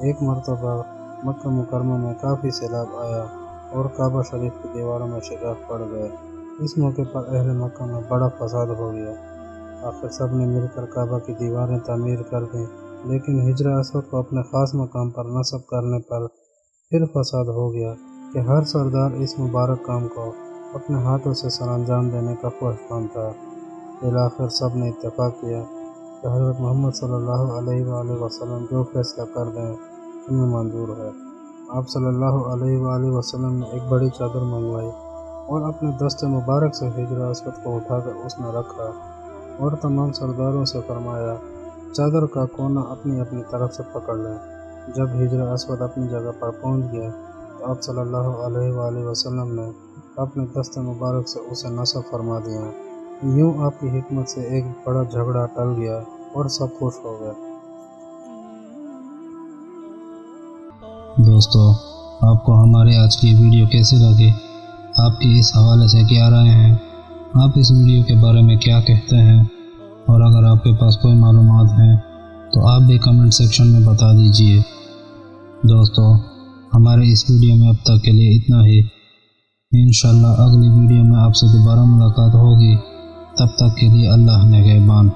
ایک مرتبہ مکہ مکرمہ میں کافی سیلاب آیا اور کعبہ شریف کی دیواروں میں شگاف پڑ گئے۔ اس موقع پر اہل مکہ میں بڑا فساد ہو گیا۔ آخر سب نے مل کر کعبہ کی دیواریں تعمیر کر دیں، لیکن حجر اسود کو اپنے خاص مقام پر نصب کرنے پر پھر فساد ہو گیا کہ ہر سردار اس مبارک کام کو اپنے ہاتھوں سے سر انجام دینے کا خواہشمند تھا۔ بالآخر سب نے اتفاق کیا کہ حضرت محمد صلی اللہ علیہ وآلہ وسلم جو فیصلہ کر دیں ہمیں منظور ہے۔ آپ صلی اللہ علیہ وآلہ وسلم نے ایک بڑی چادر منگوائی اور اپنے دست مبارک سے حجر اسود کو اٹھا کر اس میں رکھا اور تمام سرداروں سے فرمایا، چادر کا کونا اپنی اپنی طرف سے پکڑ لیں۔ جب حجر اسود اپنی جگہ پر پہنچ گیا تو آپ صلی اللہ علیہ وآلہ وسلم نے اپنے دست مبارک سے اسے نصب فرما دیا۔ یوں آپ کی حکمت سے ایک بڑا جھگڑا ٹل گیا اور سب خوش ہو گئے۔ دوستو، آپ کو ہماری آج کی ویڈیو کیسی لگی؟ آپ کی اس حوالے سے کیا رائے ہیں؟ آپ اس ویڈیو کے بارے میں کیا کہتے ہیں؟ اور اگر آپ کے پاس کوئی معلومات ہیں تو آپ بھی کمنٹ سیکشن میں بتا دیجئے۔ دوستو، ہمارے اس ویڈیو میں اب تک کے لیے اتنا ہی۔ انشاءاللہ اگلی ویڈیو میں آپ سے دوبارہ ملاقات ہوگی۔ تب تک کے لیے اللہ نگہبان۔